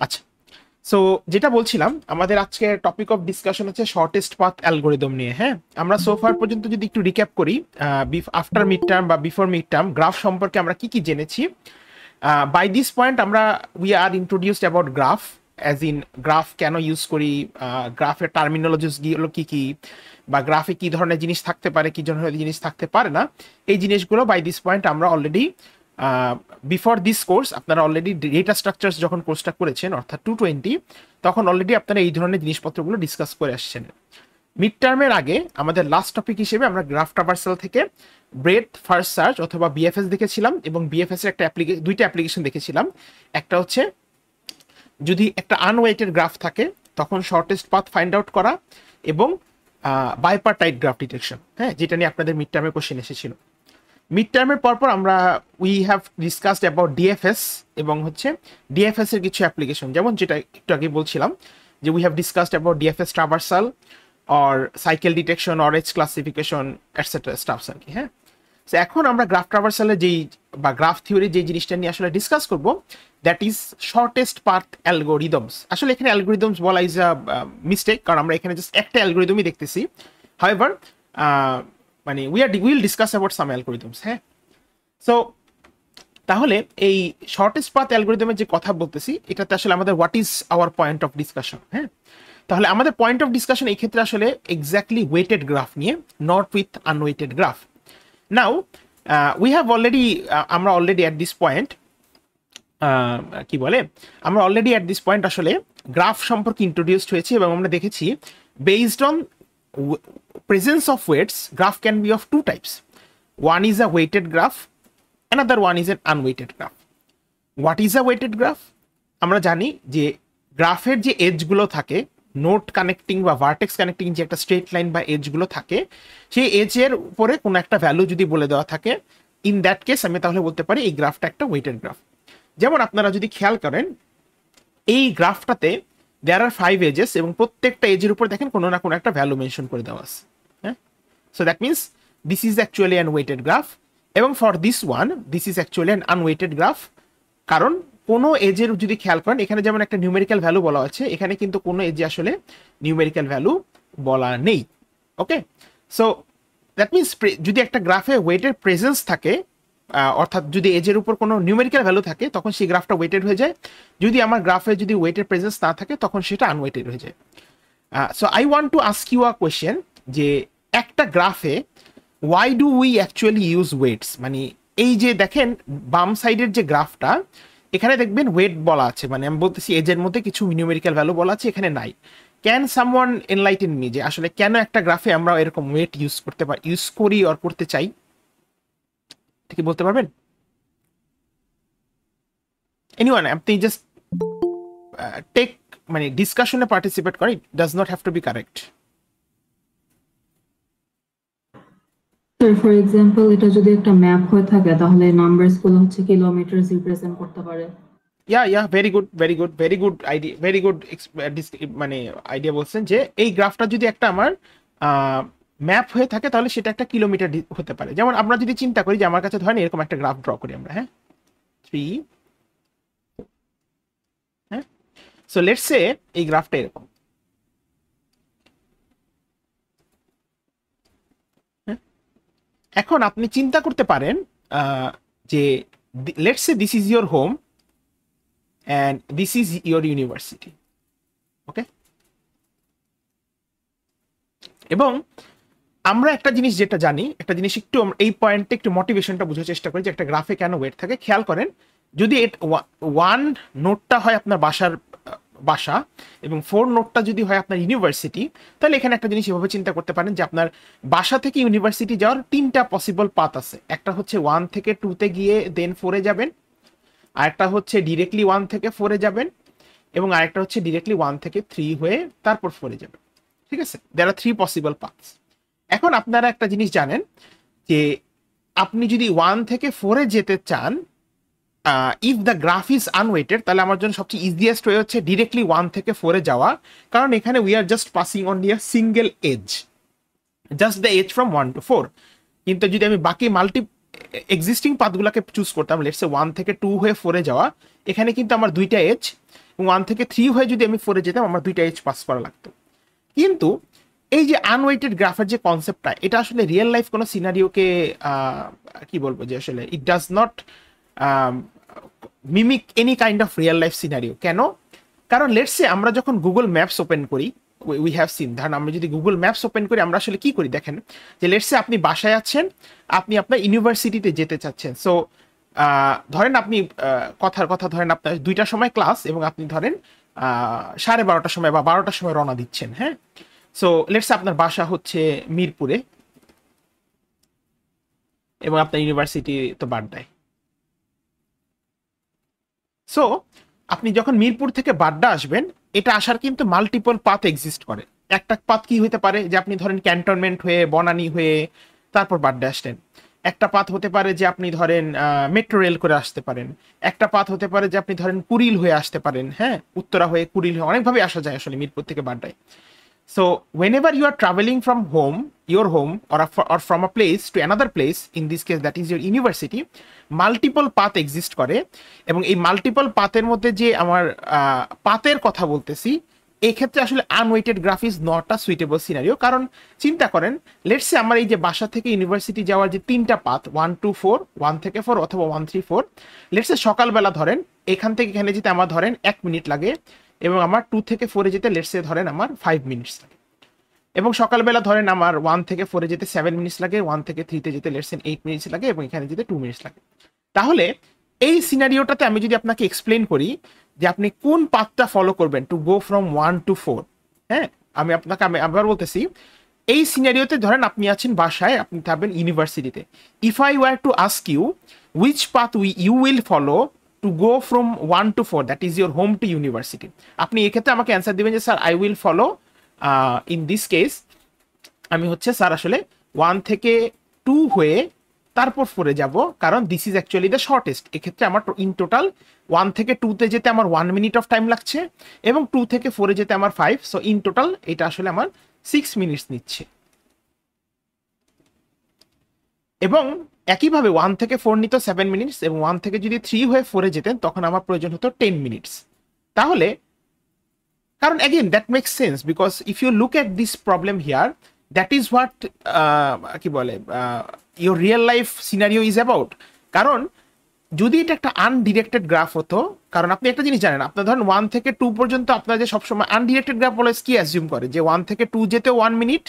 আচ্ছা, সো যেটা বলছিলাম, আমাদের আজকে টপিক অফ ডিসকাশন হচ্ছে শর্টেস্ট পাথ অ্যালগোরিদম নিয়ে। হ্যাঁ, আমরা সোফার পর্যন্ত যদি একটু রিক্যাপ করি, আফটার মিড টার্ম বা বিফোর মিড টার্ম গ্রাফ সম্পর্কে আমরা কি কি জেনেছি। বাই দিস পয়েন্ট আমরা we R introduced about graph, as in graph কেন ইউজ করি, গ্রাফের টার্মিনোলজিস গুলো কি কি, বা গ্রাফে কি ধরনের জিনিস থাকতে পারে, কি ধরনের জিনিস থাকতে পারে না, এই জিনিসগুলো বাই দিস পয়েন্ট আমরা অলরেডি বিফোর দিস কোর্স আপনারা অলরেডি ডেটা স্ট্রাকচার্স যখন কোর্সটা করেছেন অর্থাৎ 220, তখন অলরেডি আপনারা এই ধরনের জিনিসপত্রগুলো ডিসকাস করে আসছেন। মিড টার্মের আগে আমাদের লাস্ট টপিক হিসেবে আমরা গ্রাফ ট্রাভার্সাল থেকে ব্রেথ ফার্স্ট সার্চ অথবা বিএফএস দেখেছিলাম, এবং বিএফএস এর একটা দুইটা অ্যাপ্লিকেশন দেখেছিলাম। একটা হচ্ছে যদি একটা আনওয়েটেড গ্রাফ থাকে তখন শর্টেস্ট পাথ ফাইন্ড আউট করা, এবং বাইপার্টাইট গ্রাফ ডিটেকশন, হ্যাঁ, যেটা নিয়ে আপনাদের মিড টার্মের কোশ্চেন এসেছিল। মিড টার্মের পরপর আমরা we have discussed about DFS, এবং হচ্ছে ডিএফএস এর কিছু অ্যাপ্লিকেশন, যেমন যেটা একটু আগে বলছিলাম যে we have discussed about DFS traversal or cycle detection or edge classification etcetera stuffs আর কি। হ্যাঁ, তো এখন আমরা গ্রাফ ট্রাভার্সালের যেই বা গ্রাফ থিওরি যে জিনিসটা নিয়ে আসলে ডিসকাস করব, that is shortest path algorithms. আসলে এখানে অ্যালগোরিদমস বলা ইজ আ মিস্টেক, কারণ আমরা এখানে জাস্ট একটা অ্যালগোরিদমই দেখতেছি। হাউএভার মানে will discuss about some algorithms. হ্যাঁ, সো তাহলে এই শর্টেস্ট পাথ অ্যালগোরিদমের যে কথা বলতেছি, এটাতে আসলে আমাদের what is our point of discussion. হ্যাঁ, তাহলে আমাদের পয়েন্ট অফ ডিসকাশন এই ক্ষেত্রে আসলে এক্স্যাক্টলি ওয়েটেড গ্রাফ নিয়ে, not with unweighted graph. Now we have already, আমরা অলরেডি অ্যাট দিস পয়েন্ট কি বলে, আমরা অলরেডি অ্যাট দিস পয়েন্ট আসলে গ্রাফ সম্পর্কে ইন্ট্রোডিউসড হয়েছে, এবং আমরা দেখেছি based on presence of weights graph can be of two types. One is a weighted graph, another one is an unweighted graph. What is a weighted graph? আমরা জানি যে গ্রাফের যে এজগুলো থাকে, নোট কানেক্টিং বা ভার্টেক্স কানেক্টিং যে একটা straight line বা এজগুলো থাকে, সেই এজের উপরে কোনো একটা ভ্যালু যদি বলে দেওয়া থাকে, ইন দ্যাট কেস আমি তাহলে বলতে পারি এই গ্রাফটা একটা ওয়েটেড গ্রাফ। যেমন আপনারা যদি খেয়াল করেন, এই গ্রাফটাতে দেয়ার আর 5 এজেস, এবং প্রত্যেকটা এজের উপর দেখেন কোনো না কোনো একটা ভ্যালু মেনশন করে দেওয়া আছে। হ্যাঁ, so that means this is actually an weighted graph, এবং for this one this is actually an unweighted graph. কারণ কোনো এজের যদি খেয়াল করেন, এখানে যেমন একটা নিউমেরিক্যাল ভ্যালু বলা আছে, এখানে কিন্তু কোনো এজে আসলে নিউমেরিক্যাল ভ্যালু বলা নেই। ওকে, সো দ্যাট মিনস যদি একটা গ্রাফে ওয়েটের প্রেজেন্স থাকে, অর্থাৎ যদি এজের উপর কোনো নিউমেরিক্যাল ভ্যালু থাকে, তখন সেই গ্রাফটা ওয়েটেড হয়ে যায়। যদি আমার গ্রাফে যদি ওয়েটের প্রেজেন্স না থাকে, তখন সেটা আনওয়েটেড হয়ে যায়। So I want to ask you a question, যে একটা গ্রাফে why do we actually use weights, মানে এই যে দেখেন বাম সাইডের যে গ্রাফটা, এখানে দেখবেন ওয়েট বলা আছে, মানে আমি বলতেছি এজের মধ্যে কিছু নিউমেরিক্যাল ভ্যালু বলা আছে, এখানে নাই। ক্যান সামওয়ান এনলাইটেন মি যে আসলে কেন একটা গ্রাফে আমরা এরকম ওয়েট ইউজ করতে পারি, ইউজ করি আর করতে চাই, ঠিক বলতে পারবেন? এনিওয়ান, আপনি জাস্ট টেক মানে ডিসকাশনে পার্টিসিপেট করে, it does not have to be correct. For example, এটা যদি একটা ম্যাপ হয়ে থাকে তাহলে নাম্বারস গুলো হচ্ছে কিলোমিটারস রিপ্রেজেন্ট করতে পারে। ইয়া very good, very good, very good idea, very good মানে আইডিয়া বলছেন যে এই গ্রাফটা যদি একটা আমার ম্যাপ হয়ে থাকে, তাহলে সেটা একটা কিলোমিটার হতে পারে। যেমন আমরা যদি চিন্তা করি যে আমার কাছে ধরেন এরকম একটা গ্রাফ ড্র করি আমরা, হ্যাঁ 3, হ্যাঁ, সো লেটস সে এই গ্রাফটা এরকম, হ্যাঁ। এখন আপনি চিন্তা করতে পারেন যে let's say this is your home and this is your university. ওকে, এবং আমরা একটা জিনিস যেটা জানি, একটা জিনিস একটু এই পয়েন্টে একটু মোটিভেশনটা বোঝার চেষ্টা করি যে একটা গ্রাফে কেন ওয়েট থাকে। খেয়াল করেন, যদি ওয়ান নোটটা হয় আপনার বাসা এবং 4 নোটটা যদি হয় আপনার ইউনিভার্সিটি, তাহলে এখানে একটা জিনিস এভাবে চিন্তা করতে পারেন যে আপনার বাসা থেকে ইউনিভার্সিটি যাওয়ার 3টা পসিবল পাথ আছে। একটা হচ্ছে 1 থেকে 2-তে গিয়ে দেন 4-এ যাবেন, আরেকটা হচ্ছে ডিরেক্টলি 1 থেকে 4-এ যাবেন, এবং আরেকটা হচ্ছে ডিরেক্টলি 1 থেকে 3 হয়ে তারপর 4-এ যাবেন। ঠিক আছে, দেয়ার আর 3 পসিবল পাথস। এখন আপনারা একটা জিনিস জানেন যে আপনি যদি 1 থেকে 4-এ যেতে চান, ইফ দ্য গ্রাফ ইজ আনওয়েটেড, তাহলে আমার জন্য সবচেয়ে ইজিয়েস্ট ওয়ে হচ্ছে ডিরেক্টলি 1 থেকে 4-এ যাওয়া, কারণ এখানে we are just passing on a single edge, just the edge from 1 to 4। কিন্তু যদি আমি বাকি এক্সিস্টিং পাথগুলোকে চুজ করতাম, লেটস সে 1 থেকে 2 হয়ে 4-এ যাওয়া, এখানে কিন্তু আমার 2টা এজ এবং 1 থেকে 3 হয়ে যদি আমি 4-এ যেতাম আমার 2টা এজ পাস করা লাগতো। কিন্তু এই যে আনওয়েটেড গ্রাফের যে কনসেপ্টটা, এটা আসলে রিয়েল লাইফ কোনো সিনারিওকে কি বলবো যে আসলে ইট does not mimic any kind of real life scenario. কেন? কারণ লেটস সে আমরা যখন গুগল ম্যাপস ওপেন করি, উই হ্যাভ সিন, ধরেন আমরা যদি গুগল ম্যাপস ওপেন করি আমরা আসলে কি করি দেখেন, যে লেটস সে আপনি বাসায় আছেন, আপনি আপনার ইউনিভার্সিটিতে যেতে চাচ্ছেন। সো ধরেন আপনি কথার কথা ধরেন আপনার 2টার সময় ক্লাস এবং আপনি ধরেন 12:30টার সময় বা 12টার সময় রওনা দিচ্ছেন। হ্যাঁ, সো লেটস আপনার বাসা হচ্ছে মিরপুরে এবং আপনার ইউনিভার্সিটি তো বাড্ডায়। সো আপনি যখন মিরপুর থেকে বাড্ডা আসবেন, এটা আসার কিন্তু মাল্টিপল পাথ এক্সিস্ট করে। একটা পাথ কি হতে পারে যে আপনি ধরেন ক্যান্টনমেন্ট হয়ে বনানী হয়ে তারপর বাড্ডা আসলেন। একটা পাথ হতে পারে যে আপনি ধরেন মেট্রো রেল করে আসতে পারেন। একটা পাথ হতে পারে যে আপনি ধরেন কুড়িল হয়ে আসতে পারেন। হ্যাঁ, উত্তরা হয়ে কুড়িল হয়ে অনেকভাবে আসা যায় আসলে মিরপুর থেকে বাড্ডায়। So whenever you are traveling from home, your home, or from a place to another place, in this case that is your university, multiple path exist করে। এবং এই মাল্টিপল পাথের মধ্যে যে আমার পাথের কথা বলতেছি, এই ক্ষেত্রে আসলে unweighted graph is not a suitable scenario. কারণ চিন্তা করেন, লেটস সে আমার এই যে বাসা থেকে ইউনিভার্সিটি যাওয়ার যে 3টা পাথ, 1 to 4, 1 থেকে 4 অথবা 1, 3, 4, লেটস সে সকালবেলা ধরেন এখান থেকে এখানে যেতে আমার ধরেন 1 মিনিট লাগে এবং আমার 2 থেকে 4-এ যেতে লেটস সে ধরেন আমার 5 মিনিটস লাগে। এবং সকালবেলা ধরেন আমার 1 থেকে 4-এ যেতে 7 মিনিটস লাগে, 1 থেকে 3-তে যেতে লেটস সে 8 মিনিটস লাগে এবং এখানে যেতে 2 মিনিটস লাগে। তাহলে এই সিনারিওটাতে আমি যদি আপনাকে এক্সপ্লেন করি যে আপনি কোন পাথটা ফলো করবেন টু গো ফ্রম 1 to 4, হ্যাঁ, আমি আবার বলতেছি, এই সিনারিওতে ধরেন আপনি আছেন বাসায়, আপনি থাকবেন ইউনিভার্সিটিতে। If I were to ask you which path you will follow to go from 1 to 4, that is your home to university, আপনি এক্ষেত্রে আমাকে অ্যান্সার দিবেন যে sir I will follow in this case আমি হচ্ছে স্যার আসলে 1 থেকে 2 হয়ে তারপর 4-এ যাব, কারণ this is actually the shortest. এক্ষেত্রে আমার ইন টোটাল 1 থেকে 2-তে যেতে আমার 1 মিনিট অফ টাইম লাগছে এবং 2 থেকে 4-এ যেতে আমার 5, সো ইন টোটাল এটা আসলে আমার 6 মিনিটস নিচ্ছে। এবং একইভাবে 1 থেকে 4 নিত 7 মিনিটস এবং 1 থেকে যদি 3 হয়ে 4-এ যেতেন তখন আমার প্রয়োজন হতো 10 মিনিটস। তাহলে কারণ again that makes sense because if you look at this problem here, that is what কি বলে your real life scenario is about। কারণ যদি এটা একটা আনডিরেক্টেড গ্রাফ হতো, কারণ আপনি একটা জিনিস জানেন, আপনার ধরেন 1 থেকে 2 পর্যন্ত আপনার যে সবসময় আনডিরেক্টেড গ্রাফ বলে কি অ্যাজিউম করে যে 1 থেকে 2 যেতেও 1 মিনিট,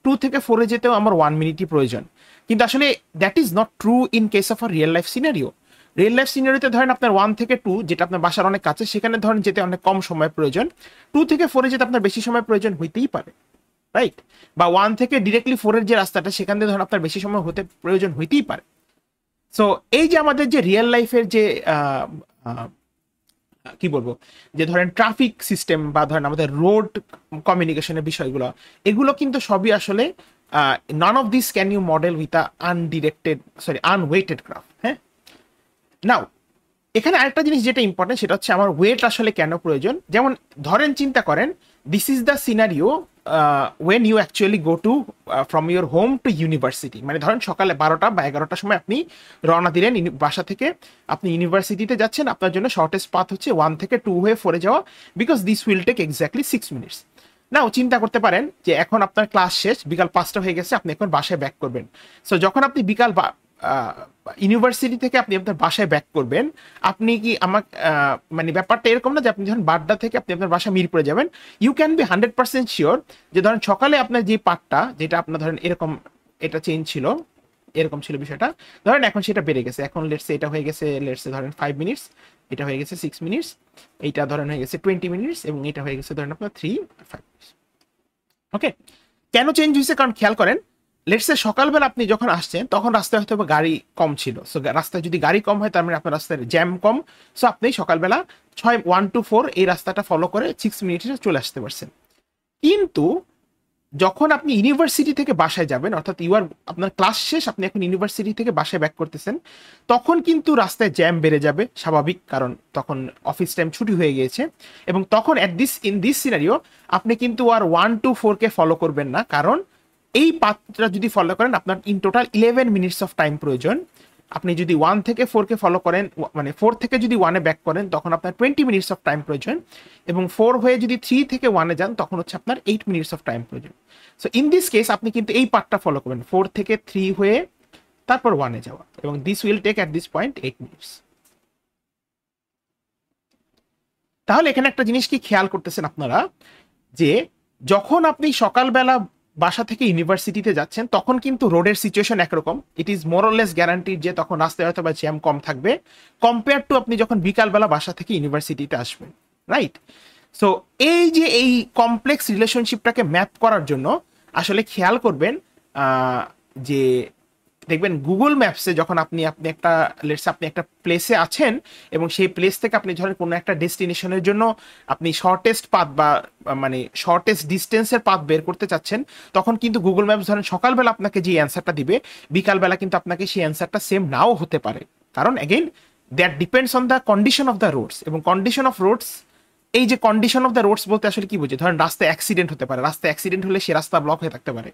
2 থেকে 4-এ যেতেও আমার 1 মিনিটই প্রয়োজন। কিন্তু আসলে that is not true in case of a real life scenario. Real life সিনারিওতে ধরেন আপনার 1 থেকে 2 যেটা আপনার বাসার অনেক কাছে, সেখানে ধরেন যেতে অনেক কম সময় প্রয়োজন। 2 থেকে 4-এ যেতে আপনার বেশি সময় প্রয়োজন হইতেই পারে, রাইট? বা 1 থেকে ডিরেক্টলি 4-এর যে রাস্তাটা সেখান থেকে ধরেন আপনার বেশি সময় হতে প্রয়োজন হইতেই পারে। সো এই যে আমাদের যে রিয়েল লাইফের যে কি বলবো যে ধরেন ট্রাফিক সিস্টেম বা ধরেন আমাদের রোড কমিউনিকেশনের বিষয়গুলো, এগুলো কিন্তু সবই আসলে none of this can you model with a unweighted graph. হ্যাঁ, নাও এখানে আরেকটা জিনিস যেটা ইম্পর্টেন্ট সেটা হচ্ছে আমার ওয়েট আসলে কেন প্রয়োজন। যেমন ধরেন চিন্তা করেন, this is the scenario when you actually go to from your home to university. মানে ধরেন সকালে 12টা বা 11টার সময় আপনি রওনা দিলেন বাসা থেকে, আপনি ইউনিভার্সিটিতে যাচ্ছেন, আপনার জন্য শর্টেস্ট পাথ হচ্ছে 1 থেকে 2 হয়ে 4-এ যাওয়া, because this will take exactly 6 minutes. Now চিন্তা করতে পারেন যে এখন আপনার ক্লাস শেষ, বিকাল 5টা হয়ে গেছে, আপনি এখন বাসায় ব্যাক করবেন। সো যখন আপনি বিকাল ইউনিভার্সিটি থেকে আপনি আপনার বাসায় ব্যাক করবেন, আপনি কি আমার মানে ব্যাপারটা এরকম না যে আপনি যখন বাড্ডা থেকে আপনি আপনার বাসা মিরপুরে যাবেন, ইউ ক্যান বি 100% শিওর যে ধরেন সকালে আপনার যে পার্টটা যেটা আপনার ধরেন এরকম এটা চেঞ্জ ছিল, এরকম ছিল বিষয়টা, ধরেন এখন সেটা বেড়ে গেছে, এখন লেটসে এটা হয়ে গেছে লেটসে ধরেন 5 মিনিটস, এটা হয়ে গেছে 6 মিনিটস, এইটা ধরেন হয়ে গেছে 20 মিনিটস এবং এটা হয়ে গেছে ধরেন আপনার 3-5 মিনিটস। ওকে, কেন চেঞ্জ হয়েছে? কারণ খেয়াল করেন, লেটসে সকালবেলা আপনি যখন আসছেন তখন রাস্তায় হয়তো গাড়ি কম ছিল। সো রাস্তায় যদি গাড়ি কম হয় তার মানে আপনার রাস্তায় জ্যাম কম। সো আপনি সকালবেলা 1 to 4 এই রাস্তাটা ফলো করে 6 মিনিটে চলে আসতে পারছেন। কিন্তু যখন আপনি ইউনিভার্সিটি থেকে বাসায় যাবেন, অর্থাৎ আপনার ক্লাস শেষ, আপনি এখন ইউনিভার্সিটি থেকে বাসায় ব্যাক করতেছেন, তখন কিন্তু রাস্তায় জ্যাম বেড়ে যাবে, স্বাভাবিক, কারণ তখন অফিস টাইম ছুটি হয়ে গিয়েছে। এবং তখন ইন দিস সিনারিও আপনি কিন্তু আর 1 to 4-কে ফলো করবেন না, কারণ এই পাথটা যদি ফলো করেন আপনার in total 11 minutes of time প্রয়োজন। আপনি যদি 1 থেকে 4 কে ফলো করেন, মানে 4 থেকে যদি 1 এ ব্যাক করেন তখন আপনার 20 মিনিটস অফ টাইম প্রয়োজন, এবং 4 হয়ে যদি 3 থেকে 1 এ যান তখন হচ্ছে আপনার 8 মিনিটস অফ টাইম প্রয়োজন। সো ইন দিস কেস আপনি কিন্তু এই পার্টটা ফলো করবেন, 4 থেকে 3 হয়ে তারপর 1 এ যাওয়া, এবং this will take at this point 8 minutes. তাহলে এখানে একটা জিনিস কি খেয়াল করতেছেন আপনারা, যে যখন আপনি সকালবেলা বাসা থেকে ইউনিভার্সিটিতে যাচ্ছেন তখন কিন্তু রোডের সিচুয়েশন একরকম, ইট ইজ মোরলেস গ্যারান্টিড যে তখন রাস্তায় হয়তো বা জ্যাম কম থাকবে কম্পেয়ার টু আপনি যখন বিকালবেলা বাসা থেকে ইউনিভার্সিটিতে আসবেন, রাইট? সো এই যে এই কমপ্লেক্স রিলেশনশিপটাকে ম্যাপ করার জন্য আসলে খেয়াল করবেন যে দেখবেন গুগল ম্যাপসে যখন আপনি আপনি একটা লেটস আপনি একটা প্লেসে আছেন এবং সেই প্লেস থেকে আপনি ধরেন কোনো একটা ডেস্টিনেশনের জন্য আপনি শর্টেস্ট পাথ বা মানে শর্টেস্ট ডিস্টেন্সের পাথ বের করতে চাচ্ছেন, তখন কিন্তু গুগল ম্যাপস ধরেন সকালবেলা আপনাকে যে অ্যান্সারটা দিবে বিকালবেলা কিন্তু আপনাকে সেই অ্যান্সারটা সেম নাও হতে পারে, কারণ again that depends on the condition of the roads. এবং কন্ডিশন অফ রোডস, এই যে কন্ডিশন অফ দ্য রোডস বলতে আসলে কি বুঝে, ধরেন রাস্তায় অ্যাক্সিডেন্ট হতে পারে, রাস্তায় অ্যাক্সিডেন্ট হলে সে রাস্তা ব্লক হয়ে থাকতে পারে,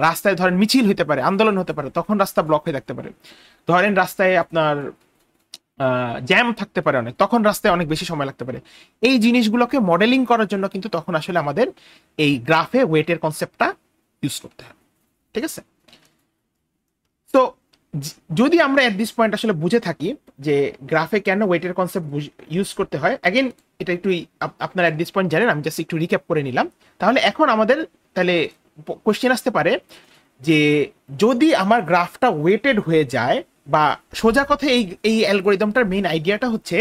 রাস্তায় ধরেন মিছিল হতে পারে, আন্দোলন হতে পারে, তখন রাস্তা ব্লক হয়ে থাকতে পারে, ধরেন রাস্তায় আপনার জ্যাম থাকতে পারে অনেক, তখন রাস্তায় অনেক বেশি সময় লাগতে পারে। এই জিনিসগুলোকে মডেলিং করার জন্য কিন্তু তখন আসলে আমাদের এই গ্রাফে ওয়েটের কনসেপ্টটা ইউজ করতে হয়, ঠিক আছে? তো যদি আমরা এট দিস পয়েন্ট আসলে বুঝে থাকি যে গ্রাফে কেন ওয়েটের কনসেপ্ট ইউজ করতে হয়, অ্যাগেন এটা একটু আপনারা এট দিস পয়েন্ট জানেন, আমি জাস্ট একটু রিক্যাপ করে নিলাম। তাহলে এখন আমাদের তাহলে কোশ্চেন আসতে পারে যে যদি আমার গ্রাফটা ওয়েটেড হয়ে যায়, বা সোজা কথা এই এই অ্যালগোরিদমটার মেইন আইডিয়াটা হচ্ছে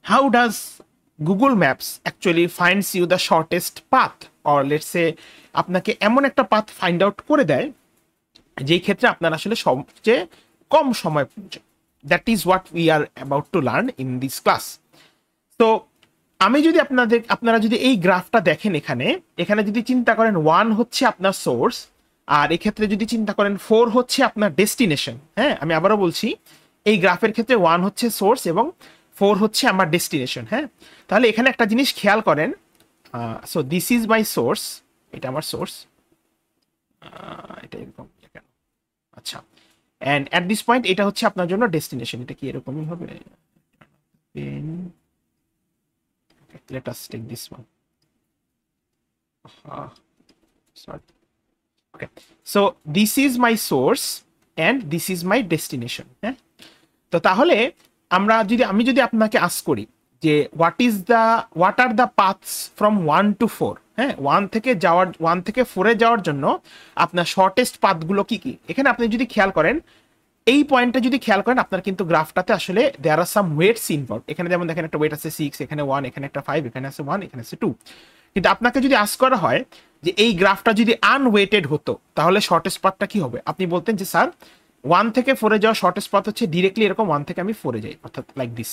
how does Google Maps actually finds you the shortest path, or let's say আপনাকে এমন একটা পাথ ফাইন্ড আউট করে দেয় যেই ক্ষেত্রে আপনার আসলে সবচেয়ে কম সময় প্রয়োজন। That is what we are about to learn in this class. তো আমি যদি আপনারা যদি এই গ্রাফটা দেখেন, এখানে এখানে যদি চিন্তা করেন 1 হচ্ছে আপনার সোর্স, আর এক্ষেত্রে যদি চিন্তা করেন 4 হচ্ছে আপনার ডেস্টিনেশন। হ্যাঁ, আমি আবারও বলছি, এই গ্রাফের ক্ষেত্রে 1 হচ্ছে সোর্স এবং 4 হচ্ছে আমার ডেস্টিনেশন। হ্যাঁ, তাহলে এখানে একটা জিনিস খেয়াল করেন, so this is my source, এটা আমার সোর্স, এটা এরকম, আচ্ছা, এন্ড এট দিস পয়েন্ট এটা হচ্ছে আপনার জন্য ডেস্টিনেশন। এটা কি এরকমই হবে? Let us take this one. Sorry. Okay, so this is my source and this is my destination. হ্যাঁ, তো তাহলে আমি যদি আপনাকে আস্ক করি যে what are the paths from 1 to 4, হ্যাঁ, 1 থেকে 4 এ যাওয়ার জন্য আপনার শর্টেস্ট পাথগুলো কি কি, এখানে আপনি যদি খেয়াল করেন, এই পয়েন্টটা যদি খেয়াল করেন, আপনার কিন্তু গ্রাফটাতে আসলে দেয়ার আর সাম ওয়েটস ইনভলভ। এখানে যেমন দেখেন একটা ওয়েট আছে 6, এখানে 1, এখানে একটা 5, এখানে আছে 1, এখানে আছে 2। কিন্তু আপনাকে যদি আস্ক করা হয় যে এই গ্রাফটা যদি আনওয়েটেড হতো তাহলে শর্টেস্ট পাথটা কি হবে, আপনি বলতেন যে স্যার 1 থেকে 4 এ যাওয়া শর্টেস্ট পাথ হচ্ছে ডিরেক্টলি এরকম 1 থেকে আমি 4 এ যাই, অর্থাৎ লাইক দিস।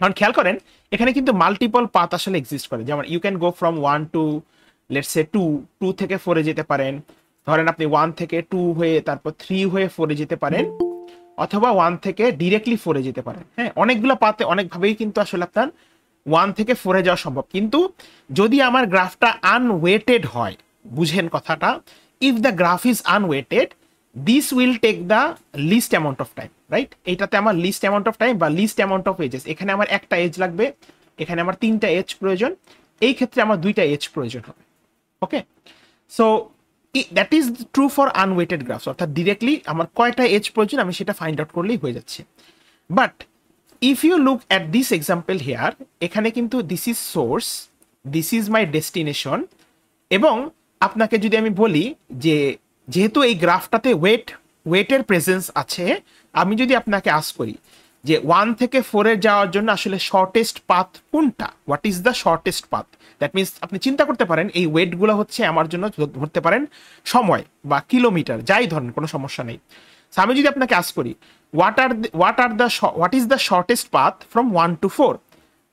কারণ খেয়াল করেন এখানে কিন্তু মাল্টিপল পাথ আসলে এক্সিস্ট করে, যেমন you can go from 1 to let's say 2 থেকে 4 এ যেতে পারেন, ধরেন আপনি 1 থেকে 2 হয়ে তারপর 3 হয়ে 4 এ যেতে পারেন, অথবা 1 থেকে ডিরেক্টলি 4 এ যেতে পারেন। হ্যাঁ, অনেকগুলো পাথে অনেকভাবেই কিন্তু আসলে আপনার 1 থেকে 4 এ যাওয়া সম্ভব। কিন্তু যদি আমার গ্রাফটা আনওয়েটেড হয়, বুঝেন কথাটা, if the graph is unweighted this will take the least amount of time, right? এইটাতে আমার লিস্ট অ্যামাউন্ট অফ টাইম বা লিস্ট অ্যামাউন্ট অফ এজেস, এখানে আমার একটা এজ লাগবে, এখানে আমার 3টা এজ প্রয়োজন, এই ক্ষেত্রে আমার 2টা এজ প্রয়োজন হবে। Okay, so that is true for unweighted graphs, অর্থাৎ ডিরেক্টলি আমার কয়টা এজ প্রয়োজন আমি সেটা ফাইন্ড আউট করলেই হয়ে যাচ্ছে। But if you look at this example here, এখানে কিন্তু this is source, this is my destination, এবং আপনাকে যদি আমি বলি যে যেহেতু এই গ্রাফটাতে ওয়েটের প্রেজেন্স আছে, আমি যদি আপনাকে আস্ক করি যে 1 থেকে 4 এ যাওয়ার জন্য আসলে শর্টেস্ট পাথ কোনটা, what is the shortest path, that means আপনি চিন্তা করতে পারেন এই ওয়েটগুলো হচ্ছে আমার জন্য ধরতে পারেন সময় বা কিলোমিটার, যাই ধরেন, কোনো সমস্যা নেই। আমি যদি আপনাকে আস্ক করি what is the shortest path from 1 to 4,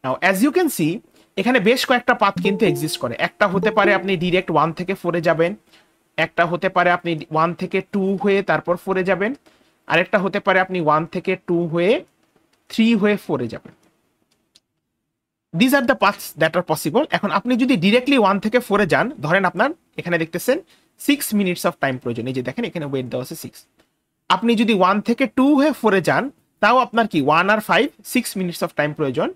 now as you can see এখানে বেশ কয়েকটা পাথ কিন্তু এক্সিস্ট করে। একটা হতে পারে আপনি ডিরেক্ট 1 থেকে 4 এ যাবেন, একটা হতে পারে আপনি 1 থেকে 2 হয়ে তারপর 4 এ যাবেন, আরেকটা হতে পারে আপনি 1 থেকে 2 হয়ে 3 হয়ে 4 এ যাবেন। This are the paths that are possible. এখন আপনি যদি ডিরেক্টলি 1 থেকে 4 এ যান, ধরেন আপনার এখানে দেখতেছেন 6 মিনিটস অফ টাইম প্রয়োজন, এই যে দেখেন এখানে ওয়েট দেওয়া আছে 6। আপনি যদি 1 থেকে 2 হয়ে 4 এ যান তাও আপনার কি 1 আর 5 6 মিনিটস অফ টাইম প্রয়োজন।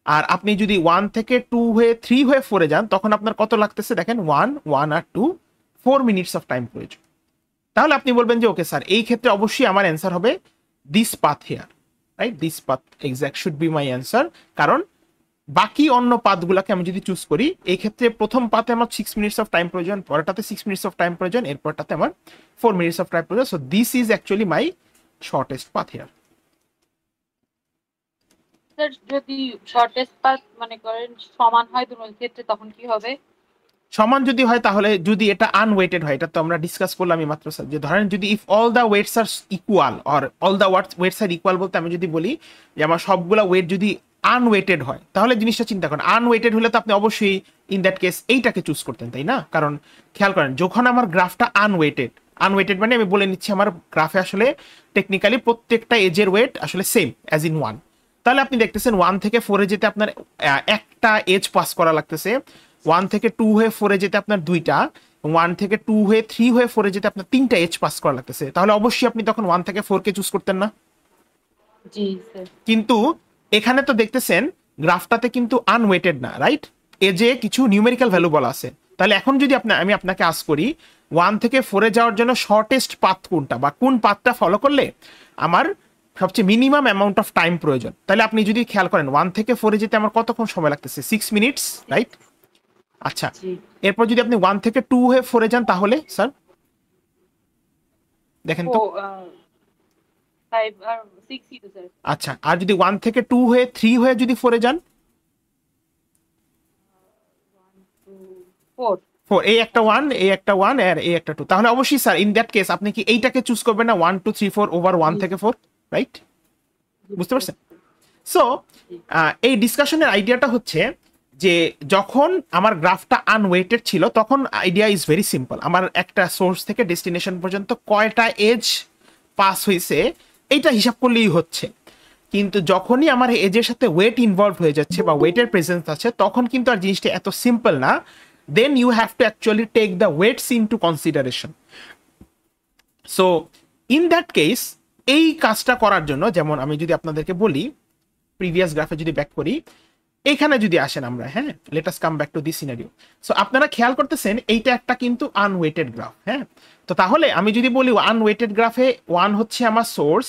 আর আপনি যদি 1 থেকে 2 হয়ে 3 হয়ে 4 এ যান তখন আপনার কত লাগতেছে দেখেন 1 1 আর 2 4 মিনিটস অফ টাইম প্রয়োজন। তাহলে আপনি বলবেন যে ওকে স্যার এই ক্ষেত্রে অবশ্যই আমার অ্যান্সার হবে this path here, right? This path exact should be my answer. কারণ বাকি অন্য পাথগুলোকে আমি যদি চুজ করি এই ক্ষেত্রে প্রথম পাথে আমার 6 মিনিটস অফ টাইম প্রয়োজন, পরেরটাতে 6 মিনিটস অফ টাইম প্রয়োজন, এরপরটাতে আমার 4 মিনিটস অফ টাইম প্রয়োজন। So this is actually my shortest path here. Sir যদি শর্টেস্ট পাথ মনে করেন সমান হয় দুটোর ক্ষেত্রে তখন কি হবে? সমান যদি হয় তাহলে যদি এটা আনওয়েটেড হয়, এটা তো আমরা ডিসকাস করলাম মাত্র স্যার, যে ধরেন যদি if all the weights are equal or all the weights are equal বলতে আমি যদি বলি যে আমার সবগুলা ওয়েট যদি আনওয়েটেড হয় তাহলে জিনিসটা চিন্তা করেন। আনওয়েটেড হলে তো আপনি অবশ্যই ইন দ্যাট কেস এইটাকে চুজ করতেন, তাই না? কারণ খেয়াল করেন যখন আমার গ্রাফটা আনওয়েটেড, আনওয়েটেড মানে আমি বলে নিচ্ছি আমার গ্রাফে আসলে টেকনিক্যালি প্রত্যেকটা এজের ওয়েট আসলে সেম অ্যাজ ইন 1, তাহলে আপনি দেখতেছেন 1 থেকে 4 এ যেতে আপনার একটা এজ পাস করা লাগতেছে, 1 থেকে 2 হয়ে 4 এ যেতে আপনার দুইটা, 1 থেকে 2 হয়ে 3 হয়ে 4 এ যেতে আপনার তিনটা এজ পাস করা লাগতেছে। তাহলে অবশ্যই আপনি তখন 1 থেকে 4 কে চুজ করতেন না? জি স্যার। কিন্তু এখানে তো দেখতেছেন গ্রাফটাতে কিন্তু আনওয়েটেড না, রাইট? এজে কিছু নিউমেরিক্যাল ভ্যালু বলা আছে। তাহলে এখন যদি আমি আপনাকে আস্ক করি 1 থেকে 4 এ যাওয়ার জন্য শর্টেস্ট পাথ কোনটা বা কোন পাথটা ফলো করলে আমার সবচেয়ে মিনিমাম অ্যামাউন্ট অফ টাইম প্রয়োজন, তাহলে আপনি যদি খেয়াল করেন 1 থেকে 4 এ যেতে আমার কতক্ষণ সময় লাগতেছে? 6 মিনিটস, রাইট? আচ্ছা, এরপর যদি আপনি 1 থেকে 2 হয়ে 4 এ যান তাহলে স্যার দেখেন তো। 5 আর 6 ই তো স্যার। আচ্ছা, আর যদি 1 থেকে 2 হয়ে 3 হয়ে যদি 4 এ যান 4 4, এই একটা 1 এই একটা 1 আর এই একটা 2, তাহলে অবশ্যই স্যার ইন দ্যাট কেস আপনি কি এইটাকে চুজ করবেন না 1 2 3 4 ওভার 1 থেকে 4, রাইট? বুঝতে পারছেন? সো এই ডিসকাশনের আইডিয়াটা হচ্ছে যে যখন আমার গ্রাফটা আনওয়েটেড ছিল তখন আইডিয়া ইজ ভেরি সিম্পল, আমার একটা সোর্স থেকে ডেস্টিনেশন পর্যন্ত কয়টা এজ পাস হয়েছে এইটা হিসাব করলেই হচ্ছে। কিন্তু যখনই আমার এজের সাথে ওয়েট ইনভলভ হয়ে যাচ্ছে বা ওয়েটের প্রেজেন্স আছে তখন কিন্তু আর জিনিসটা এত সিম্পল না, then you have to actually take the weights into consideration. So in that case এই কাজটা করার জন্য যেমন আমি যদি আপনাদেরকে বলি প্রিভিয়াস গ্রাফে যদি ব্যাক করি, এইখানে যদি আসেন আমরা, হ্যাঁ, let us come back to this scenario. So আপনারা খেয়াল করতেছেন এইটা একটা কিন্তু আনওয়েটেড গ্রাফ, হ্যাঁ? তো তাহলে আমি যদি বলি আনওয়েটেড গ্রাফে 1 হচ্ছে আমার সোর্স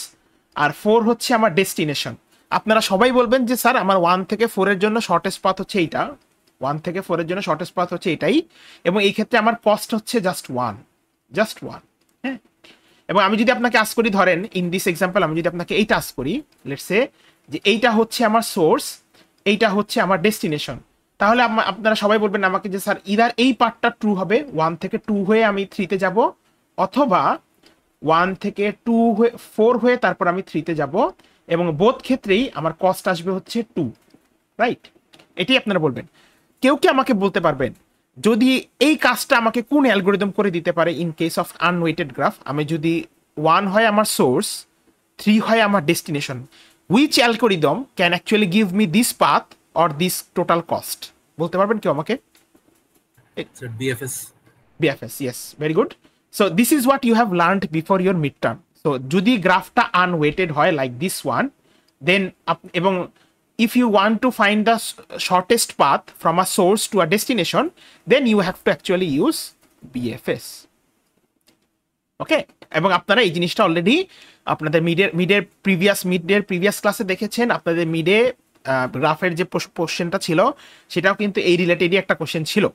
আর 4 হচ্ছে আমার ডেস্টিনেশন, আপনারা সবাই বলবেন যে স্যার আমার 1 থেকে 4 এর জন্য শর্টেস্ট পাথ হচ্ছে এইটা, 1 থেকে 4 এর জন্য শর্টেস্ট পাথ হচ্ছে এটাই, এবং এই ক্ষেত্রে আমার কস্ট হচ্ছে জাস্ট 1, হ্যাঁ? এবং আমি যদি আপনাকে আস্ক করি, ধরেন ইন দিস এক্সাম্পল আমি যদি আপনাকে এইটা আস্ক করি, লেটস সে যে এইটা হচ্ছে আমার সোর্স, এইটা হচ্ছে আমার ডেস্টিনেশন, তাহলে আপনারা সবাই বলবেন আমাকে যে স্যার ইদার এই পার্টটা ট্রু হবে 1 থেকে 2 হয়ে আমি 3 তে যাব, অথবা 1 থেকে 2 হয়ে 4 হয়ে তারপর আমি 3 তে যাব, এবং বোথ ক্ষেত্রেই আমার কস্ট আসবে হচ্ছে 2, রাইট? এটাই আপনারা বলবেন। কেউ কি আমাকে বলতে পারবেন যদি এই কাজটা আমাকে কোন অ্যালগোরিদম করে দিতে পারে ইন কেস অফ আনওয়েটেড গ্রাফ? আমি যদি 1 হয় আমার সোর্স, 3 হয় আমার destination, which algorithm can actually give me this path or this total cost? বলতে পারবেন কেউ আমাকে? BFS. BFS, yes, very good. So this is what you have learned before your midterm. So যদি গ্রাফটা আনওয়েটেড হয় লাইক দিস ওয়ান, দেন এবং if you want to find the shortest path from a source to a destination, then you have to actually use BFS. ওকে, এবং আপনারা এই জিনিসটা already আপনাদের মিডের previous ক্লাসে দেখেছেন। আপনাদের মিডে গ্রাফের যে কোশ্চেনটা ছিল সেটাও কিন্তু এই রিলেটেডই একটা কোশ্চেন ছিল।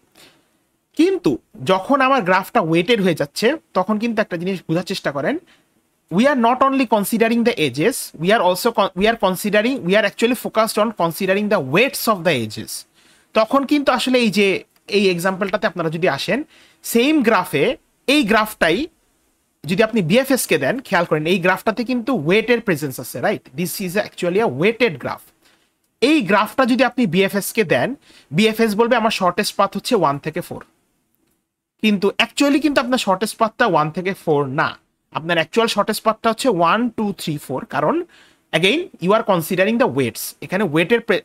কিন্তু যখন আমার গ্রাফটা ওয়েটেড হয়ে যাচ্ছে তখন কিন্তু একটা জিনিস বোঝার চেষ্টা করেন, we are not only considering the edges, we are actually focused on considering the weights of the edges. তখন কিন্তু আসলে এই যে এই এক্সাম্পলটাতে আপনারা যদি আসেন সেম গ্রাফে, এই গ্রাফটাই যদি আপনি বিএফএস কে দেন, খেয়াল করেন এই গ্রাফটাতে কিন্তু ওয়েটের প্রেজেন্স আছে, right? This is actually a weighted graph. এই গ্রাফটা যদি আপনি বিএফএস কে দেন, বিএফএস বলবে আমার শর্টেস্ট পাথ হচ্ছে 1 থেকে 4, কিন্তু অ্যাকচুয়ালি কিন্তু আপনার শর্টেস্ট পাথটা 1 থেকে 4 না, আপনার অ্যাকচুয়াল শর্টেস্ট পাথটা হচ্ছে 1 2 3 4, কারণ again you are considering the weights. এখানে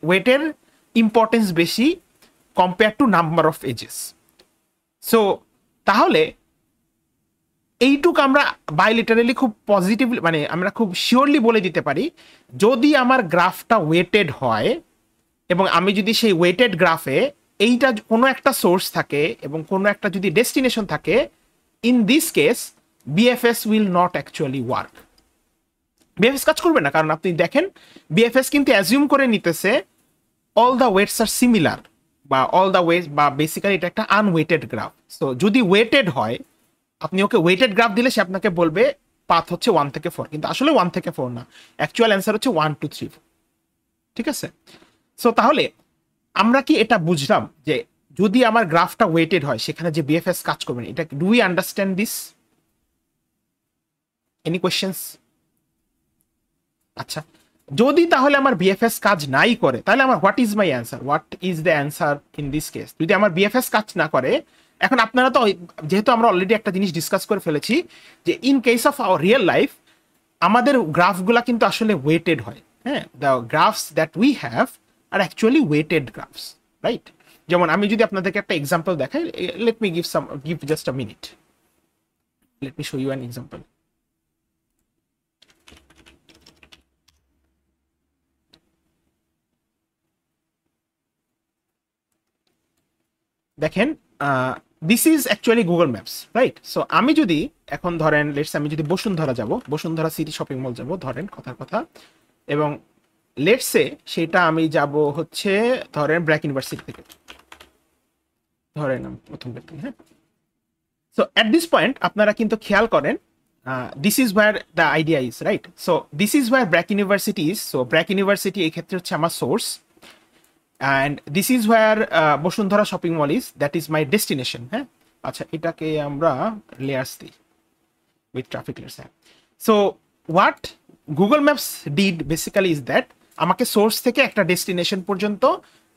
ওয়েটের ইম্পর্টেন্স বেশি compare to number of edges. So তাহলে এইটুক আমরা বাইলিটারালি খুব পজিটিভলি মানে আমরা খুব শিওরলি বলে দিতে পারি, যদি আমার গ্রাফটা ওয়েটেড হয় এবং আমি যদি সেই ওয়েটেড গ্রাফে এইটা কোনো একটা সোর্স থাকে এবং কোনো একটা যদি ডেস্টিনেশন থাকে, in this case BFS will not actually work. BFS কাজ করবে না, কারণ আপনি দেখেন বিএফএস কিন্তু অ্যাজিউম করে নিতেছে all the weights are similar, বা অল দ্য ওয়েটস, বা বেসিক্যালি এটা একটা আনওয়েটেড গ্রাফ। সো যদি ওয়েটেড হয়, আপনি ওকে ওয়েটেড গ্রাফ দিলে সে আপনাকে বলবে পাথ হচ্ছে 1 থেকে 4, কিন্তু আসলে 1 থেকে 4 না, অ্যাকচুয়াল অ্যান্সার হচ্ছে 1 2 3 4। ঠিক আছে? সো তাহলে আমরা কি এটা বুঝলাম যে যদি আমার গ্রাফটা ওয়েটেড হয় সেখানে যে বিএফএস কাজ করবে না? এটা do we understand this? Any questions? আচ্ছা, যদি তাহলে আমার বিএফএস কাজ নাই করে, তাহলে আমার what is my answer? What is the answer in this case? যদি আমার বিএফএস কাজ না করে, এখন আপনারা তো যেহেতু আমরা অলরেডি একটা জিনিস ডিসকাস করে ফেলেছি যে in case of our real life আমাদের গ্রাফগুলা কিন্তু আসলে ওয়েটেড হয়। হ্যাঁ, the graphs that we have are actually weighted graphs, right? যেমন আমি যদি আপনাদেরকে একটা এক্সাম্পল দেখাই, let me give just a minute, let me show you an example. দেখেন, this is actually Google Maps, right? So আমি যদি এখন ধরেন লেটস আমি যদি বসুন্ধরা যাব, বসুন্ধরা সিটি শপিং মল যাব, ধরেন কথার কথা, এবং লেটসে সেটা আমি যাব হচ্ছে ধরেন ব্র্যাক ইউনিভার্সিটি থেকে, ধরেন আমি প্রথম ব্যক্তি। হ্যাঁ, সো অ্যাট দিস পয়েন্ট আপনারা কিন্তু খেয়াল করেন, this is wire the idea is, right? So this is wire BRAC university is. So BRAC university এই ক্ষেত্রে হচ্ছে আমার source, and this is where Bashundhara shopping mall is, that is my destination. হ্যাঁ, আচ্ছা, এটাকে আমরা লেয়ার্স দিই with traffic layers. So what Google Maps did basically is that আমাকে সোর্স থেকে একটা ডেস্টিনেশন পর্যন্ত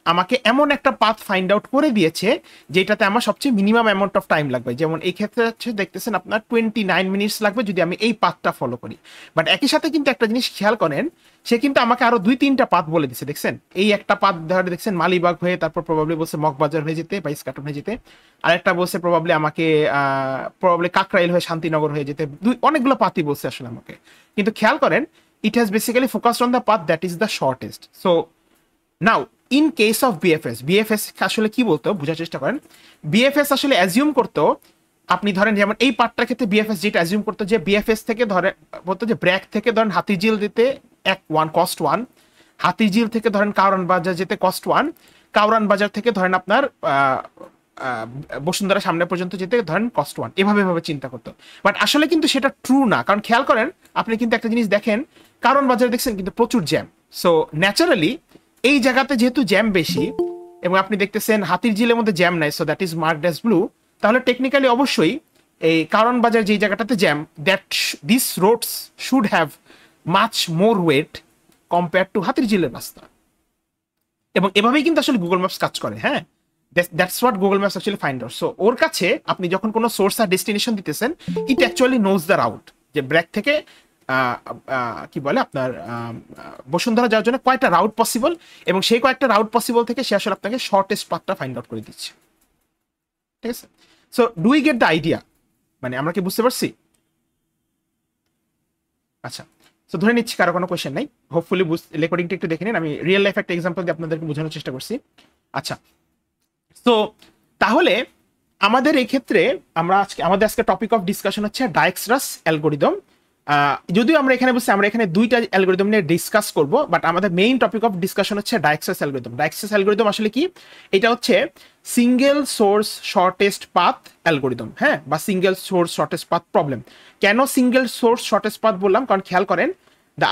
আমাকে এমন একটা পাথ ফাইন্ড আউট করে দিয়েছে যেটাতে আমার সবচেয়ে মিনিমাম অ্যামাউন্ট অফ টাইম লাগবে। যেমন এই ক্ষেত্রে হচ্ছে দেখতেছেন আপনার 29 মিনিটস লাগবে যদি আমি এই পাথটা ফলো করি। বাট একই সাথে কিন্তু একটা জিনিস খেয়াল করেন, সে কিন্তু আমাকে আরো 2-3টা পাথ বলে দিচ্ছে। দেখছেন, এই একটা পাথ ধরে দেখছেন মালিবাগ হয়ে, তারপর প্রবাবলি বলছে মগবাজার হয়ে যেতে বা ইস্কাটন হয়ে যেতে, আরেকটা বলছে প্রবাবলি আমাকে কাকরাইল হয়ে শান্তিনগর হয়ে যেতে, অনেকগুলো পাথই বলছে আসলে আমাকে। কিন্তু খেয়াল করেন, it has basically focused on the path that is the shortest. So now in case of BFS আসলে কি বলতো বোঝার চেষ্টা করেন। বিএফএস আসলে অ্যাজিউম করতো, আপনি ধরেন যেমন এই পার্টটার ক্ষেত্রে বিএফএস যেটা অ্যাজিউম করতো যে বিএফএস থেকে ধরেন বলতো যে ব্র্যাক থেকে ধরেন হাতিঝিল যেতে কস্ট 1, হাতিঝিল থেকে ধরেন কাউরান বাজার যেতে কস্ট 1, কাউরান বাজার থেকে ধরেন আপনার বসুন্ধরা সামনে পর্যন্ত যেতে ধরেন কস্ট 1, এভাবে চিন্তা করতো। বাট আসলে কিন্তু সেটা ট্রু না, কারণ খেয়াল করেন আপনি কিন্তু একটা জিনিস দেখেন, কাউরান বাজারে দেখছেন কিন্তু প্রচুর জ্যাম। সো ন্যাচারালি এই জায়গাতে যেহেতু জ্যাম বেশি এবং আপনি দেখতেছেন হাতিঝিলের মধ্যে জ্যাম নাই, so that is marked as blue, তাহলে টেকনিক্যালি অবশ্যই এই কারণ বাজার যেই জায়গাটাতে jam, that this roads should have much more weight compare to হাতিঝিলের রাস্তা। এবং এভাবেই কিন্তু আসলে গুগল ম্যাপস কাজ করে। হ্যাঁ, that's what Google Maps actually find out. So ওর কাছে আপনি যখন কোনো সোর্স আর ডেস্টিনেশন দিতেছেন, it actually knows the route, যে ব্র্যাক থেকে কি বলে আপনার বসুন্ধরা যাওয়ার জন্য কয়টা রাউট পসিবল, এবং সেই কয়েকটা রাউট পসিবল থেকে সে আসলে আপনাকে শর্টেস্ট পাথটা ফাইন্ড আউট করে দিচ্ছে। ঠিক আছে? So do we get the idea? মানে আমরা কি বুঝতে পারছি? আচ্ছা, সো ধরে নিচ্ছি কারো কোনো কোয়েশ্চেন নাই, হোপফুলি রেকর্ডিংটা একটু দেখে নিন, আমি রিয়েল লাইফ একটা এক্সাম্পল দিয়ে আপনাদেরকে বোঝানোর চেষ্টা করছি। আচ্ছা, তো তাহলে আমাদের এই ক্ষেত্রে আমাদের আজকে টপিক অফ ডিসকাশন হচ্ছে ডাইক্সট্রাস অ্যালগোরিদম। যদিও আমরা এখানে বলছি আমরা এখানে 2টা অ্যালগোরিদম নিয়ে ডিসকাস করব, বাট আমাদের মেইন টপিক অফ ডিসকাশন হচ্ছে ডাইক্সট্রাস অ্যালগোরিদম। ডাইক্সট্রাস অ্যালগোরিদম আসলে কি? এটা হচ্ছে single source shortest path algorithm, হ্যাঁ, বা single source shortest path problem. কেন সিঙ্গেল সোর্স শর্টেস্ট পাথ বললাম? কারণ খেয়াল করেন, the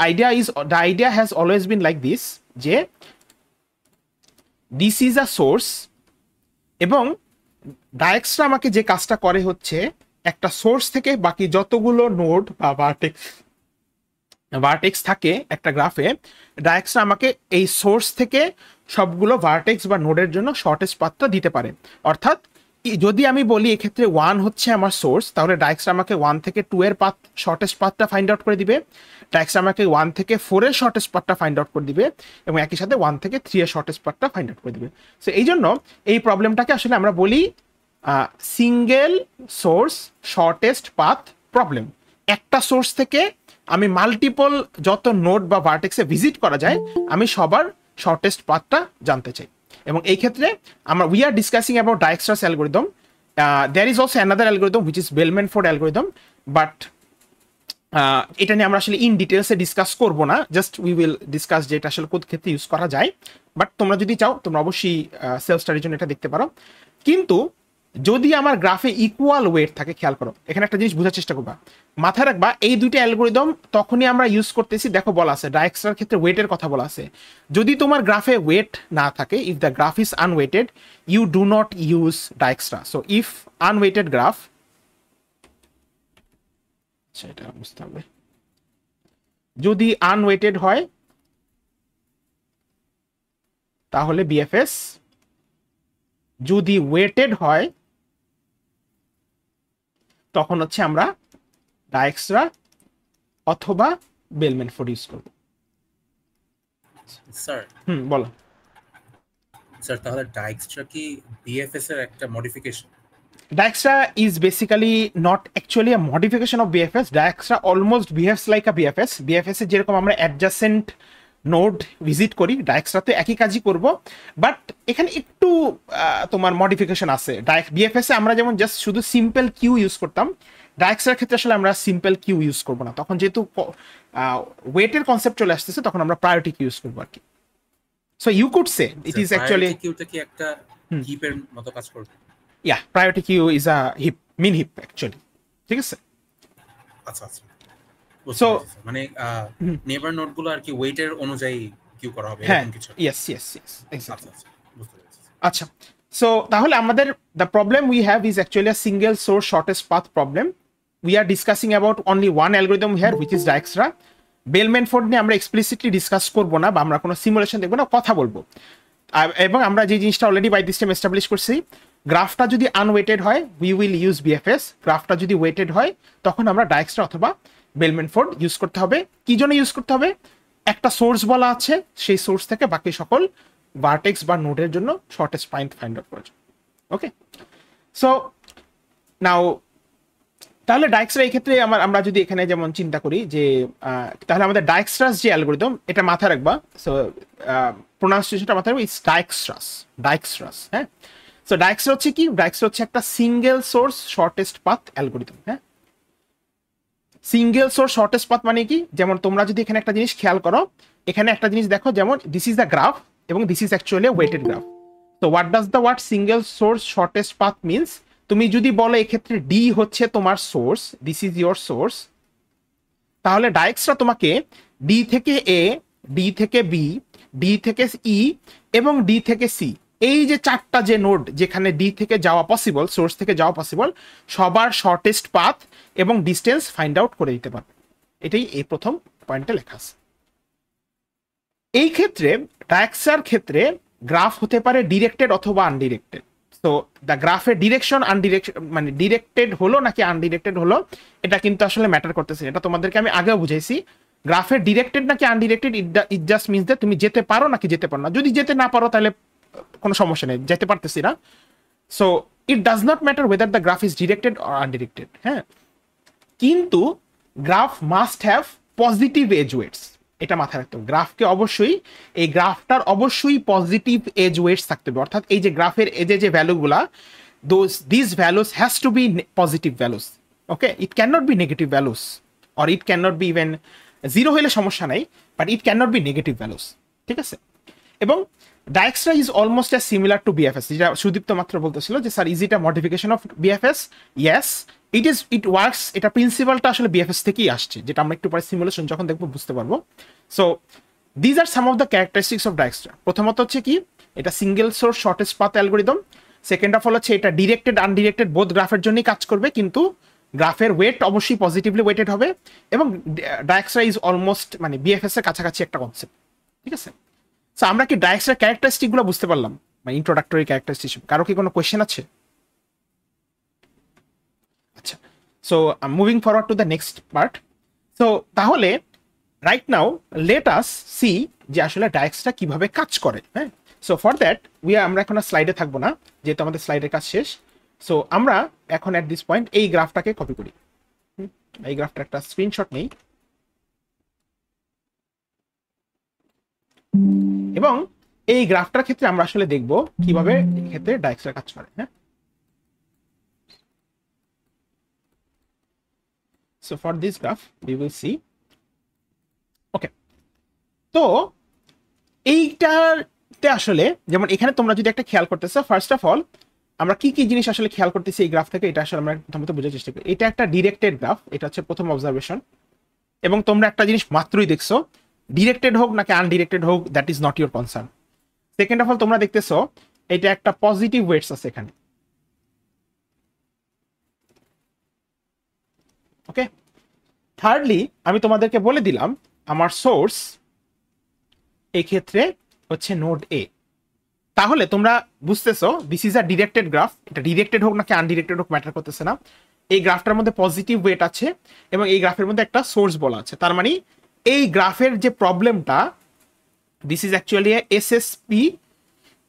idea has always been like this, যে দিস ইজ আ সোর্স, এবং ডাইক্সট্রা আমাকে যে কাজটা করে হচ্ছে একটা সোর্স থেকে বাকি যতগুলো নোড বা ভার্টেক্স থাকে একটা গ্রাফে, ডাইক্সট্রা আমাকে এই সোর্স থেকে সবগুলো ভার্টেক্স বা নোডের জন্য শর্টেস্ট পাথটা দিতে পারে। অর্থাৎ যদি আমি বলি এক্ষেত্রে 1 হচ্ছে আমার সোর্স, তাহলে ডাইক্সট্রা আমাকে 1 থেকে 2 এর শর্টেস্ট পাথটা ফাইন্ড আউট করে দিবে, ডাইক্সট্রা আমাকে 1 থেকে 4 এর শর্টেস্ট পাথটা ফাইন্ড আউট করে দিবে, এবং একই সাথে 1 থেকে 3 এর শর্টেস্ট পাথটা ফাইন্ড আউট করে দিবে। সো এই জন্য এই প্রবলেমটাকে আসলে আমরা বলি single source shortest path problem. একটা সোর্স থেকে আমি মাল্টিপল যত নোড বা ভার্টেক্সে ভিজিট করা যায় আমি সবার শর্টেস্ট পাথটা জানতে চাই। এবং এই ক্ষেত্রে আমরা we are discussing about Dijkstra's algorithm. There is also another algorithm which is Bellman Ford algorithm, but এটা নিয়ে আমরা আসলে ইন ডিটেলসে ডিসকাস করবো না, জাস্ট উই উইল ডিসকাস যে এটা আসলে কোন ক্ষেত্রে ইউজ করা যায়। বাট তোমরা যদি চাও তোমরা অবশ্যই সেলফ স্টাডির জন্য এটা দেখতে পারো। কিন্তু যদি আমার গ্রাফে ইকুয়াল ওয়েট থাকে, খেয়াল করো এখানে একটা জিনিস বোঝার চেষ্টা করবা, মাথায় রাখবা এই দুইটা অ্যালগোরিদম তখনই আমরা ইউজ করতেছি, দেখো বলা আছে ডাইকস্ট্রার ক্ষেত্রে ওয়েটের কথা বলা আছে। যদি তোমার গ্রাফে ওয়েট না থাকে, if the graph is unweighted you do not use Dijkstra. So if unweighted graph, সেটা বুঝতে হবে, যদি আনওয়েটেড হয় তাহলে বিএফএস, যদি ওয়েটেড হয় তখন হচ্ছে আমরা ডাইকস্ট্রা অথবা বেলম্যানফোর্ড ইউজ করব। স্যার বলো। স্যার তাহলে ডাইকস্ট্রা কি বিএফএস এর একটা modification? Dijkstra is basically not actually a modification of BFS. Dijkstra almost behaves like a BFS. BFS এ যেরকম আমরা adjacent নোড ভিজিট করি, ডাইকস্ট্রাতে একই কাজই করব, বাট এখানে একটু তোমার মডিফিকেশন আছে। বিএফএস এ আমরা যেমন জাস্ট শুধু সিম্পল কিউ ইউজ করতাম, ডাইকস্ট্রার ক্ষেত্রে আসলে আমরা সিম্পল কিউ ইউজ করব না। তখন যেহেতু ওয়েটের কনসেপ্ট চলে আসতেছে তখন আমরা প্রায়োরিটি কিউ ইউজ করব আর কি। So you could say it is actually কিউটা কি একটা হিপের মতো কাজ করবে? Yeah, priority queue is a heap, mean heap actually. ঠিক আছে? আচ্ছা আচ্ছা। So মানে নেইবার নোড গুলো আর কি ওয়েটের অনুযায়ী কিউ করা হবে হ্যাঁ, এরকম কিছু? yes exactly. আচ্ছা বুঝতে পেরেছি। আচ্ছা, সো তাহলে আমাদের the problem we have is actually a single source shortest path problem. We are discussing about only one algorithm here which is Dijkstra. বেলম্যানফোর্ড নিয়ে আমরা এক্সপ্লিসিটলি ডিসকাস করব না বা আমরা কোনো সিমুলেশন দেখব না, কথা বলবো। এবং আমরা যে জিনিসটা already by this time establish করছি, গ্রাফটা যদি আনওয়েটেড হয় উই উইল ইউজ বিএফএস, গ্রাফটা যদি ওয়েটেড হয় তখন আমরা ডাইকস্ট্রা অথবা বেলম্যানফোর্ড ইউজ করতে হবে। কি জন্য ইউজ করতে হবে? একটা সোর্স বলা আছে, সেই সোর্স থেকে বাকি সকল ভার্টেক্স বা নোডের জন্য শর্টেস্ট পয়েন্ট ফাইন্ড আউট করার জন্য। ওকে, সো নাও তাহলে ডাইকস্ট্রা এই ক্ষেত্রে আমরা যদি এখানে যেমন চিন্তা করি যে তাহলে আমাদের ডাইকস্ট্রাস যে অ্যালগোরিদম, এটা মাথায় রাখবা। সো প্রোনাউন্সিয়েশনটা মাথায় রাখবা, ইটস ডাইকস্ট্রাস। হ্যাঁ, সো ডাইকস্ট্রা হচ্ছে কি? ডাইকস্ট্রা হচ্ছে একটা single source shortest path algorithm. হ্যাঁ, সিঙ্গেল সোর্স শর্টেস্ট পাথ মানে কি? যেমন তোমরা যদি এখানে একটা জিনিস খেয়াল করো, এখানে একটা জিনিস দেখো, যেমন দিস ইজ দ্য গ্রাফ এবং this is actually weighted graph. তো what does the word single source shortest path means? তুমি যদি বলো এক্ষেত্রে ডি হচ্ছে তোমার source, this is your source, তাহলে ডাইকস্ট্রা তোমাকে ডি থেকে এ, ডি থেকে বি, ডি থেকে ই এবং ডি থেকে সি, এই যে চারটা যে নোড যেখানে ডি থেকে যাওয়া পসিবল, সোর্স থেকে যাওয়া পসিবল, সবার শর্টেস্ট পাথ এবং ডিস্টেন্স ফাইন্ড আউট করে দিতে পারবে। এটাই এই প্রথম পয়েন্টে লেখা আছে। এই ক্ষেত্রে ডাইকস্ট্রার ক্ষেত্রে গ্রাফ হতে পারে ডিরেক্টেড অথবা আনডিরেক্টেড। তো দ্য গ্রাফের ডিরেকশন মানে ডিরেক্টেড হলো নাকি আনডিরেক্টেড হলো এটা কিন্তু আসলে ম্যাটার করতেছে। এটা তোমাদেরকে আমি আগেও বুঝাইছি, গ্রাফের ডিরেক্টেড নাকি আনডিরেক্টেড ইট জাস্ট মিনস দ্যাট তুমি যেতে পারো নাকি যেতে পারো না। যদি যেতে না পারো তাহলে কোনো সমস্যা নেই, যেতে পারতেছি না। So it does not matter whether the graph is directed or undirected. হ্যাঁ, কিন্তু graph must have positive edge weights, এটা মাথায় রাখতে হবে। গ্রাফকে অবশ্যই, এই গ্রাফটার অবশ্যই পজিটিভ এজ ওয়েটস থাকতে হবে, অর্থাৎ এই যে গ্রাফের এজে যে ভ্যালুগুলা, this values has to be positive values. Okay, it can not be negative values or it can not be even zero হলে সমস্যা নাই, but it can not be negative values. ঠিক আছে? এবং Dijkstra is almost as similar to BFS, যেটা সুদীপ্ত মাত্র বলতেছিল যে sir is it a modification of BFS? Yes, it works. এটা প্রিন্সিপালটা আসলে বিএফএস থেকেই আসছে, যেটা আমরা একটু পরে সিমুলেশন যখন দেখবো বুঝতে পারবো। So these are some of the characteristics of Dijkstra. প্রথমত হচ্ছে কি, এটা single source shortest path algorithm. Second of all হচ্ছে এটা ডিরেক্টেড আনডিরেক্টেড বোথ গ্রাফের জন্যই কাজ করবে, কিন্তু গ্রাফের ওয়েট অবশ্যই পজিটিভলি ওয়েটেড হবে। এবং ডাইকস্ট্রা ইজ অলমোস্ট মানে বিএফএস এর কাছাকাছি একটা কনসেপ্ট। ঠিক আছে? সো আমরা কি ডাইকস্ট্রার ক্যারেক্টারিস্টিক গুলো বুঝতে পারলাম, মানে ইন্ট্রোডাক্টরি ক্যারেক্টারিস্টিক? কারো কি কোনো কোয়েশ্চেন আছে? আচ্ছা, so moving forward to the next part. So তাহলে right now let us see যে আসলে ডাইকস্ট্রা কিভাবে কাজ করে। হ্যাঁ, সো ফর দ্যাট আমরা এখন স্লাইডে থাকবো না, যেহেতু আমাদের স্লাইডের কাজ শেষ। সো আমরা এখন অ্যাট দিস পয়েন্ট এই গ্রাফটাকে কপি করি। এই গ্রাফটা একটা স্ক্রিনশট নেই, এবং এই গ্রাফটার ক্ষেত্রে আমরা আসলে দেখব কিভাবে এই ক্ষেত্রে ডাইক্সট্রা কাজ করে। হ্যাঁ, so for this graph we will see, okay, তো এইটাতে আসলে যেমন এখানে তোমরা যদি একটা খেয়াল করতেছো, ফার্স্ট অফ অল আমরা কি কি জিনিস আসলে খেয়াল করতেছি এই গ্রাফ থেকে, এটা আসলে আমরা প্রথমত বোঝার চেষ্টা করি। এটা একটা ডিরেক্টেড গ্রাফ, এটা হচ্ছে প্রথম অবজারভেশন, এবং তোমরা একটা জিনিস মাত্রই দেখছো, ডিরেক্টেড হোক নাকি আনডিরেক্টেড হোক that is not your concern. Second of all তোমরা দেখতেছো এটা একটা পজিটিভ ওয়েটস আছে এখানে, ওকে। থার্ডলি আমি তোমাদেরকে বলে দিলাম আমার সোর্স এই ক্ষেত্রে হচ্ছে নোড এ। তাহলে তোমরা বুঝতেছো this is a directed graph, এটা ডিরেক্টেড হোক নাকি আনডিরেক্টেড হোক ম্যাটার করতেছে না। এই গ্রাফটার মধ্যে পজিটিভ ওয়েট আছে এবং এই গ্রাফের মধ্যে একটা সোর্স বলা আছে, তার মানে এই গ্রাফের যে প্রবলেমটা this is actually SSP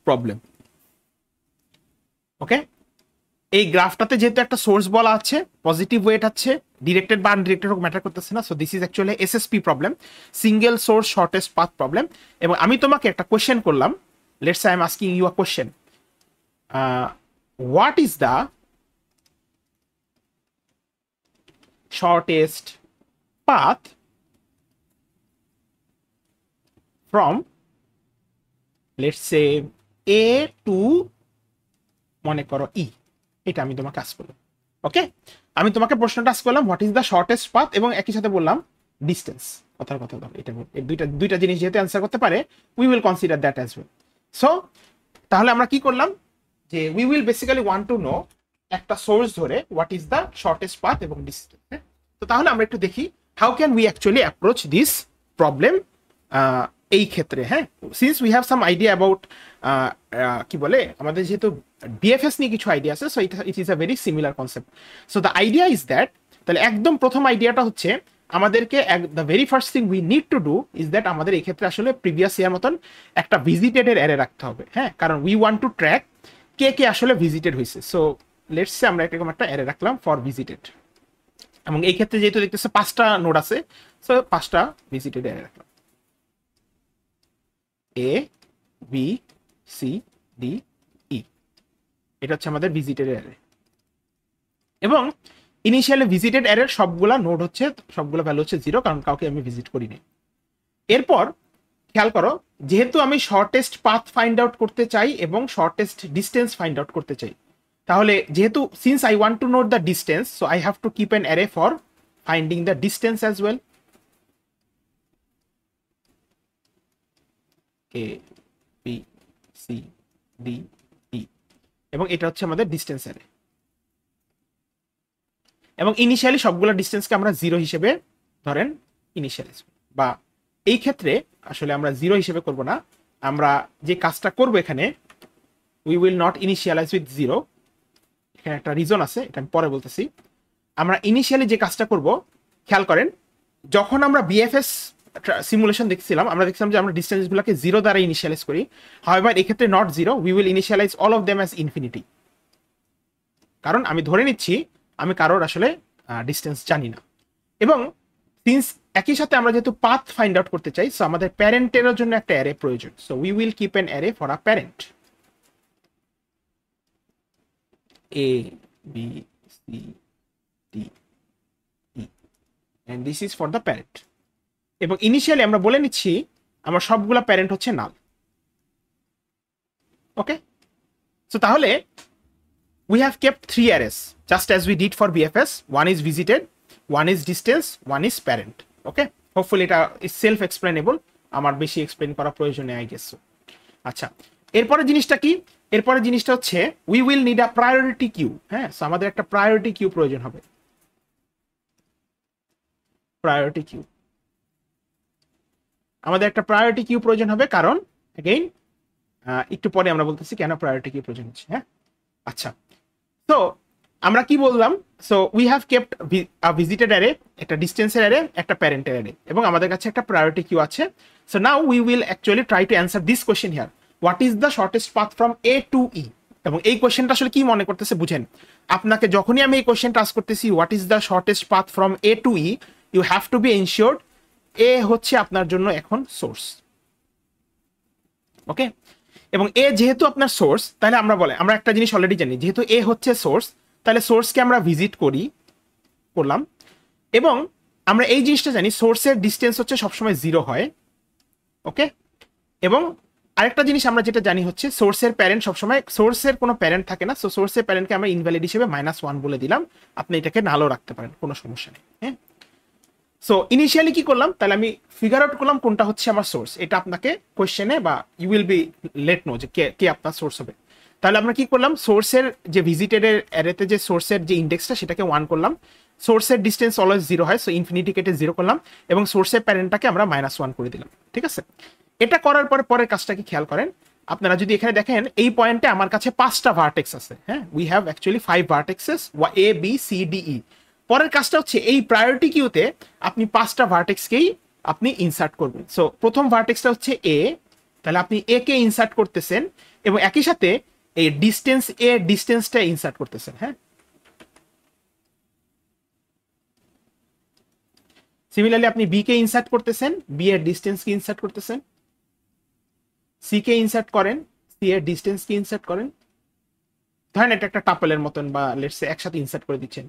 problem, okay. এই গ্রাফটাতে যেহেতু একটা সোর্স বলা আছে, পজিটিভ ওয়েট আছে, ডিরেক্টেড বা আনডিরেক্টেড হোক ম্যাটার করতেছে না, so this is actually SSP problem, single source shortest path problem. এবং আমি তোমাকে একটা কোশ্চেন করলাম, let's say I am asking you a question, what is the shortest path from, let's say, A to মনে করো E, এটা আমি তোমাকে আস্ক করলাম, ওকে। আমি তোমাকে প্রশ্নটা আস্ক করলাম what is the shortest path, এবং একই সাথে বললাম ডিস্টেন্স, কথার কথা বলো, এটা দুইটা জিনিস যেহেতু অ্যান্সার করতে পারে we will consider that as well. So তাহলে আমরা কি করলাম যে we will basically want to no একটা সোর্স ধরে what is the shortest path এবং ডিস্টেন্স। তো তাহলে আমরা একটু দেখি how can we actually approach this problem এই ক্ষেত্রে। হ্যাঁ, since we have some idea about কি বলে আমাদের যেহেতু বিএফএস নিয়ে কিছু আইডিয়া আছে, so it is a very similar concept. So the idea is that, তাহলে একদম প্রথম আইডিয়াটা হচ্ছে আমাদেরকে the very first thing we need to do is that আমাদের এই ক্ষেত্রে আসলে প্রিভিয়াস ইয়ার মতন একটা ভিজিটেডের অ্যারে রাখতে হবে। হ্যাঁ, কারণ উই ওয়ান্ট টু ট্র্যাক কে কে আসলে ভিজিটেড হয়েছে। সো লেটস সে আমরা এরকম একটা অ্যারে রাখলাম ফর ভিজিটেড, এবং এই ক্ষেত্রে যেহেতু দেখতেছে 5টা নোড আছে, সো 5টা ভিজিটেড অ্যারে রাখলাম, এ বি সি ডি ই, এটা হচ্ছে আমাদের ভিজিটেড অ্যারে। এবং ইনিশিয়ালি ভিজিটেড অ্যারের সবগুলা নোড হচ্ছে, সবগুলো ভ্যালু হচ্ছে 0, কারণ কাউকে আমি ভিজিট করিনি। এরপর খেয়াল করো, যেহেতু আমি শর্টেস্ট পাথ ফাইন্ড আউট করতে চাই এবং শর্টেস্ট ডিস্টেন্স ফাইন্ড আউট করতে চাই, তাহলে যেহেতু since I want to note the distance, so I have to keep an array for finding the distance as well. A B C D E, এবং এটা হচ্ছে আমাদের ডিস্টেন্স অ্যারে। এবং initially সবগুলো ডিস্টেন্সকে আমরা 0 হিসেবে ধরেন ইনিশিয়ালাইজ, বা এই ক্ষেত্রে আসলে আমরা 0 হিসেবে করব না, আমরা যে কাজটা করব এখানে we will not initialize with 0। এখানে একটা রিজন আছে, এটা আমি পরে বলতেছি। আমরা ইনিশিয়ালি যে কাজটা করব, খেয়াল করেন, যখন আমরা বিএফএস সিমুলেশন দেখছিলাম আমরা দেখছিলাম যে আমরা ডিস্টেন্সগুলোকে 0 দ্বারা ইনিশিয়ালাইজ করি। হাউএভার এই ক্ষেত্রে not 0, we will initialize all of them as infinity, কারণ আমি ধরে নিচ্ছি আমি কারোর আসলে ডিস্টেন্স জানি না। এবং সিন্স একই সাথে আমরা যেহেতু পাথ ফাইন্ড আউট করতে চাই, সো আমাদের প্যারেন্টের জন্য একটা অ্যারে প্রয়োজন। So we will keep an array for a parent, A, B, C, D, E, and this is for the parent. এবং ইনিশিয়ালি আমরা বলে নিচ্ছি আমার সবগুলা প্যারেন্ট হচ্ছে নাল, ওকে। সো তাহলে we have kept 3 arrays just as we did for BFS. One is visited, one is distance, one is parent, okay. Hopefully এটা is self explainable, আমার বেশি এক্সপ্লেইন করা প্রয়োজন নেই আই গেস। আচ্ছা, এরপরে জিনিসটা কি? এরপরে জিনিসটা হচ্ছে we will need a priority queue. হ্যাঁ, সো আমাদের একটা প্রায়োরিটি কিউ প্রয়োজন হবে, প্রায়োরিটি কিউ। আমাদের একটা প্রায়োরিটি কিউ প্রয়োজন হবে, কারণ अगेन একটু পরে আমরা বলতেছি কেন প্রায়োরিটি কিউ প্রয়োজন হচ্ছে। হ্যাঁ, আচ্ছা, তো আমরা কি বললাম? So we have kept a visited array, একটা ডিস্টেন্সের অ্যারে, একটা প্যারেন্টের অ্যারে, এবং আমাদের কাছে একটা প্রায়োরিটি কিউ আছে। So now we will actually try to answer this question here, what is the shortest path from A to E. এবং এই কোয়েশ্চেনটা আসলে কি মনে করতেছে বুঝেন, আপনাকে যখনই আমি এই কোয়েশ্চেনটা আস্ক করতেছি what is the shortest path from A to E, you have to be ensured A হচ্ছে আপনার জন্য এখন সোর্স। ওকে, এবং এ যেহেতু আপনার সোর্স, তাহলে আমরা একটা জিনিস অলরেডি জানি, যেহেতু এ হচ্ছে সোর্স, তাহলে সোর্সকে আমরা ভিজিট করলাম, এবং আমরা এই জিনিসটা জানি সোর্সের ডিস্টেন্স হচ্ছে সবসময় 0 হয়। ওকে, এবং আরেকটা জিনিস আমরা যেটা জানি হচ্ছে সোর্সের প্যারেন্ট সবসময়, সোর্সের কোনো প্যারেন্ট থাকে না, সো সোর্সের প্যারেন্টকে আমরা ইনভ্যালিড হিসেবে -1 বলে দিলাম, আপনি এটাকে নালও রাখতে পারেন, কোনো সমস্যা নেই। হ্যাঁ, সো ইনিশিয়ালি কি করলাম, তাহলে আমি ফিগার আউট করলাম কোনটা হচ্ছে আমার সোর্স, এটা আপনাকে কোয়েশ্চেনে বা you will be let know যে কে আপনার সোর্স হবে। তাহলে আমরা কি করলাম, সোর্সের যে ভিজিটেডের অ্যারেতে যে সোর্সের যে ইন্ডেক্সটা সেটাকে 1 করলাম, সোর্সের ডিস্টেন্স অলওয়েজ 0 হয়, সো ইনফিনিটি কেটে 0 করলাম, এবং সোর্সের প্যারেন্টটাকে আমরা -1 করে দিলাম। ঠিক আছে, এটা করার পরে পরের কাজটা কি খেয়াল করেন, আপনারা যদি এখানে দেখেন এই পয়েন্টে আমার কাছে 5টা ভার্টেক্স আছে। হ্যাঁ, we have actually 5 vertexes, A B C D E. পরের কাজটা হচ্ছে এই প্রায়োরিটি কিউতে আপনি 5টা ভার্টেক্সকেই আপনি ইনসার্ট করবেন। সো প্রথম ভার্টেক্সটা হচ্ছে এ, তাহলে আপনি এ কে ইনসার্ট করতেছেন, এবং একই সাথে এই ডিস্টেন্সটা ইনসার্ট করতেছেন। হ্যাঁ, সিমিলারলি আপনি বি কে ইনসার্ট করতেছেন, বি এর ডিস্টেন্স কে ইনসার্ট করতেছেন, সি কে ইনসার্ট করেন, সি এর ডিস্টেন্স কে ইনসার্ট করেন। ধরেন এটা একটা টাপলের মতন, বা লেটস সে একসাথে ইনসার্ট করে দিচ্ছেন।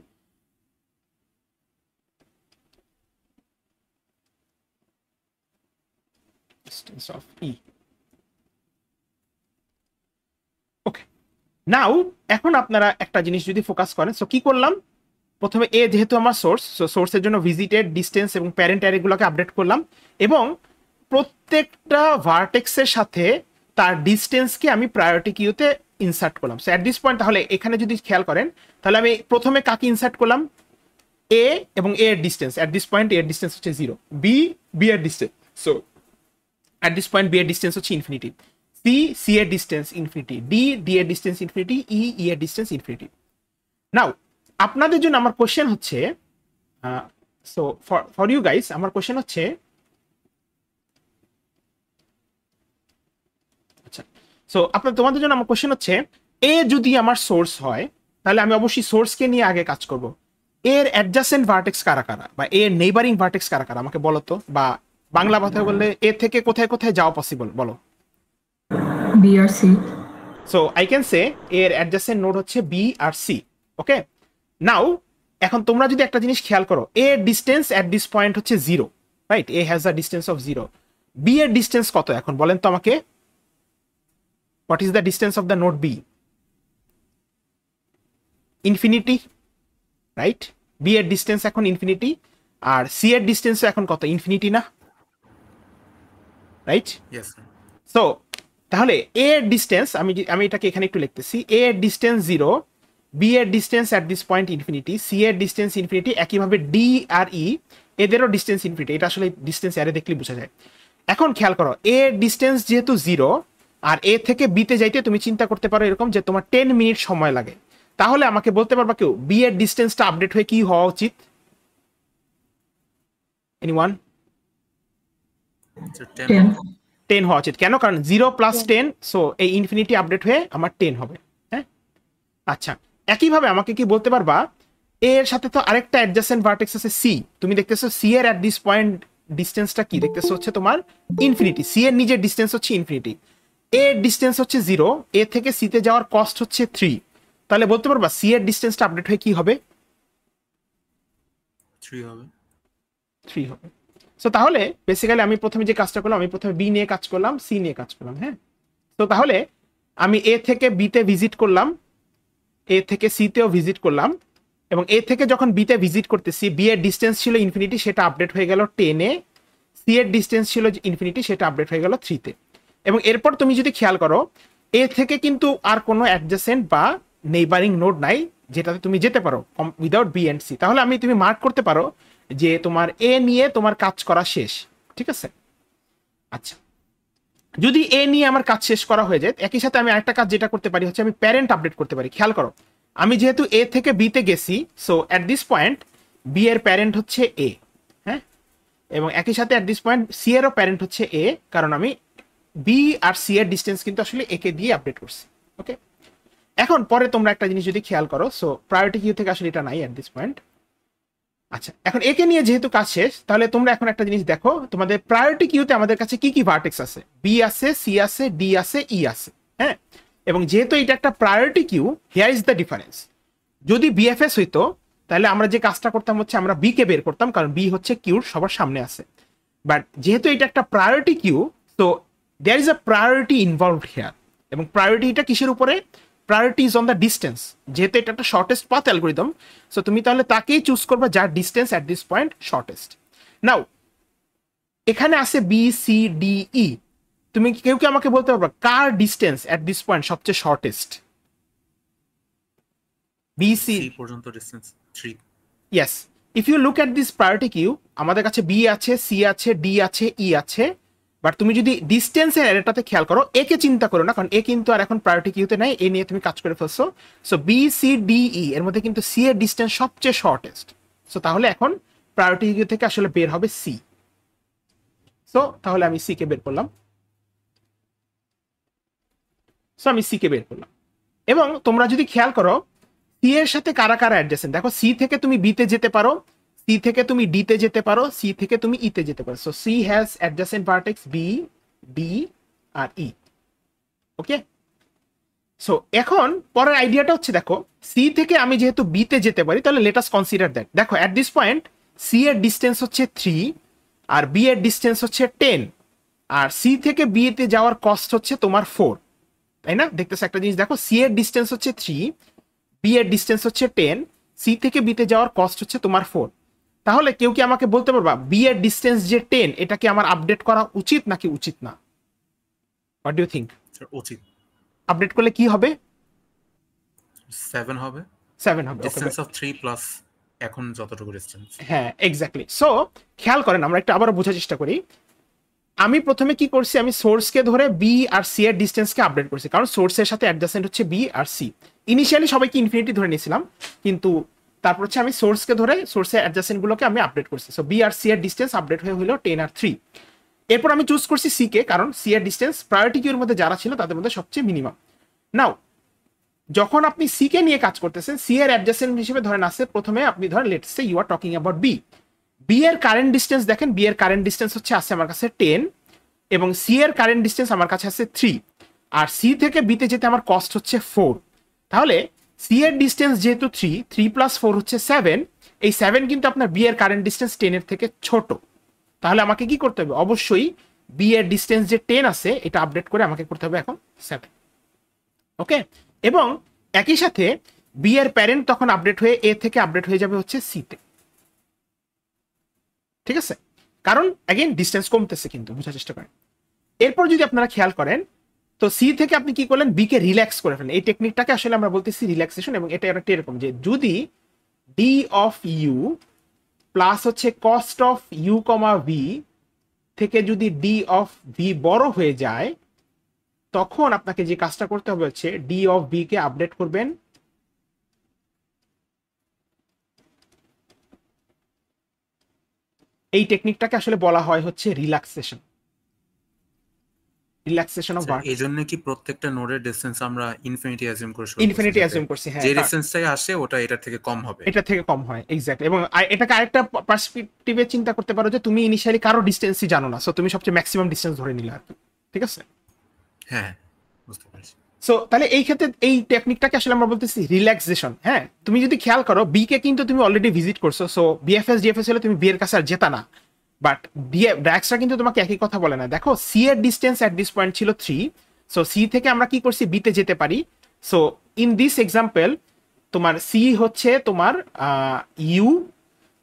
Distance of E. Okay, now এখন আপনারা একটা জিনিস যদি ফোকাস করেন, সো কি করলাম, প্রথমে এ যেহেতু আমার সোর্স, সো সোর্সের জন্য ভিজিটেড, ডিস্টেন্স এবং প্যারেন্ট অ্যারেগুলোকে আপডেট করলাম, এবং প্রত্যেকটা ভার্টেক্সের সাথে তার ডিস্টেন্সকে আমি প্রায়োরিটি কিউতে ইনসার্ট করলাম। সো অ্যাট দিস পয়েন্ট, তাহলে এখানে যদি খেয়াল করেন, তাহলে আমি প্রথমে কাকে ইনসার্ট করলাম, এ, এবং এ এর ডিস্টেন্স অ্যাট দিস পয়েন্ট এর ডিস্টেন্স হচ্ছে 0, বি এর distance, so at this point b এর ডিসটেন্স হচ্ছে ইনফিনিটি, c এর ডিসটেন্স ইনফিনিটি, d এর ডিসটেন্স ইনফিনিটি, e এর ডিসটেন্স ইনফিনিটি। নাও আপনাদের জন্য আমার কোশ্চেন হচ্ছে, সো ফর ইউ গাইস আমার কোশ্চেন হচ্ছে, আচ্ছা, সো তোমাদের জন্য আমার কোশ্চেন হচ্ছে, এ যদি আমার সোর্স হয় তাহলে আমি অবশ্যই সোর্সকে নিয়ে আগে কাজ করব। এর অ্যাডজাসেন্ট ভার্টেক্স কারা কারা, বা এর নেইবারিং ভার্টেক্স কারা কারা আমাকে বলো তো, বা বাংলা কথায় বললে এ থেকে কোথায় কোথায় যাওয়া পসিবল বলো। বি আর C. So I can say এর অ্যাডজাসেন্ট নোড হচ্ছে বি আর সি। ওকে, নাও এখন তোমরা যদি একটা জিনিস খেয়াল করো, A distance at this point হচ্ছে 0, right, A has a distance of 0, B এর ডিস্টেন্স কত এখন বলেন তো আমাকে, what is the distance of the node B, infinity, right, B এর ডিস্টেন্স এখন ইনফিনিটি, আর সি এর ডিস্টেন্সও এখন কত, ইনফিনিটি না, রাইট? Yes sir. সো তাহলে এ এর ডিস্টেন্স, আমি এটাকে এখানে একটু লিখতেছি, এ এর ডিস্টেন্স 0, বি এর distance at this point infinity, C এর ডিস্টেন্স ইনফিনিটি, একইভাবে ডি আর ই এদেরও ডিস্টেন্স ইনফিনিটি। এটা আসলে ডিস্টেন্স অ্যারে দেখলে বোঝা যায়। এখন খেয়াল করো, এ এর ডিস্টেন্স যেহেতু 0, আর এ থেকে বিতে যাইতে তুমি চিন্তা করতে পারো এরকম যে তোমার 10 মিনিট সময় লাগে, তাহলে আমাকে বলতে পারবা কেউ বি এর ডিস্টেন্সটা আপডেট হয়ে কি হওয়া উচিত, এনিওয়ান? 10 হওয়া উচিত। কেন? কারণ 0 + 10, সো এই ইনফিনিটি আপডেট হয়ে আমার 10 হবে। হ্যাঁ, আচ্ছা, একইভাবে আমাকে কি বলতে পারবা, এর সাথে তো আরেকটা অ্যাডজাসেন্ট ভার্টেক্স আছে সি, তুমি দেখতেছো সি এর অ্যাট দিস পয়েন্ট ডিসটেন্সটা কি দেখতেছো হচ্ছে তোমার ইনফিনিটি, সি এর নিজের ডিসটেন্স হচ্ছে ইনফিনিটি, এ এর ডিসটেন্স হচ্ছে 0, এ থেকে সি তে যাওয়ার কস্ট হচ্ছে 3, তাহলে বলতে পারবা সি এর ডিসটেন্সটা আপডেট হয়ে কি হবে, 3 হবে। 3 হবে। সো তাহলে বেসিক্যালি আমি প্রথমে যে কাজটা করলাম, আমি প্রথমে বি নিয়ে কাজ করলাম, সি নিয়ে কাজ করলাম। হ্যাঁ, তো তাহলে আমি এ থেকে বিতে ভিজিট করলাম, এ থেকে সি তেও ভিজিট করলাম, এবং এ থেকে যখন বিতে ভিজিট করতেছি, বি এর ডিস্টেন্স ছিল ইনফিনিটি, সেটা আপডেট হয়ে গেল 10 এ, সি এর ডিস্টেন্স ছিল ইনফিনিটি, সেটা আপডেট হয়ে গেল 3 তে। এবং এরপর তুমি যদি খেয়াল করো, এ থেকে কিন্তু আর কোনো অ্যাডজাসেন্ট বা নেইবারিং নোড নাই যেটাতে তুমি যেতে পারো উইদাউট বি এন্ড সি। তাহলে তুমি মার্ক করতে পারো যে তোমার এ নিয়ে তোমার কাজ করা শেষ। ঠিক আছে, আচ্ছা, যদি এ নিয়ে আমার কাজ শেষ করা হয়ে যায়, একই সাথে আমি আরেকটা কাজ যেটা করতে পারি হচ্ছে আমি প্যারেন্ট আপডেট করতে পারি। খেয়াল করো, আমি যেহেতু এ থেকে বি তে গেছি, so at this point B এর প্যারেন্ট হচ্ছে এ, হ্যাঁ, এবং একই সাথে অ্যাট দিস পয়েন্ট সি এরও প্যারেন্ট হচ্ছে এ, কারণ আমি বি আর সি এর ডিস্টেন্স কিন্তু আসলে এ কে দিয়ে আপডেট করছি। ওকে, এখন পরে তোমরা একটা জিনিস যদি খেয়াল করো, সো প্রায়োরিটি কিউ থেকে আসলে এটা নাই এট দিস পয়েন্ট। আচ্ছা, এখন একে নিয়ে যেহেতু কাজ শেষ, তাহলে তোমরা এখন একটা জিনিস দেখো, তোমাদের প্রায়োরিটি কিউতে আমাদের কাছে কি কি ভার্টেক্স আছে, বি আছে, সি আছে, ডি আছে, ই আছে, হ্যাঁ। এবং যেহেতু এটা একটা priority Q, here is the difference. যদি বিএফএস হইতো তাহলে আমরা যে কাজটা করতাম হচ্ছে আমরা বি কে বের করতাম, কারণ বি হচ্ছে কিউর সবার সামনে আছে। বাট যেহেতু এটা একটা প্রায়োরিটি কিউ, তো there is a priority involved here. এবং প্রায়োরিটিটা কিসের উপরে? Priority is on the distance. যেহেতু এটা একটা শর্টেস্ট পাথ অ্যালগরিদম, সো তুমি তাহলে তাকেই চুজ করবে যার distance at this point shortest. Now এখানে আছে বি, সি, ডি, ই। তুমি কেউ কি আমাকে বলতে পারবে কার ডিস্টেন্স অ্যাট দিস পয়েন্ট সবচেয়ে শর্টেস্ট? বি, সি পর্যন্ত distance 3। Yes, if you look at this priority queue, আমাদের কাছে বি আছে, সি আছে, ডি আছে, ই আছে। বাট তুমি যদি ডিস্টেন্সের এটাতে খেয়াল করো, এ কে চিন্তা করো না, কারণ এ কিন্তু আর এখন প্রায়োরিটি কিউতে নাই, এ নিয়ে তুমি কাজ করে ফেলছো। So B, C, D, E এর মধ্যে কিন্তু সি এর ডিস্টেন্স সবচেয়ে শর্টেস্ট। সো তাহলে এখন প্রায়োরিটি কিউ থেকে আসলে বের হবে সি। সো তাহলে আমি সি কে বের করলাম। সো আমি সি কে বের করলাম। এবং তোমরা যদি খেয়াল করো, সি এর সাথে কারা কারা অ্যাডজেসেন্ট, দেখো সি থেকে তুমি বি তে যেতে পারো, সি থেকে তুমি ডি তে যেতে পারো, সি থেকে তুমি ই তে যেতে পারো। So C has adjacent vertex B, D আর ই। ওকে, সো এখন পরের আইডিয়াটা হচ্ছে, দেখো সি থেকে আমি যেহেতু বি তে যেতে পারি, তাহলে লেট আস কনসিডার দ্যাট। দেখো অ্যাট দিস পয়েন্ট সি এর ডিস্টেন্স হচ্ছে 3 আর বি এর ডিস্টেন্স হচ্ছে 10, আর সি থেকে বি তে যাওয়ার কস্ট হচ্ছে তোমার 4, তাই না? দেখতেছো একটা জিনিস, দেখো সি এর ডিস্টেন্স হচ্ছে 3, বি এর ডিস্টেন্স হচ্ছে 10, সি থেকে বি তে যাওয়ার কস্ট হচ্ছে তোমার 4। তাহলে কেউ কি আমাকে বলতে পারবা বি এর ডিস্টেন্স যে 10, এটা কি আমার আপডেট করা উচিত নাকি উচিত না? What do you think? উচিত। আপডেট করলে কি হবে? 7 হবে। 7 হবে। ডিসটেন্স অফ 3 প্লাস এখন যতটুকু ডিসটেন্স। হ্যাঁ, এক্স্যাক্টলি। সো খেয়াল করেন, আমরা একটু আবারও বোঝার চেষ্টা করি। আমি প্রথমে কি করছি, আমি সোর্সকে ধরে বি আর সি এর ডিস্টেন্সকে আপডেট করছি, কারণ সোর্সের সাথে অ্যাডজাসেন্ট হচ্ছে বি আর সি। ইনিশিয়ালি সবাইকে ইনফিনিটি ধরে নিয়েছিলাম, কিন্তু তারপর হচ্ছে আমি সোর্সকে ধরে সোর্সের অ্যাডজাসেন্ট গুলোকে আমি আপডেট করছি। সো বি আর সি এর ডিস্টেন্স আপডেট হয়ে হলো 10 আর 3। এরপর আমি চুজ করছি সি কে, কারণ সি এর ডিস্টেন্স প্রায়োরিটি কিউর মধ্যে যারা ছিল তাদের মধ্যে সবচেয়ে মিনিমাম। নাও যখন আপনি সি কে নিয়ে কাজ করতেছেন, সি এর অ্যাডজাসেন্ট হিসেবে ধরেন আছে, প্রথমে আপনি ধরেন let's say you are talking about B. B এর কারেন্ট ডিস্টেন্স দেখেন, বি এর কারেন্ট ডিস্টেন্স হচ্ছে আছে আমার কাছে 10, এবং সি এর কারেন্ট ডিস্টেন্স আমার কাছে আছে 3, আর সি থেকে বিতে যেতে আমার কস্ট হচ্ছে 4। তাহলে সি এর ডিস্টেন্স যেহেতু 3 প্লাস 4 হচ্ছে 7, এই 7 কিন্তু আপনার বি এর কারেন্ট ডিস্টেন্স 10 এর থেকে ছোট। তাহলে আমাকে কি করতে হবে? অবশ্যই বি এর ডিস্টেন্স যে 10 আছে এটা আপডেট করে আমাকে করতে হবে এখন 7। ওকে, এবং একই সাথে বি এর প্যারেন্ট তখন আপডেট হয়ে এ থেকে আপডেট হয়ে যাবে হচ্ছে সি তে। ঠিক আছে, কারণ অ্যাগেন ডিস্টেন্স কমতেছে, কিন্তু বোঝার চেষ্টা করেন। এরপর যদি আপনারা খেয়াল করেন, তো সি থেকে আপনি কি করলেন, বি কে রিল্যাক্স করে ফেলেন। এই টেকনিকটাকে আসলে আমরা বলতেছি রিল্যাক্সেশন, এবং এটা একটা এরকম যে যদি ডি অফ ইউ প্লাস হচ্ছে cost of U comma V থেকে যদি ডি অফ ভি বড় হয়ে যায়, তখন আপনাকে যে কাজটা করতে হবে হচ্ছে D of V K update করবেন এই টেকনিকটাকে আসলে বলা হয় হচ্ছে রিল্যাক্সেশন। Relaxation of vertex. এইজন্য কি প্রত্যেকটা নোডের ডিসটেন্স আমরা ইনফিনিটি অ্যাজিউম করে শুরু ইনফিনিটি অ্যাজিউম করছি, হ্যাঁ, যে ডিসটেন্সটাই আসে ওটা এটার থেকে কম হবে, এটা থেকে কম হয়, এক্স্যাক্টলি। এবং এটাকে আরেকটা পার্সপেক্টিভে চিন্তা করতে পারো যে তুমি ইনিশিয়ালি কারো ডিসটেন্সই জানো না, সো তুমি সবচেয়ে ম্যাক্সিমাম ডিসটেন্স ধরে নিলে আর কি। ঠিক আছে, হ্যাঁ বুঝতে পারছি। সো তাহলে এই ক্ষেত্রে এই টেকনিকটাকে আসলে আমরা বলতেছি রিল্যাক্সেশন। হ্যাঁ, তুমি যদি খেয়াল করো বি কে কিন্তু তুমি অলরেডি ভিজিট করছো, সো বিএফএস ডিএফএস হলে তুমি বি এর কাছে আর যেতা না, বাট ড্র্যাক্সটা কিন্তু তোমাকে একই কথা বলে না। দেখো সি এর ডিস্টেন্স অ্যাট দিস পয়েন্ট ছিল 3, সো সি থেকে আমরা কি করছি, বি তে যেতে পারি। সো ইন দিস এক্সাম্পল তোমার সি হচ্ছে তোমার ইউ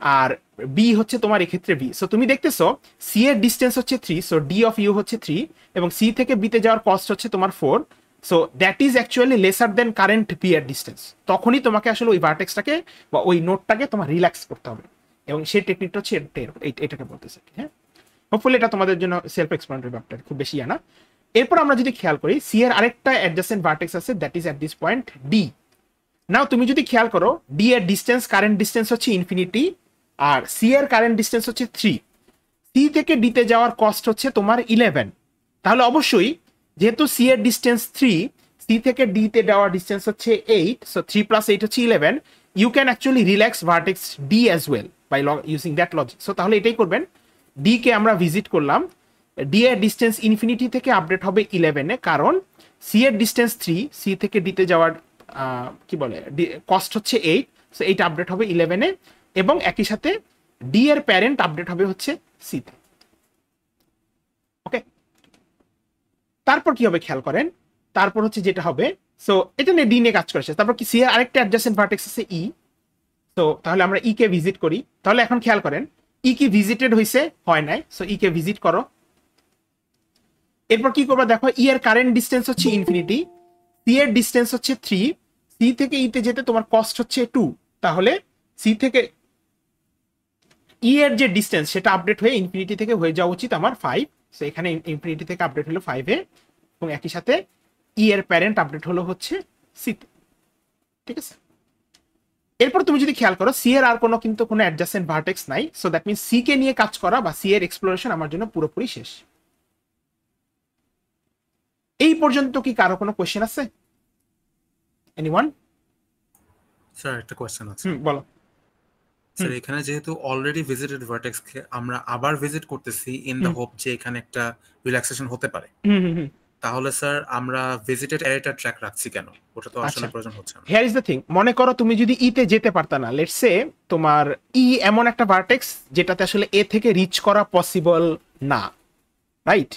আর বি হচ্ছে তোমার এক্ষেত্রে বি। সো তুমি দেখতেছো সি এর ডিস্টেন্স হচ্ছে 3, সো ডি অফ ইউ হচ্ছে 3, এবং সি থেকে বিতে যাওয়ার কস্ট হচ্ছে তোমার 4। So that is actually lesser than current B এর ডিস্টেন্স। তখনই তোমাকে আসলে ওই ভার্টেক্সটাকে বা ওই নোটটাকে তোমার রিল্যাক্স করতে হবে, এবং সেই টেকনিকটা হচ্ছে এটাকে বলতেছে। হ্যাঁ, হোপফুলি এটা তোমাদের জন্য সেলফ এক্সপ্লেনেটরি, ব্যাপারটা খুব বেশি না। এরপর আমরা যদি খেয়াল করি, সি এর আরেকটা অ্যাডজাসেন্ট ভার্টেক্স আছে, that is at this point D. Now তুমি যদি খেয়াল করো, ডি এর ডিস্টেন্স কারেন্ট ডিস্টেন্স হচ্ছে ইনফিনিটি, আর সি এর কারেন্ট ডিস্টেন্স হচ্ছে 3, সি থেকে ডিতে যাওয়ার কস্ট হচ্ছে তোমার 11। তাহলে অবশ্যই যেহেতু সি এর ডিস্টেন্স 3, সি থেকে ডি তে যাওয়ার ডিস্টেন্স হচ্ছে 8, সো 3 + 8 হচ্ছে 11, you can actually relax vertex D as well by using that logic. So তাহলে এটাই করবেন, ডি কে আমরা ভিজিট করলাম, ডি এর ডিস্টেন্স ইনফিনিটি থেকে আপডেট হবে 11 এ, কারণ সি এর ডিস্টেন্স 3, সি থেকে ডি তে যাওয়ার কি বলে কস্ট হচ্ছে 8, সো এইটা আপডেট হবে 11 এ, এবং একই সাথে ডি এর প্যারেন্ট আপডেট হবে হচ্ছে সি তে। ওকে, তারপর কি হবে খেয়াল করেন, তারপর হচ্ছে যেটা হবে, সো এটা নিয়ে ডি নিয়ে কাজ করেছে, তারপর কি সি এর আরেকটা অ্যাডজাসেন্ট ভার্টেক্স আছে ই, তো তাহলে আমরা ই কে ভিজিট করি। তাহলে এখন খেয়াল করেন ই কি ভিজিটেড হয়েছে, হয় নাই, সো ই কে ভিজিট করো। এরপর কি করবা দেখো, ই এর কারেন্ট ডিস্টেন্স হচ্ছে ইনফিনিটি, সি এর ডিস্টেন্স হচ্ছে 3, সি থেকে ই তে যেতে তোমার কস্ট হচ্ছে 2, তাহলে সি থেকে ই এর যে ডিস্টেন্স সেটা আপডেট হয়ে ইনফিনিটি থেকে হয়ে যাওয়া উচিত আমার 5, সো এখানে ইনফিনিটি থেকে আপডেট হলো 5 এ, এবং একই সাথে ই এর প্যারেন্ট আপডেট হলো হচ্ছে সি তে। ঠিক আছে, এরপর তুমি যদি খেয়াল করো সি এর আর কিন্তু কোনো অ্যাডজাসেন্ট ভার্টেক্স নাই, so that means C K নিয়ে কাজ করা বা সি এর এক্সপ্লোরেশন আমার জন্য পুরোপুরি শেষ। এই পর্যন্ত কি কারো কোনো কোশ্চেন আছে? এনিওয়ান? স্যার একটা কোয়েশ্চেন আছে বলো। স্যার এখানে যেহেতু অলরেডি ভিজিটেড ভার্টেক্স কে আমরা আবার ভিজিট করতেছি ইন দ্য হোপ যে এখানে একটা রিল্যাক্সেশন হতে পারে, তাহলে স্যার আমরা ভিজিটেড এরিয়াটা ট্র্যাক রাখছি কেন? ওটা তো আসলে প্রয়োজন হচ্ছে না। হিয়ার ইজ দ্য থিং, মনে করো তুমি যদি ই তে যেতে পারতা না, লেটস সে তোমার ই এমন একটা ভার্টেক্স যেটাতে আসলে এ থেকে রিচ করা পসিবল না, রাইট?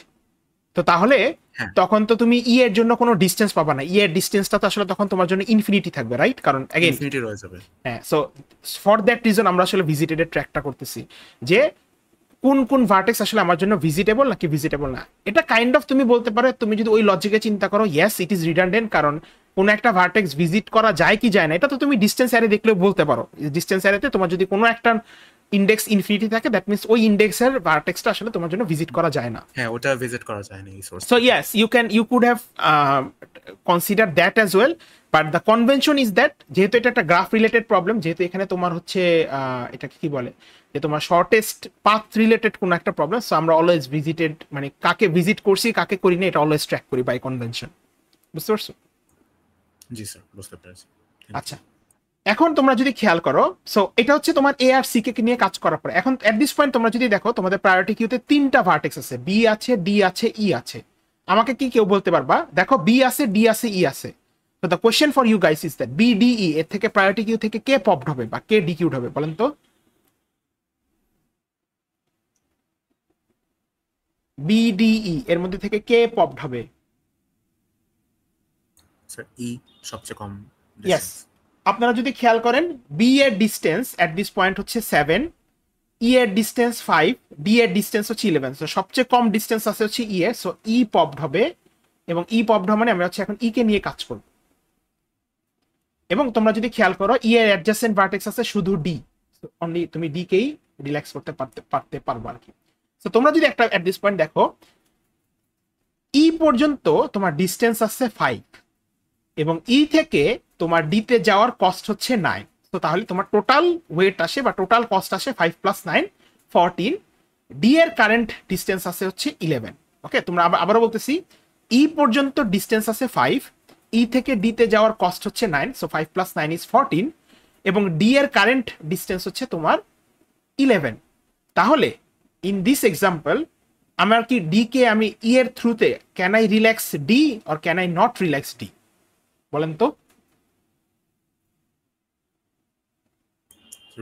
তো তাহলে তখন তো তুমি ই এর জন্য কোনো ডিসটেন্স পাবা না, ই এর ডিসটেন্সটা তো আসলে তখন তোমার জন্য ইনফিনিটি থাকবে, রাইট? কারণ अगेन ইনফিনিটি রয়ে যাবে। হ্যাঁ, সো ফর দ্যাট রিজন আমরা আসলে ভিজিটেড এর ট্র্যাকটা করতেছি, যে কোন কোন ভার্টেক্স আসলে আমার জন্য ভিজিটেবল নাকি ভিজিটেবল না। এটা কাইন্ড অফ তুমি বলতে পারো, তুমি যদি ওই লজিকে চিন্তা করো, ইয়েস ইট ইজ রিডান্ডেন্ট, কারণ কোন একটা ভার্টেক্স ভিজিট করা যায় কি যায় না এটা তো তুমি ডিসটেন্স অ্যারে দেখলেও বলতে পারো। ডিসটেন্স অ্যারেতে তোমার যদি কোনো একটা ইনডেক্স ইনফিনিটি থাকে, দ্যাট মিন্স ওই ইনডেক্সের ভার্টেক্সটা আসলে তোমার জন্য ভিজিট করা যায় না। হ্যাঁ, ওটা ভিজিট করা যায় না এই source. So yes, you could have considered that as well, but the convention is that যেহেতু এটা একটা গ্রাফ রিলেটেড প্রবলেম, যেহেতু এখানে তোমার হচ্ছে এটাকে কি বলে, যে তোমার শর্টেস্ট পাথ রিলেটেড কোন একটা প্রবলেম, সো আমরা অলওয়েজ ভিজিটেড মানে কাকে ভিজিট করছি কাকে করি না এটা অলওয়েজ ট্র্যাক করি বাই কনভেনশন। বুঝতে পারছো? জি স্যার, বুঝতে পেরেছি। আচ্ছা, এখন তোমরা যদি খেয়াল করো, সো এটা হচ্ছে তোমার এ আর সি কে নিয়ে কাজ করার পরে, এখন এট দিস পয়েন্ট তোমরা যদি দেখো তোমাদের প্রায়োরিটি কিউতে 3টা ভার্টেক্স আছে, বি আছে, ডি আছে, ই আছে। আমাকে কি কেউ বলতে পারবা, দেখো বি আছে, ডি আছে, ই আছে, তো the question for you guys is that B D E এর থেকে প্রায়োরিটি কিউ থেকে কে পপড হবে বা কে ডিকিউড হবে বলেন তো? বি ডি ই এর মধ্যে থেকে কে পপড হবে? স্যার ই সবচেয়ে কম। ইয়েস, আপনারা যদি খেয়াল করেন বি এর ডিস্টেন্স এট দিস পয়েন্ট হচ্ছে 7, ই এর ডিস্টেন্স 5, ডি এর ডিস্টেন্স হচ্ছে 11, সো সবচেয়ে কম ডিস্টেন্স আছে হচ্ছে ই এর, সো ই পপড হবে, এবং ই পপড মানে আমরা হচ্ছে এখন ই কে নিয়ে কাজ করব। এবং তোমরা যদি খেয়াল করো ই এর অ্যাডজাসেন্ট ভার্টেক্স আছে শুধু ডি, সো অনলি তুমি ডি কেই রিল্যাক্স করতে পারবো আর কি। সো তোমরা যদি একটা এট দিস পয়েন্ট দেখো, ই পর্যন্ত তোমার ডিস্টেন্স আছে 5, এবং ই থেকে তোমার ডি তে যাওয়ার কস্ট হচ্ছে 9, তো তাহলে তোমার টোটাল ওয়েট আসে বা টোটাল কস্ট আসে 5 + 9 14, ডি এর কারেন্ট ডিস্টেন্স আছে হচ্ছে 11। ওকে, তোমরা আবারও বলতেছি, ই পর্যন্ত ডিস্টেন্স আছে 5, ই থেকে ডি তে যাওয়ার কস্ট হচ্ছে 9, সো 5 + 9 = 14, এবং ডি এর কারেন্ট ডিস্টেন্স হচ্ছে তোমার 11। তাহলে ইন দিস এক্সাম্পল আমার কি ডি কে আমি ই এর থ্রুতে can I relax D or can I not relax D বলেন তো?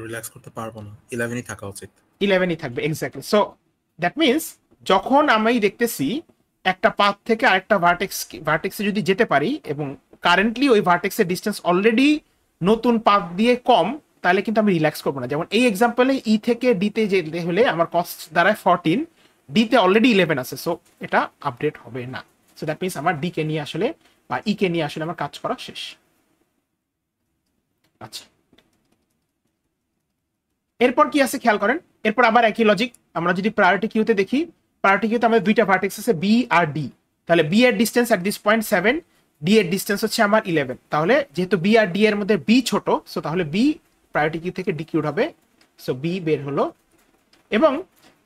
রিল্যাক্স করতে পারবো না, 11ই থাকা উচিত। 11ই থাকবে, এক্স্যাক্টলি। সো দ্যাট মিন্স যখন আমি দেখতেছি একটা পাথ থেকে আরেকটা ভার্টেক্সে যদি যেতে পারি এবং কারেন্টলি ওই ভার্টেক্সের ডিস্টেন্স অলরেডি নতুন পাথ দিয়ে কম, তাহলে কিন্তু আমি রিল্যাক্স করবো না। যেমন এই এক্সাম্পলে ই থেকে ডিতে যেতে হলে আমার কস্ট দাঁড়ায় 14, ডিতে অলরেডি 11 আছে, সো এটা আপডেট হবে না। সো দ্যাট মিন্স আমার ডি কে নিয়ে আসলে বা ই কে নিয়ে আসলে আমার কাজ করা শেষ। আচ্ছা, এরপর কি আছে খেয়াল করেন, এরপর আবার একই লজিক, আমরা যদি প্রায়োরিটি কিউতে দেখি, প্রায়োরিটি কিউতে আমাদের দুইটা ভার্টেক্স আছে বি আর ডি, তাহলে বি এর distance at this point 7, D এর ডিস্টেন্স হচ্ছে আমার 11, তাহলে যেহেতু বি আর ডি এর মধ্যে বি ছোট, সো তাহলে বি প্রায়োরিটি কিউ থেকে ডিকিউড হবে, সো বি বের হলো। এবং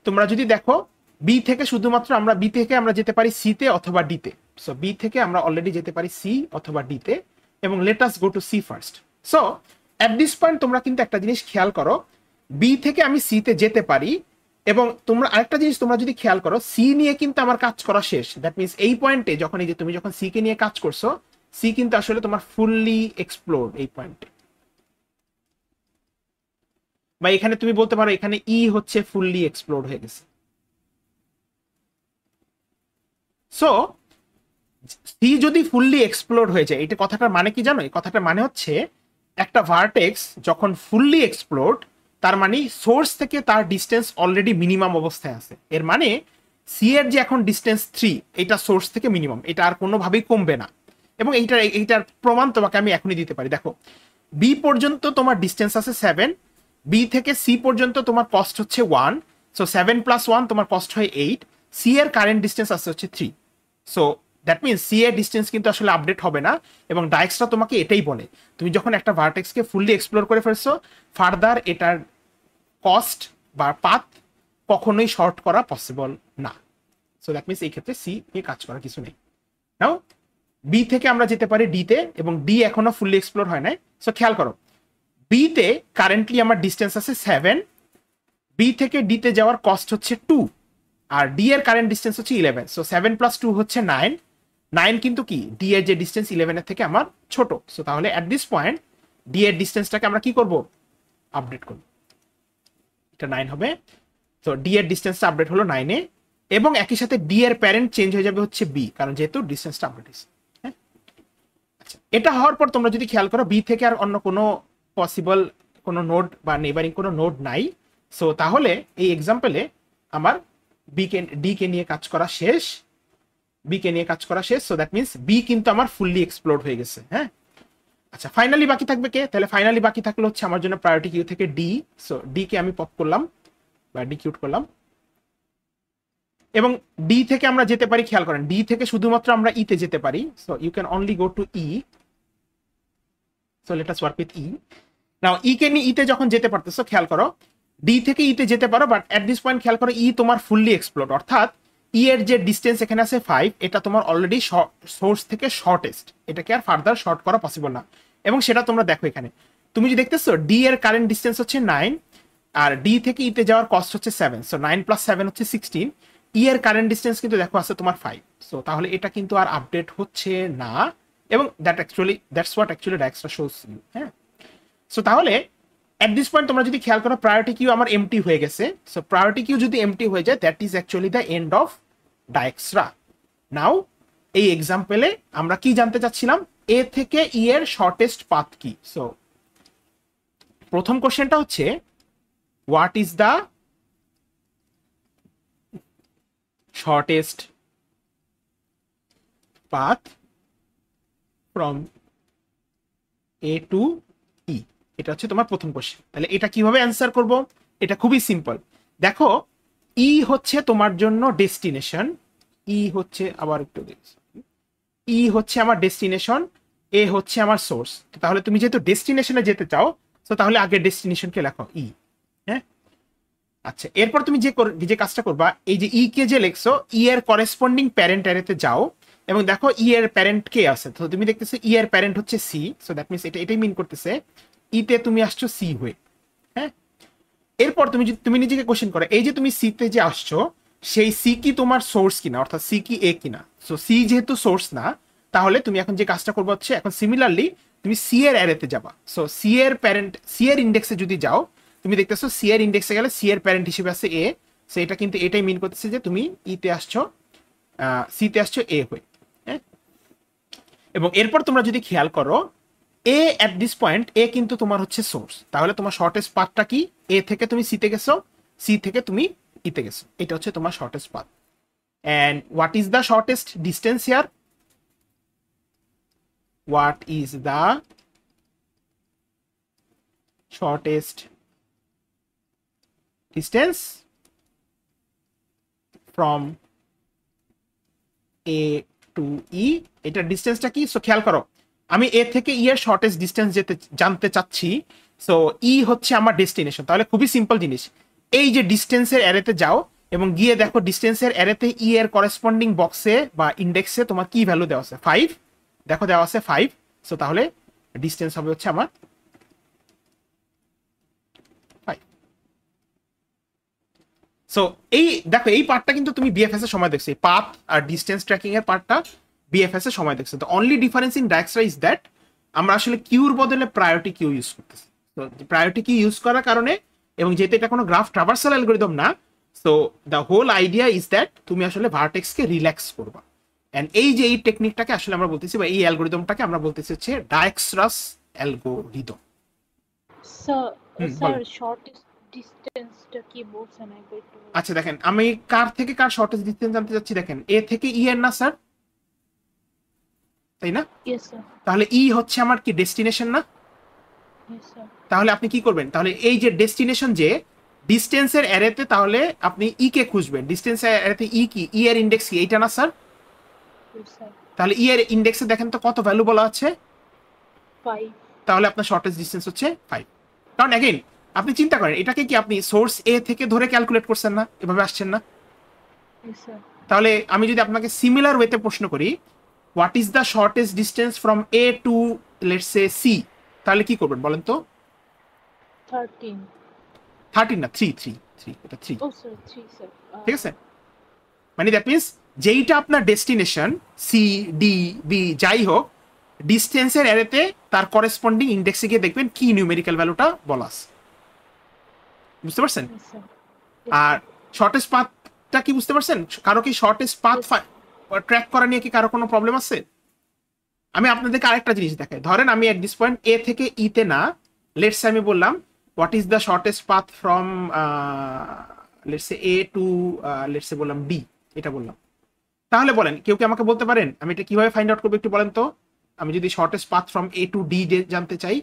তোমরা যদি দেখো বি থেকে শুধুমাত্র আমরা বি থেকে আমরা যেতে পারি সি তে অথবা ডি তে, সো বি থেকে আমরা অলরেডি যেতে পারি সি অথবা ডি তে, এবং let us go to C first. So at this point তোমরা কিন্তু একটা জিনিস খেয়াল করো, বি থেকে আমি সি তে যেতে পারি, এবং তোমরা আরেকটা জিনিস তোমরা যদি খেয়াল করো, সি নিয়ে কিন্তু আমার কাজ করা শেষ। দ্যাট মিনস এই পয়েন্টে যখন এই যে তুমি যখন সি কে নিয়ে কাজ করছো, সি কিন্তু আসলে তোমার ফুললি এক্সপ্লোর এই পয়েন্টে, বা এখানে তুমি বলতে পারো এখানে ই হচ্ছে ফুললি এক্সপ্লোর হয়ে গেছে। সো সি যদি ফুললি এক্সপ্লোর হয়ে যায়, এটা কথাটার মানে কি জানো? এই কথাটার মানে হচ্ছে একটা ভার্টেক্স যখন ফুললি এক্সপ্লোরড, তার মানে সোর্স থেকে তার ডিস্টেন্স অলরেডি মিনিমাম অবস্থায় আছে। এর মানে সি এর যে এখন ডিস্টেন্স 3, এটা সোর্স থেকে মিনিমাম, এটা আর কোনোভাবেই কমবে না। এবং এইটার প্রমাণ তোমাকে আমি এখনই দিতে পারি। দেখো, বি পর্যন্ত তোমার ডিস্টেন্স আছে 7, বি থেকে সি পর্যন্ত তোমার কস্ট হচ্ছে 1, সো 7 + 1 তোমার কস্ট হয় 8, সি এর কারেন্ট ডিস্টেন্স আছে হচ্ছে 3। সো দ্যাট মিনস সি এর ডিস্টেন্স কিন্তু আসলে আপডেট হবে না, এবং ডাইক্সটা তোমাকে এটাই বলে, তুমি যখন একটা ভার্টেক্সকে ফুললি এক্সপ্লোর করে ফেলছো, ফার্দার এটার কস্ট বা পাথ কখনোই শর্ট করা পসিবল না। সো দ্যাট মিনস এই ক্ষেত্রে সি নিয়ে কাজ করার কিছু নেই। নাও বি থেকে আমরা যেতে পারি ডি তে, এবং ডি এখনো ফুললি এক্সপ্লোর হয় নাই। সো খেয়াল করো, বি তে কারেন্টলি আমার ডিস্টেন্স আছে 7, বি থেকে ডি তে যাওয়ার কস্ট হচ্ছে 2, আর ডি এর কারেন্ট ডিস্টেন্স হচ্ছে 11। সো 7 + 2 হচ্ছে 9, 9 কিন্তু কি ডি এর যে ডিস্টেন্স 11 এর থেকে আমার ছোট। সো তাহলে অ্যাট দিস পয়েন্ট ডি এর ডিস্টেন্সটাকে আমরা কি করব? আপডেট করব, এটা 9 হবে। তো ডি এর ডিস্টেন্সটা আপডেট হলো 9 এ, এবং একই সাথে ডি এর প্যারেন্ট চেঞ্জ হয়ে যাবে হচ্ছে বি, কারণ যেহেতু ডিস্টেন্সটা আপডেট হয়েছে। হ্যাঁ, আচ্ছা, এটা হওয়ার পর তোমরা যদি খেয়াল করো, বি থেকে আর অন্য কোনো পসিবল কোনো নোড বা নেবারিং কোনো নোড নাই। সো তাহলে এই এক্সাম্পলে আমার ডি কে নিয়ে কাজ করা শেষ, বি কে নিয়ে কাজ করা শেষ। সো দ্যাট মিনস বি কিন্তু আমার ফুললি এক্সপ্লোর হয়ে গেছে। হ্যাঁ, আচ্ছা, ফাইনালি বাকি থাকবে কে? তাহলে ফাইনালি বাকি থাকলো হচ্ছে আমার জন্য প্রায়োরিটি কিউ থেকে ডি। সো ডি কে আমি পপ করলাম বা ডিকিউট করলাম, এবং ডি থেকে আমরা যেতে পারি, খেয়াল করেন ডি থেকে শুধুমাত্র আমরা ই তে যেতে পারি। So you can only go to E. So let us work with E. Now E কে নিয়ে ই তে যখন যেতে পারতেছো, খেয়াল করো ডি থেকে ই তে যেতে পারো, বাট এট দিস পয়েন্ট খেয়াল করো ই তোমার ফুললি এক্সপ্লোর, অর্থাৎ ই এর যে ডিস্টেন্স এখানে আছে 5, এটা তোমার অলরেডি সোর্স থেকে শর্টেস্ট, এটাকে আর ফার্দার শর্ট করা পসিবল না। এবং সেটা তোমরা দেখো এখানে, তুমি যে দেখতেছো ডি এর কারেন্ট ডিস্টেন্স হচ্ছে 9, আর ডি থেকে ই তে যাওয়ার কস্ট হচ্ছে 7। সো 9 + 7 হচ্ছে 16, ই এর কারেন্ট ডিস্টেন্স কিন্তু দেখো আছে তোমার 5। সো তাহলে এটা কিন্তু আর আপডেট হচ্ছে না, এবং that's what actually Dijkstra shows you. হ্যাঁ, সো তাহলে এট দিস পয়েন্ট তোমরা যদি খেয়াল করো, প্রায়োরিটি কিউ আমার এমটি হয়ে গেছে। সো প্রায়োরিটি কিউ যদি এমটি হয়ে যায়, that is actually the end of Dijkstra. Now এই এক্সাম্পলে আমরা কি জানতে চাচ্ছিলাম, এ থেকে ই এর শর্টেস্ট পাথ কি। সো প্রথম কোশ্চেনটা হচ্ছে, what is the shortest path from A to E? এটা হচ্ছে তোমার প্রথম কোশ্চেন। তাহলে এটা কিভাবে অ্যান্সার করব? এটা খুবই সিম্পল। দেখো, ই হচ্ছে তোমার জন্য ডেস্টিনেশন, ই হচ্ছে আবার একটু ই হচ্ছে আমার ডেস্টিনেশন, এ হচ্ছে আমার সোর্স। তাহলে তুমি যেহেতু ডেস্টিনেশনে যেতে চাও, তো তাহলে আগে ডেস্টিনেশনকে লেখো ই। হ্যাঁ, আচ্ছা, এরপর তুমি যে কাজটা করবা, এই যে ই কে যে লেখছো, ই এর করেসপন্ডিং প্যারেন্ট অ্যারেতে যাও, এবং দেখো ই এর প্যারেন্ট কে আছে। তো তুমি দেখতেছো ই এর প্যারেন্ট হচ্ছে সি। সো দ্যাট মিনস এটাই মিন করতেছে ই তে তুমি আসছো সি হয়ে। হ্যাঁ, এরপর তুমি নিজেকে কোশ্চেন করো, এই যে তুমি সি তে যে আসছো, সেই সি কি তোমার সোর্স কিনা, অর্থাৎ সি কি এ কিনা। সো সি যেহেতু সোর্স না, তাহলে তুমি এখন যে কাজটা করবো হচ্ছে, এখন সিমিলারলি তুমি সি এর অ্যারেতে যাবা। সো সি এর প্যারেন্ট, সি এর ইন্ডেক্সে যদি যাও, তুমি দেখতেছো সি এর ইন্ডেক্সে গেলে সি এর প্যারেন্ট হিসেবে আছে এ। সো এটা কিন্তু এটাই মিন করতেছে যে তুমি ইতে আসছো, সি তে আসছো এ হয়ে। হ্যাঁ, এবং এরপর তোমরা যদি খেয়াল করো, এ এট দিস পয়েন্ট এ কিন্তু তোমার হচ্ছে সোর্স। তাহলে তোমার শর্টেস্ট পাথটা কি? এ থেকে তুমি সি তে গেছো, সি থেকে তুমি ই তে গেছো, এটা হচ্ছে তোমার shortest path. And what is the shortest distance here? What is the shortest distance from A to E? এটার ডিস্টেন্সটা কি? সো খেয়াল করো, আমি এ থেকে ই এর শর্টেস্ট ডিস্টেন্স জানতে চাচ্ছি। সো ই হচ্ছে আমার ডেস্টিনেশন। তাহলে খুবই সিম্পল জিনিস, এই যে ডিস্টেন্সের অ্যারেতে যাও, এবং গিয়ে দেখো ডিস্টেন্সের অ্যারেতে ই এর করেসপন্ডিং বক্সে বা ইন্ডেক্সে তোমার কি ভ্যালু দেওয়া আছে 5, দেখো দেওয়া আছে 5, সো তাহলে ডিস্টেন্স হবে হচ্ছে আমার 5। সো এই দেখো এই পার্টটা কিন্তু তুমি বিএফএস এর সময় দেখছো, এই পাথ আর ডিস্টেন্স ট্র্যাকিং এর পার্টটা বিএফএস এর সময় দেখছো। তো only difference in Dijkstra is that আমরা আসলে কিউর বদলে প্রায়োরিটি কিউ ইউজ করতেছি। তো প্রায়োরিটি কিউ ইউজ করার কারণে এবং যেহেতু এটা কোনো গ্রাফ ট্রাভার্সাল অ্যালগরিদম না, so the whole idea is that তুমি আসলে ভার্টেক্সকে রিল্যাক্স করবা। এন্ড এই যে এই টেকনিকটাকে আসলে আমরা বলতেছি বা এই অ্যালগরিদমটাকে আমরা বলতেছি হচ্ছে ডায়াক্সরাস অ্যালগরিদম। স্যার শর্টেস্ট ডিসটেন্সটা কি বলছেন একবার একটু? আচ্ছা দেখেন, আমি কার থেকে কার শর্টেস্ট ডিসটেন্স জানতে চাচ্ছি। দেখেন এ থেকে ই এর না স্যার, তাই না? Yes sir. তাহলে ই হচ্ছে আমার কি ডেস্টিনেশন না? Yes sir. তাহলে আপনি কি করবেন, তাহলে এই যে ডেস্টিনেশন যে ডিস্টেন্সের অ্যারেতে, তাহলে আপনি ই কে খুঁজবেন। ডিস্টেন্সের অ্যারেতে ই কি, ই এর ইন্ডেক্স কি, এইটা না স্যার? Yes sir. তাহলে ই এর ইন্ডেক্সে দেখেন তো কত ভ্যালু বলা আছে, 5। তাহলে আপনার শর্টেস্ট ডিস্টেন্স হচ্ছে 5। কারণ অ্যাগেইন আপনি চিন্তা করেন এটাকে কি আপনি সোর্স এ থেকে ধরে ক্যালকুলেট করছেন না, এভাবে আসছেন না? Yes sir. তাহলে আমি যদি আপনাকে সিমিলার ওয়েতে প্রশ্ন করি, what is the shortest distance from A to let's say C, তাহলে কি করবেন বলেন তো? 13। 13 না, 3 এটা 3। ও স্যার 3 স্যার। ঠিক আছে, মানে দ্যাট মিনস যেইটা আপনার ডেস্টিনেশন সি ডি বি যাই হোক, ডিস্টেন্সের অ্যারেতে তার করেসপন্ডিং ইন্ডেক্সে গিয়ে দেখবেন কি নিউমেরিক্যাল ভ্যালুটা বলা আছে, বুঝতে পারছেন? Yes sir. আর শর্টেস্ট পাথটা কি বুঝতে পারছেন? কারো কি শর্টেস্ট পাথ ট্র্যাক করা নিয়ে কি কারো কোনো প্রবলেম আছে? আমি আপনাদেরকে আরেকটা জিনিস দেখাই। ধরেন আমি এট দিস পয়েন্ট এ থেকে ই তে না, লেটস সে আমি বললাম what is the shortest path from let's say A to let's say বললাম ডি, এটা বললাম। তাহলে বলেন কেউ কি আমাকে বলতে পারেন আমি এটা কিভাবে ফাইন্ড আউট করবো একটু বলেন তো? আমি যদি shortest path from A to D জানতে চাই,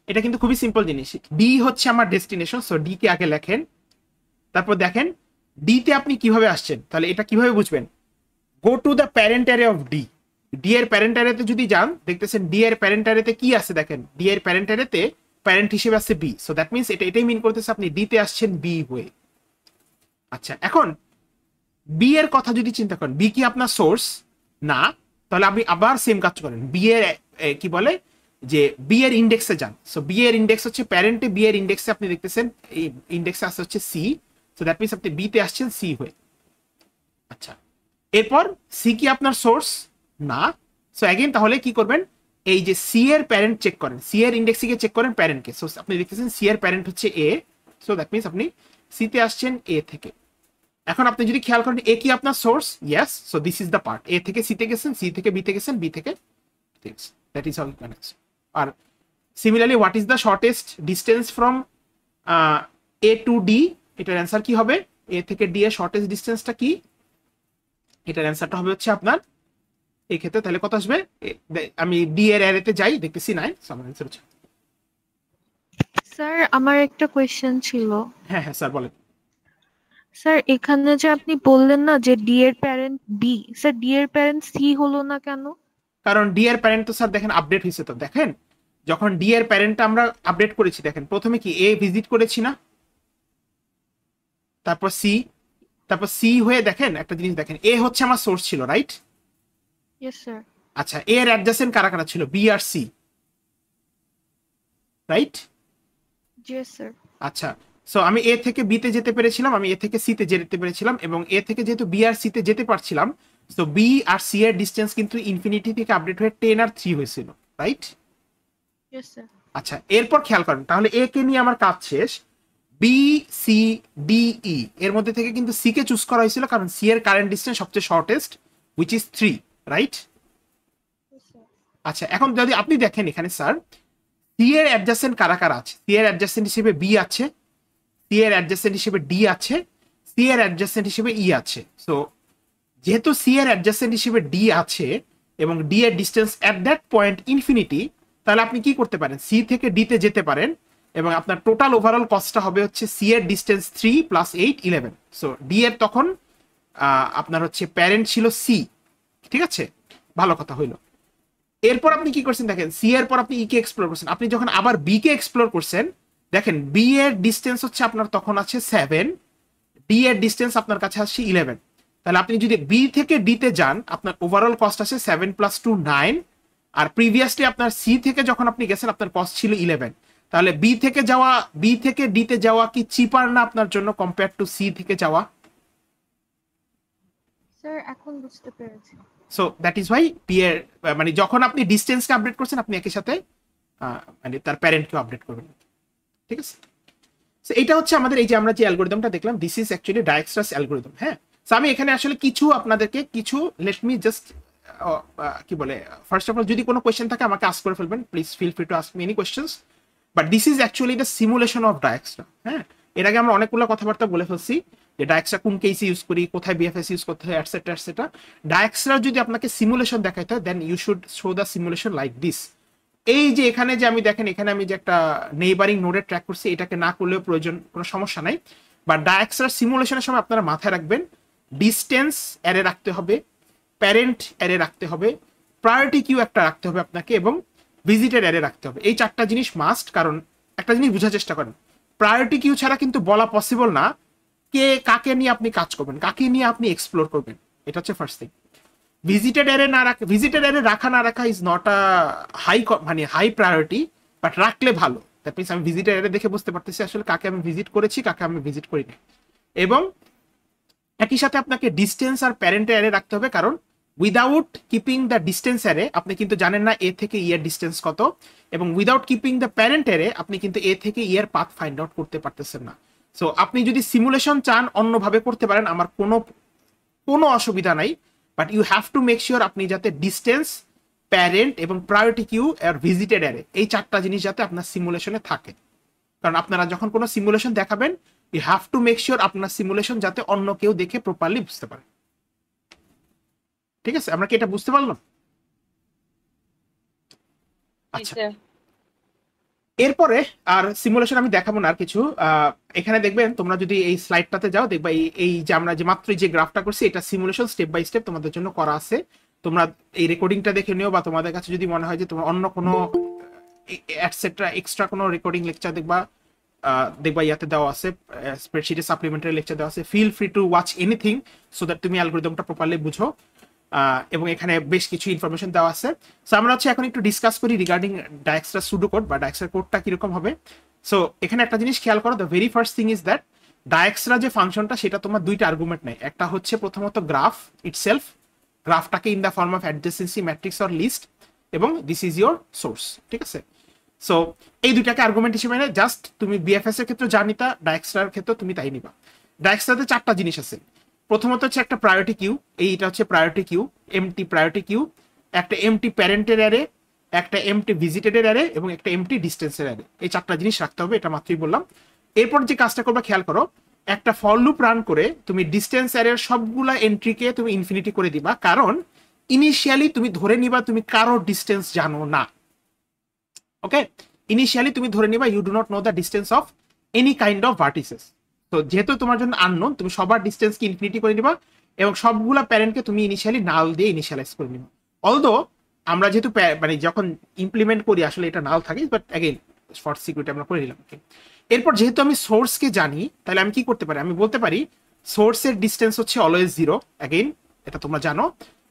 এটা কিন্তু খুবই সিম্পল জিনিস। ডি হচ্ছে আমার ডেস্টিনেশন, সো ডি কে আগে লেখেন, তারপর দেখেন ডি তে আপনি কিভাবে আসছেন। তাহলে এটা কিভাবে বুঝবেন? Go to the parent array of D. D এর প্যারেন্ট অ্যারেতে যদি যান, দেখতেছেন ডি এর প্যারেন্ট অ্যারেতে কি আছে, দেখেন ডি এর প্যারেন্ট অ্যারেতে প্যারেন্ট হিসেবে আছে বি। সো দ্যাট মিনস এটাই মিন করতেছে আপনি ডি তে আসছেন বি হয়ে। আচ্ছা, এখন বি এর কথা যদি চিন্তা করেন, বি কি আপনার সোর্স না? তাহলে আপনি আবার সেম কাজ করেন, বি এর কি বলে যে বি এর ইন্ডেক্সে যান। সো বি এর ইন্ডেক্স হচ্ছে প্যারেন্টে, বি এর ইন্ডেক্সে আপনি দেখতেছেন এই ইন্ডেক্সে আসছে হচ্ছে সি। সো দ্যাট মিনস আপনি বি তে আসছেন সি হয়ে। আচ্ছা, এরপর সি কি আপনার সোর্স না? সো অ্যাগেন তাহলে কি করবেন, এই যে সি এর প্যারেন্ট চেক করেন, সি এর ইন্ডেক্সে গিয়ে চেক করেন প্যারেন্টকে। সো আপনি দেখতেছেন সি এর প্যারেন্ট হচ্ছে এ, সো দ্যাট মিনস আপনি সি তে আসছেন এ থেকে। এখন আপনি যদি খেয়াল করেন এ কি আপনার source, yes, so this is the part. A থেকে সি তে গেছেন, সি থেকে বি তে গেছেন, বি থেকে that is how you can answer. আর similarly what is the shortest distance from A to D, এটার অ্যান্সার কি হবে? এ থেকে ডি এর শর্টেস্ট ডিস্টেন্সটা কি? এটার অ্যান্সারটা হবে হচ্ছে আপনার এই ক্ষেত্রে তাহলে কত আসবে? আমি ডি এর অ্যারেতে যাই, দেখতেছি 9, সো আমার অ্যান্সার হচ্ছে। স্যার আমার একটা কোয়েশ্চেন ছিল। হ্যাঁ হ্যাঁ স্যার বলেন। স্যার এখানে যে আপনি বললেন না যে ডি এর প্যারেন্ট বি, স্যার ডি এর প্যারেন্ট সি হলো না কেন? কারণ ডি এর প্যারেন্ট তো স্যার দেখেন আপডেট হয়েছে। তো দেখেন যখন ডি এর প্যারেন্টটা আমরা আপডেট করেছি, দেখেন প্রথমে কি এ ভিজিট করেছি না, তারপর সি হয়ে দেখেন একটা জিনিস দেখেন, এ হচ্ছে আমার সোর্স ছিল, রাইট? Yes sir. আচ্ছা, এ এর অ্যাডজাসেন্ট কারা কারা ছিল? বি আর সি, রাইট? Yes sir. আচ্ছা, সো আমি এ থেকে বি তে যেতে পেরেছিলাম, আমি এ থেকে সি তে যেতে পেরেছিলাম, এবং এ থেকে যেহেতু বি আর সি তে যেতে পারছিলাম, সো বি আর সি এর ডিসটেন্স কিন্তু ইনফিনিটি থেকে আপডেট হয়ে 10 আর 3 হয়েছিল, রাইট? Yes sir. আচ্ছা, এরপর খেয়াল করেন তাহলে এ কে নিয়ে আমার কাজ শেষ। বি সি ডি ই এর মধ্যে থেকে কিন্তু সি কে চুজ করা হয়েছিল কারণ সি এর কারেন্ট ডিসটেন্স সবচেয়ে শর্টেস্ট, হুইচ ইজ 3, রাইট? আচ্ছা, এখন যদি আপনি দেখেন এখানে স্যার সি এর অ্যাডজাসেন্ট কারা কারা আছে? সি এর অ্যাডজাসেন্ট হিসেবে বি আছে, সি এর অ্যাডজাসেন্ট হিসেবে ডি আছে, সি এর অ্যাডজাসেন্ট হিসেবে ই আছে। সো যেহেতু সি এর অ্যাডজাসেন্ট হিসেবে ডি আছে এবং ডি এর distance at that point infinity, তাহলে আপনি কি করতে পারেন? সি থেকে ডি তে যেতে পারেন এবং আপনার টোটাল ওভারঅল কস্টটা হবে হচ্ছে সি এর ডিসটেন্স 3 + 8 11। সো ডি এর তখন আপনার হচ্ছে প্যারেন্ট ছিল সি, ঠিক আছে, ভালো কথা হইলো। এরপর আপনি কি করছেন দেখেন, সি এর পর আপনি ই কে এক্সপ্লোর করছেন, আপনি যখন আবার বি কে এক্সপ্লোর করছেন দেখেন বি এর ডিস্টেন্স হচ্ছে আপনার তখন আছে 7, ডি এর ডিস্টেন্স আপনার কাছে আসছে 11। তাহলে আপনি যদি বি থেকে ডি তে যান আপনার ওভারঅল কস্ট আছে 7 + 2 9, আর প্রিভিয়াসলি আপনার সি থেকে যখন আপনি গেছেন আপনার কস্ট ছিল 11। তাহলে বি থেকে ডি তে যাওয়া কি চিপার না আপনার জন্য কম্পেয়ার টু সি থেকে যাওয়া? স্যার এখন বুঝতে পেরেছি। So that is why B এর মানে যখন আপনি ডিস্টেন্সকে আপডেট করছেন আপনি একই সাথে মানে তার প্যারেন্টকেও আপডেট করবেন, ঠিক আছে? সো এটা হচ্ছে আমাদের এই যে আমরা যে অ্যালগরিদমটা দেখলাম, দিস ইজ অ্যাকচুয়ালি ডায়াক্সট্রাস অ্যালগরিদম। হ্যাঁ, সো আমি এখানে আসলে কিছু আপনাদেরকে কিছু লেট মি জাস্ট কি বলে, ফার্স্ট অফ অল যদি কোনো কোয়েশ্চেন থাকে আমাকে আস্ক করে ফেলবেন, please feel free to ask me any questions, but this is actually the simulation of Dijkstra. হ্যাঁ, এর আগে আমরা অনেকগুলো কথাবার্তা বলে ফেলছি যে ডায়াক্সট্রা কোন কেসে ইউজ করি, কোথায় বিএফএস ইউজ করতে হয়, এটসেট্রা এটসেট্রা। ডায়াক্সট্রা যদি আপনাকে সিমুলেশন দেখাইতে হয় then you should show the simulation like this. এই যে এখানে যে আমি দেখেন এখানে আমি যে একটা নেইবারিং নোডে ট্র্যাক করছি, এটাকে না করলেও প্রয়োজন, কোনো সমস্যা নাই। বা ডায়াক্সট্রা সিমুলেশনের সময় আপনারা মাথায় রাখবেন ডিস্টেন্স অ্যারে রাখতে হবে, প্যারেন্ট অ্যারে রাখতে হবে, প্রায়োরিটি কিউ একটা রাখতে হবে আপনাকে, এবং ভিজিটেড অ্যারে রাখতে হবে। এই 4টা জিনিস মাস্ট। কারণ একটা জিনিস বোঝার চেষ্টা করেন, প্রায়োরিটি কিউ ছাড়া কিন্তু বলা পসিবল না কে কাকে নিয়ে আপনি কাজ করবেন, কাকে নিয়ে আপনি এক্সপ্লোর করবেন। এটা হচ্ছে ফার্স্ট থিং। ভিজিটেড অ্যারে রাখা না রাখা is not a high priority, but রাখলে ভালো। দ্যাট মিনস আমি ভিজিটেড অ্যারে দেখে বুঝতে পারতেছি আসলে কাকে আমি ভিজিট করেছি, কাকে আমি ভিজিট করিনি। এবং একই সাথে আপনাকে ডিস্টেন্স আর প্যারেন্ট অ্যারে রাখতে হবে, কারণ without keeping the distance array আপনি কিন্তু জানেন না এ থেকে ই এর ডিস্টেন্স কত, এবং without keeping the parent array আপনি কিন্তু এ থেকে ই এর পাথ ফাইন্ড আউট করতে পারতেছেন না। সো আপনি যদি সিমুলেশন চান অন্যভাবে করতে পারেন, আমার কোনো অসুবিধা নাই, but you have to make sure আপনি যাতে ডিস্টেন্স, প্যারেন্ট এবং প্রায়োরিটি কিউ আর ভিজিটেড অ্যারে এই 4টা জিনিস যাতে আপনার সিমুলেশনে থাকে। কারণ আপনারা যখন কোনো সিমুলেশন দেখাবেন you have to make sure আপনার সিমুলেশন যাতে অন্য কেউ দেখে প্রপারলি বুঝতে পারে। ঠিক আছে, আমরা কি এটা বুঝতে পারলাম? আচ্ছা, এরপরে আর সিমুলেশন আমি দেখাবো না আর কিছু। এখানে দেখবেন তোমরা যদি এই স্লাইডটাতে যাও দেখবা এই যে আমরা যে মাত্র যে গ্রাফটা করছি এটা সিমুলেশন স্টেপ বাই স্টেপ তোমাদের জন্য করা আছে। তোমরা এই রেকর্ডিংটা দেখে নিও, বা তোমাদের কাছে যদি মনে হয় যে তোমার অন্য কোনো এটসেট্রা এক্সট্রা কোনো রেকর্ডিং লেকচার দেখবা ইয়াতে দেওয়া আছে, স্প্রেডশিটে সাপ্লিমেন্টারি লেকচার দেওয়া আছে, feel free to watch anything so that তুমি অ্যালগরিদমটা প্রপারলি বুঝো। এবং এখানে বেশ কিছু ইনফরমেশন দেওয়া আছে। সো আমরা হচ্ছে এখন একটু ডিসকাস করি রিগার্ডিং ডায়াক্সট্রা সুডো কোড বা ডায়াক্সট্রা কোডটা কিরকম হবে। সো এখানে একটা জিনিস খেয়াল করো, the very first thing is that Dijkstra যে ফাংশনটা সেটা তোমার দুইটা আর্গুমেন্ট নেই। একটা হচ্ছে প্রথমত গ্রাফ ইটসেলফ, গ্রাফটাকে in the form of adjacency matrix or list, এবং দিস ইজ ইয়োর সোর্স। ঠিক আছে, সো এই দুইটাকে আর্গুমেন্ট হিসেবে নেয়। জাস্ট তুমি বিএফএস এর ক্ষেত্রে যা নিতা ডায়াক্সট্রার ক্ষেত্রে তুমি তাই নিবা। ডায়াক্সট্রাতে 4টা জিনিস আছে। প্রথমত হচ্ছে একটা প্রায়োরিটি কিউ, এইটা হচ্ছে priority queue, empty priority queue, একটা এমটি প্যারেন্টের অ্যারে, একটা এমটি ভিজিটেডের অ্যারে, এবং একটা এমটি ডিস্টেন্সের অ্যারে। এই 4টা জিনিস রাখতে হবে, এটা মাত্রই বললাম। এরপর যে কাজটা করবা খেয়াল করো, একটা ফর লুপ রান করে তুমি ডিস্টেন্স অ্যারের সবগুলা এন্ট্রিকে তুমি ইনফিনিটি করে দিবা, কারণ ইনিশিয়ালি তুমি ধরে নিবা তুমি কারো ডিস্টেন্স জানো না। ওকে, ইনিশিয়ালি তুমি ধরে নিবা you do not know the distance of any kind of vertices. তো যেহেতু তোমার জন্য আননোন, তুমি সবার ডিস্টেন্সকে ইনফিনিটি করে নিবা, এবং সবগুলা প্যারেন্টকে তুমি ইনিশিয়ালি নাল দিয়ে ইনিশিয়ালাইজ করে নিবা। অলদো আমরা যেহেতু মানে যখন ইমপ্লিমেন্ট করি আসলে এটা নাল থাকে, বাট অ্যাগেইন ফর সিকিউরিটি আমরা করে নিলাম। এরপর যেহেতু আমি সোর্সকে জানি, তাহলে আমি কি করতে পারি, আমি বলতে পারি সোর্সের ডিস্টেন্স হচ্ছে অলওয়েজ 0, অ্যাগেইন এটা তোমরা জানো।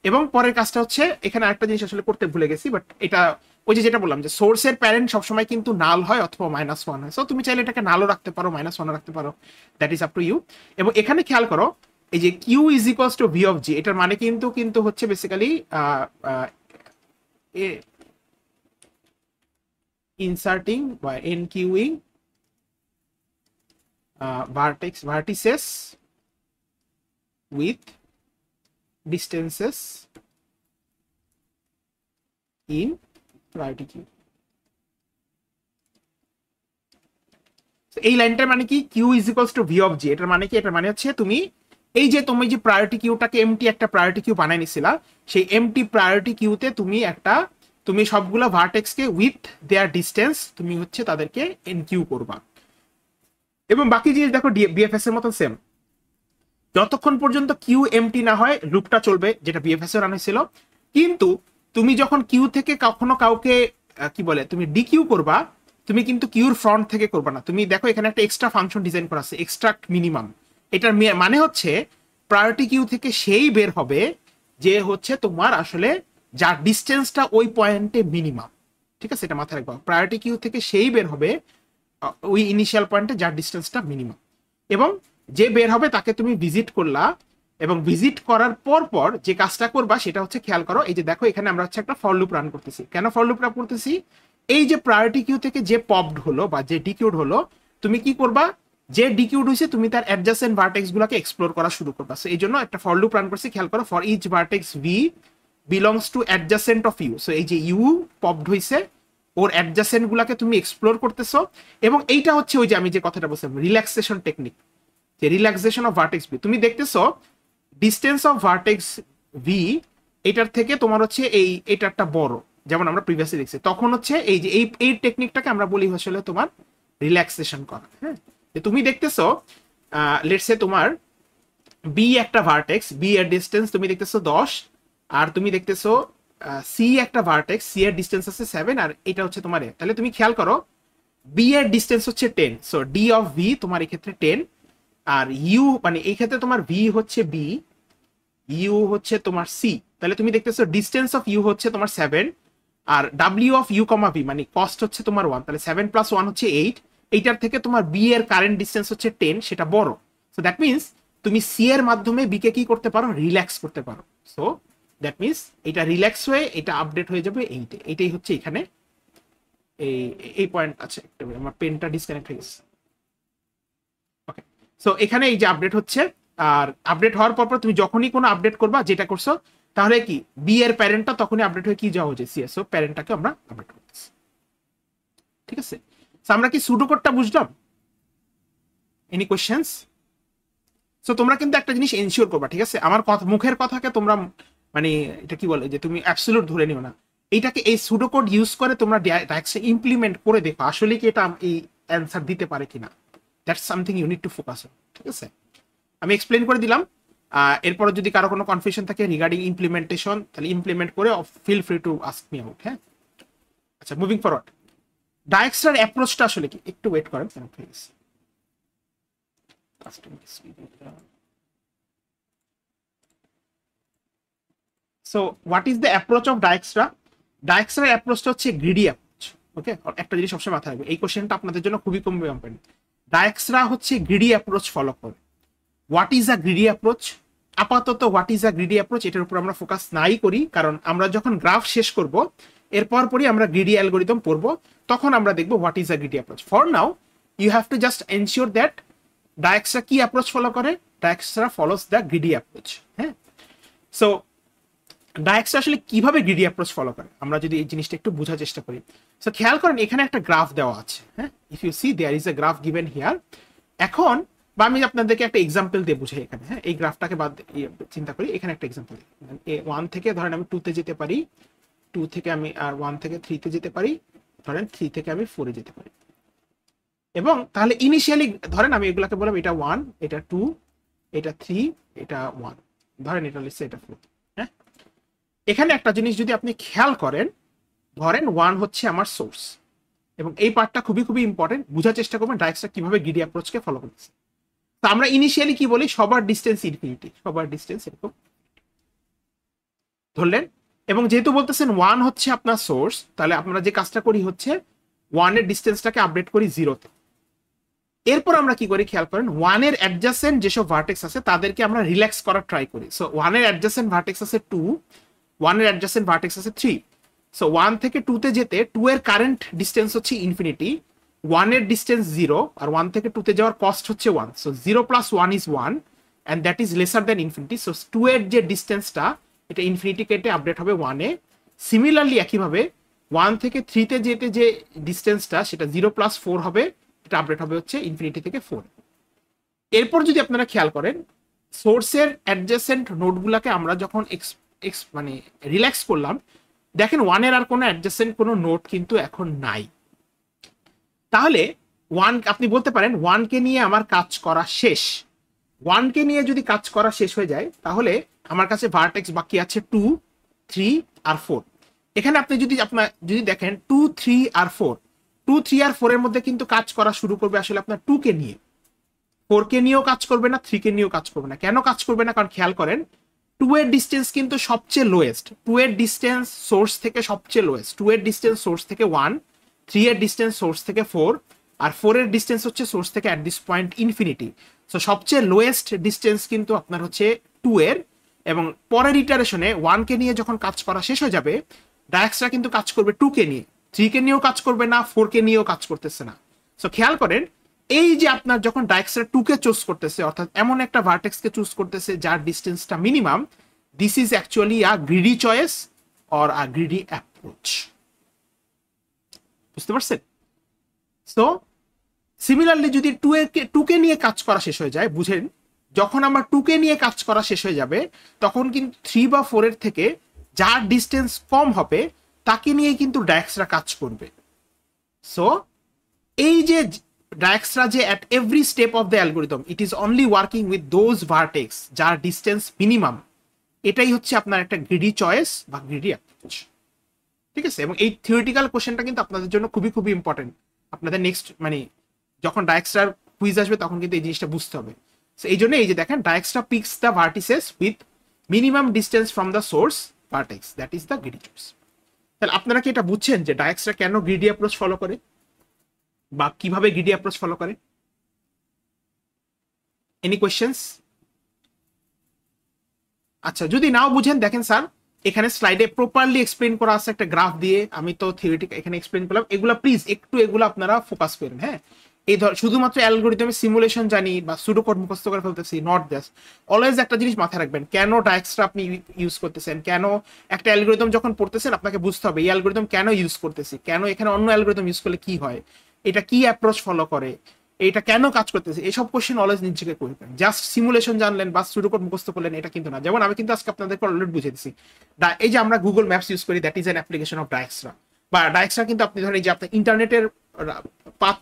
এবং পরের কাজটা হচ্ছে এখানে আরেকটা জিনিস আসলে করতে ভুলে গেছি, বাট এটা ওই যেটা বললাম যে সোর্সের প্যারেন্ট সবসময় কিন্তু নাল হয় অথবা -1 হয়। সো তুমি চাইলে এটাকে নালও রাখতে পারো, -1 রাখতে পারো, that is up to you. এবং এখানে খেয়াল করো এই যে Q is equals to V of G, এটার মানে কিন্তু হচ্ছে বেসিক্যালি ইনসার্টিং বা এনকিউইং vertices with distances in priority queue. এই লাইনটার মানে কি, Q is equals to V of G, এটার মানে কি, এটার মানে হচ্ছে তুমি যে প্রায়োরিটি কিউটাকে এমটি একটা প্রায়োরিটি কিউ বানাই নিছিলা, সেই এমটি প্রায়োরিটি কিউতে তুমি সবগুলা ভার্টেক্সকে উইথ দেয়ার ডিস্টেন্স তুমি হচ্ছে তাদেরকে এনকিউ করবা। এবং বাকি জিনিস দেখো বিএফএস এর মতন সেম, যতক্ষণ পর্যন্ত কিউ এমটি না হয় লুপটা চলবে, যেটা বিএফএস এর রান হয়েছিল। কিন্তু তুমি যখন কিউ থেকে কখনো কাউকে কি বলে তুমি ডিকিউ করবা, তুমি কিন্তু কিউর ফ্রন্ট থেকে করবে না। তুমি দেখো এখানে একটা এক্সট্রা ফাংশন ডিজাইন করা আছে, এক্সট্রাক্ট মিনিমাম। এটার মানে হচ্ছে প্রায়োরিটি কিউ থেকে সেই বের হবে যে হচ্ছে তোমার আসলে যার ডিস্টেন্সটা ওই পয়েন্টে মিনিমাম। ঠিক আছে, এটা মাথায় রাখবা। প্রায়োরিটি কিউ থেকে সেই বের হবে ওই ইনিশিয়াল পয়েন্টে যার ডিস্টেন্সটা মিনিমাম, এবং যে বের হবে তাকে তুমি ভিজিট করলা, এবং ভিজিট করার পর যে কাজটা করবা সেটা হচ্ছে খেয়াল করো, এই যে দেখো এখানে আমরা হচ্ছে একটা ফর লুপ রান করতেছি। কেন ফর লুপ রান করতেছি? এই যে প্রায়োরিটি কিউ থেকে যে পপড হলো বা যে ডিকিউড হলো, তুমি কি করবা, যে ডিকিউড হয়েছে তুমি তার অ্যাডজাসেন্ট ভার্টেক্স গুলোকে এক্সপ্লোর করা শুরু করবা। সো এই জন্য একটা ফর লুপ রান করছি, খেয়াল করো, for each vertex V belongs to adjacent of U. So এই যে ইউ পপড হয়েছে, ওর অ্যাডজাসেন্ট গুলাকে তুমি এক্সপ্লোর করতেছো, এবং এইটা হচ্ছে ওই যে আমি যে কথাটা বলছিলাম রিল্যাক্সেশন টেকনিক, যে রিল্যাক্সেশন অফ ভার্টেক্স ভি। তুমি দেখতেছো ডিস্টেন্স অফ ভার্টেক্স ভি এটার থেকে তোমার হচ্ছে এটা একটা বড়, যেমন আমরা প্রিভিয়াসলি দেখছি, তখন হচ্ছে এই যে এই টেকনিকটাকে আমরা বলি আসলে তোমার রিল্যাক্সেশন করা। হ্যাঁ, তুমি দেখতেছো লেটস সে তোমার বি একটা ভার্টেক্স, বি এর ডিস্টেন্স তুমি দেখতেছো 10, আর তুমি দেখতেছো সি একটা ভার্টেক্স, সি এর ডিস্টেন্স আছে 7, আর এটা হচ্ছে তোমার এ। তাহলে তুমি খেয়াল করো বি এর ডিস্টেন্স হচ্ছে 10, সো ডি অফ ভি তোমার এই ক্ষেত্রে 10, আর ইউ মানে এই ক্ষেত্রে তোমার ভি হচ্ছে বি, ইউ হচ্ছে তোমার সি। তাহলে তুমি দেখতেছো ডিস্টেন্স অফ ইউ হচ্ছে তোমার 7, আর W of U comma V মানে কস্ট হচ্ছে তোমার 1, তাহলে 7 + 1 হচ্ছে 8। এইটার থেকে তোমার বি এর কারেন্ট ডিস্টেন্স হচ্ছে 10, সেটা বড়। সো দ্যাট মিনস তুমি সি এর মাধ্যমে বি কে কি করতে পারো, রিল্যাক্স করতে পারো। সো দ্যাট মিনস এটা রিল্যাক্স হয়ে এটা আপডেট হয়ে যাবে এইটাই হচ্ছে এখানে এই পয়েন্ট আছে। আমার পেনটা ডিসকানেক্ট হয়ে গেছে। ওকে, সো এখানে এই যে আপডেট হচ্ছে, আর আপডেট হওয়ার পর তুমি যখনই কোনো আপডেট করবা যেটা করছো, তাহলে কি বি এর প্যারেন্টটা তখনই আপডেট হয়ে কি যাওয়া হচ্ছে সিএস, সো প্যারেন্টটাকে আমরা আপডেট করতেছি। ঠিক আছে, সো আমরা কি সুডো কোডটা বুঝলাম? Any questions? সো তোমরা কিন্তু একটা জিনিস এনশিওর করবা, ঠিক আছে, আমার কথা মুখের কথাকে তোমরা মানে এটা কি বলে যে তুমি অ্যাবসলিউট ধরে নিও না, এইটাকে এই সুডো কোড ইউজ করে তোমরা ডাইরেক্ট ইমপ্লিমেন্ট করে দেখো আসলে কি এটা এই অ্যান্সার দিতে পারে কিনা। That's something you need to focus on. ঠিক আছে, আমি এক্সপ্লেন করে দিলাম। এরপরে যদি কারো কোনো কনফিউশন থাকে রিগার্ডিং ইমপ্লিমেন্টেশন, তাহলে ইমপ্লিমেন্ট করে feel free to ask me out. হ্যাঁ, আচ্ছা, মুভিং ফরওয়ার্ড। ডায়াক্সটার অ্যাপ্রোচটা আসলে কি, একটু ওয়েট করেন, please. So what is the approach of Dijkstra? ডায়াক্সট্রার অ্যাপ্রোচটা হচ্ছে গ্রিডি অ্যাপ্রোচ। ওকে, একটা জিনিস সবসময় মাথায় রাখবে, এই কোশ্চেনটা আপনাদের জন্য খুবই কম ইম্পর্টেন্ট। ডায়াক্সট্রা হচ্ছে গ্রিডি অ্যাপ্রোচ ফলো করে। What is a greedy approach? আপাতত what is a greedy approach এটার উপর আমরা ফোকাস নাই করি, কারণ আমরা যখন গ্রাফ শেষ করব এরপর পরই আমরা গ্রিডি অ্যালগরিদম পড়বো, তখন আমরা দেখবো what is a greedy approach. For now you have to just ensure that Dijkstra কি অ্যাপ্রোচ ফলো করে, Dijkstra follows the greedy approach. হ্যাঁ, সো ডায়াক্সট্রা আসলে কিভাবে গ্রিডি অ্যাপ্রোচ ফলো করে আমরা যদি এই জিনিসটা একটু বোঝার চেষ্টা করি। সো খেয়াল করেন এখানে একটা গ্রাফ দেওয়া আছে। হ্যাঁ, if you see there is a graph given here. এখন বা আমি আপনাদেরকে একটা এক্সাম্পল দিয়ে বুঝাই এখানে। হ্যাঁ, এই গ্রাফটাকে বাদ চিন্তা করি, এখানে একটা এক্সাম্পল, 1 থেকে ধরেন আমি 2 তে যেতে পারি, 2 থেকে আমি আর 1 থেকে 3 তে যেতে পারি, ধরেন 3 থেকে আমি 4 এ যেতে পারি। এবং তাহলে ইনিশিয়ালি ধরেন আমি এগুলাকে বললাম এটা 1, এটা 2, এটা 3, এটা 1, ধরেন এটা লিখছে এটা 4। হ্যাঁ, এখানে একটা জিনিস যদি আপনি খেয়াল করেন, ধরেন 1 হচ্ছে আমার সোর্স, এবং এই পার্টটা খুবই খুবই ইম্পর্টেন্ট, বোঝার চেষ্টা করবেন ডায়াক্সট্রা কিভাবে গ্রিডি অ্যাপ্রোচকে ফলো করতেছে। তো আমরা ইনিশিয়ালি কি বলি, সবার ডিস্টেন্স ইনফিনিটি, সবার ডিস্টেন্স এরকম ধরলেন, এবং যেহেতু বলতেছেন 1 হচ্ছে আপনার সোর্স, তাহলে আমরা যে কাজটা করি হচ্ছে 1 এর ডিস্টেন্সটাকে আপডেট করি 0 তে। এরপর আমরা কি করি খেয়াল করেন, 1 এর অ্যাডজাসেন্ট যেসব ভার্টেক্স আছে তাদেরকে আমরা রিল্যাক্স করার ট্রাই করি। সো 1 এর অ্যাডজাসেন্ট ভার্টেক্স আছে 2, 1 এর অ্যাডজাসেন্ট ভার্টেক্স আছে 3। সো 1 থেকে 2 তে যেতে 2 এর কারেন্ট ডিস্টেন্স হচ্ছে ইনফিনিটি, 1 এর ডিস্টেন্স 0, আর 1 থেকে 2 তে যাওয়ার কস্ট হচ্ছে 1। So 0 + 1 is 1 and that is lesser than infinity. So 2 এর যে ডিস্টেন্সটা এটা ইনফিনিটি কেটে আপডেট হবে 1 এ। সিমিলারলি একইভাবে 1 থেকে 3 তে যেতে যে ডিস্টেন্সটা সেটা 0 + 4 হবে, এটা আপডেট হবে হচ্ছে ইনফিনিটি থেকে 4। এরপর যদি আপনারা খেয়াল করেন সোর্সের অ্যাডজাসেন্ট নোডগুলোকে আমরা যখন মানে রিল্যাক্স করলাম, দেখেন 1 এর আর কোনো অ্যাডজাসেন্ট কোনো নোড কিন্তু এখন নাই। তাহলে 1 আপনি বলতে পারেন 1 কে নিয়ে আমার কাজ করা শেষ। 1 কে নিয়ে যদি কাজ করা শেষ হয়ে যায় তাহলে আমার কাছে ভার্টেক্স বাকি আছে 2, 3 আর 4। এখানে আপনি যদি দেখেন 2, 3 আর 4, 2, 3 আর 4 এর মধ্যে কিন্তু কাজ করা শুরু করবে আসলে আপনার 2 কে নিয়ে, 4 কে নিয়েও কাজ করবে না, 3 কে নিয়েও কাজ করবে না। কেন কাজ করবে না? কারণ খেয়াল করেন 2 এর ডিস্টেন্স কিন্তু সবচেয়ে লোয়েস্ট, 2 এর ডিস্টেন্স সোর্স থেকে সবচেয়ে লোয়েস্ট, 2 এর ডিস্টেন্স সোর্স থেকে 1, 3 এর ডিস্টেন্স সোর্স থেকে 4, আর 4 এর ডিস্টেন্স হচ্ছে সোর্স থেকে at this point infinity. So সবচেয়ে লোয়েস্ট ডিস্টেন্স কিন্তু আপনার হচ্ছে 2 এর, এবং পরের ইটারেশনে 1 কে নিয়ে যখন কাজ করা শেষ হয়ে যাবে ডায়াক্সরা কিন্তু কাজ করবে 2 কে নিয়ে, 3 কে নিয়েও কাজ করবে না, 4 কে নিয়েও কাজ করতেছে না। সো খেয়াল করেন এই যে আপনার যখন ডায়াক্সরা 2 কে চুজ করতেছে, অর্থাৎ এমন একটা ভার্টেক্সকে চুজ করতেছে যার ডিস্টেন্সটা minimum, this is actually a greedy choice or a greedy approach. বুঝতে পারছেন? সো সিমিলারলি যদি 2 কে নিয়ে কাজ করা শেষ হয়ে যায়, বুঝেন যখন আমার 2 কে নিয়ে কাজ করা শেষ হয়ে যাবে তখন কিন্তু 3 বা 4 এর থেকে যার ডিস্টেন্স কম হবে তাকে নিয়ে কিন্তু ডায়াক্সরা কাজ করবে। সো এই যে ডায়াক্সরা যে at every step of the algorithm it is only working with those vertex যার ডিস্টেন্স মিনিমাম, এটাই হচ্ছে আপনার একটা গ্রিডি চয়েস বা গ্রিডি অ্যাপ্রোচ। ঠিক আছে? এবং এই থিওরিটিক্যাল কোশ্চেনটা কিন্তু আপনাদের জন্য খুবই খুবই ইম্পর্টেন্ট। আপনাদের নেক্সট মানে যখন ডায়াক্সরার কুইজ আসবে তখন কিন্তু এই জিনিসটা বুঝতে হবে। সো এই জন্য এই যে দেখেন Dijkstra picks the vertices with minimum distance from the source vertex, that is the greedy choice. তাহলে আপনারা কি এটা বুঝছেন যে ডায়াক্সরা কেন গ্রিডি অ্যাপ্রোচ ফলো করে বা কিভাবে গ্রিডি অ্যাপ্রোচ ফলো করে? Any questions? আচ্ছা, যদি নাও বুঝেন দেখেন স্যার এখানে স্লাইডে প্রপারলি এক্সপ্লেন করা আছে একটা গ্রাফ দিয়ে, আমি তো থিওরিটিক এখানে এক্সপ্লেন করলাম, এগুলা প্লিজ একটু এগুলো আপনারা ফোকাস করেন। হ্যাঁ, এই শুধুমাত্র অ্যালগোরিদমে সিমুলেশন জানি বা সুডো কোড মুখস্থ করে ফেলতেছি, নট দ্যাট। অলওয়েজ একটা জিনিস মাথায় রাখবেন, কেন ডায়াক্সরা আপনি ইউজ করতেছেন, কেন একটা অ্যালগোরিদম যখন পড়তেছেন আপনাকে বুঝতে হবে এই অ্যালগোরিদম কেন ইউজ করতেছি, কেন এখানে অন্য অ্যালগোরিদম ইউজ করলে কি হয়, এটা কি অ্যাপ্রোচ ফলো করে, এটা কেন কাজ করতেছে, এইসব কোশ্চেন অলওয়েজ নিজেকে করবেন। জাস্ট সিমুলেশন জানলেন বা সুডো কোড মুখস্থ করলেন এটা কিন্তু না। যেমন আমি কিন্তু আজকে আপনাদেরকে অলরেডি বুঝিয়ে দিচ্ছি, এই যে আমরা গুগল ম্যাপস ইউজ করি that is an application of Dijkstra. বা ডায়াক্সরা কিন্তু আপনি ধরেন এই যে আপনার ইন্টারনেটের পাথ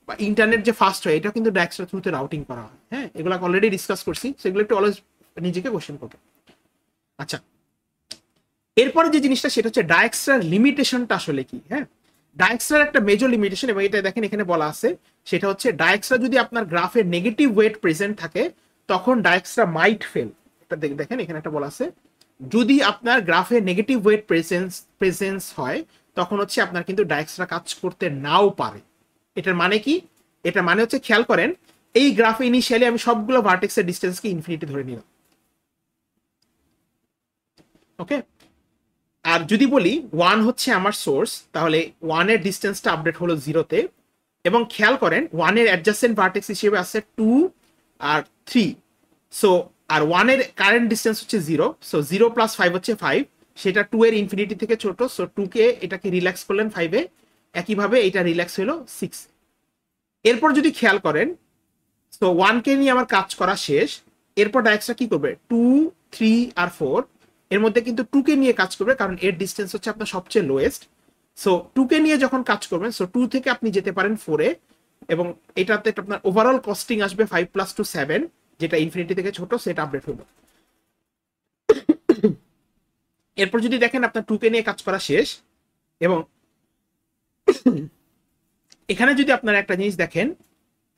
বা ইন্টারনেট যে ফাস্ট হয় এটা কিন্তু ডায়াক্সরা থ্রুতে রাউটিং করা হয়। হ্যাঁ, এগুলো অলরেডি ডিসকাস করছি, সেগুলো একটু অলওয়েজ নিজেকে কোশ্চেন করবেন। আচ্ছা, এরপরে যে জিনিসটা সেটা হচ্ছে ডায়াক্সরার লিমিটেশনটা আসলে কি। হ্যাঁ, ডায়াক্সরার একটা মেজর লিমিটেশন, এবং এটা দেখেন এখানে বলা আছে, সেটা হচ্ছে ডায়াক্সরা যদি আপনার গ্রাফে নেগেটিভ ওয়েট প্রেজেন্ট থাকে তখন ডায়াক্সরা মাইট ফেল। এটা দেখেন এখানে একটা বলা আছে, যদি আপনার গ্রাফে নেগেটিভ ওয়েট প্রেজেন্স হয় তখন হচ্ছে আপনার কিন্তু ডায়াক্সরা কাজ করতে নাও পারে। এটার মানে কি? এটার মানে হচ্ছে খেয়াল করেন এই গ্রাফে ইনিশিয়ালি আমি সবগুলো ভার্টেক্সের ডিস্টেন্সকে ইনফিনিটি ধরে নিলাম। ওকে, আর যদি বলি 1 হচ্ছে আমার সোর্স, তাহলে 1 এর ডিস্টেন্সটা আপডেট হলো 0-তে, এবং খেয়াল করেন 1 এর অ্যাডজাসেন্ট ভার্টেক্স হিসেবে আছে 2 আর 3। সো আর 1 এর কারেন্ট ডিস্টেন্স হচ্ছে 0, সো 0 + 5 হচ্ছে 5, সেটা 2 এর ইনফিনিটি থেকে ছোট, সো 2 কে এটাকে রিল্যাক্স করলেন 5-এ, একইভাবে এটা রিল্যাক্স হলো 6। এরপর যদি খেয়াল করেন সো 1 কে নিয়ে আমার কাজ করা শেষ, এরপর ডায়াক্সরা কি করবে 2, 3 আর 4 এর মধ্যে কিন্তু 2 কে নিয়ে কাজ করবে কারণ এর ডিস্টেন্স হচ্ছে আপনার সবচেয়ে লোয়েস্ট। সো 2 কে নিয়ে যখন কাজ করবেন সো 2 থেকে আপনি যেতে পারেন 4-এ, এবং এটাতে আপনার ওভারঅল কস্টিং আসবে 5 + 2 7, যেটা ইনফিনিটি থেকে ছোট, সেটা আপডেট হলো। এরপর যদি দেখেন আপনার 2 কে নিয়ে কাজ করা শেষ, এবং এখানে যদি আপনারা একটা জিনিস দেখেন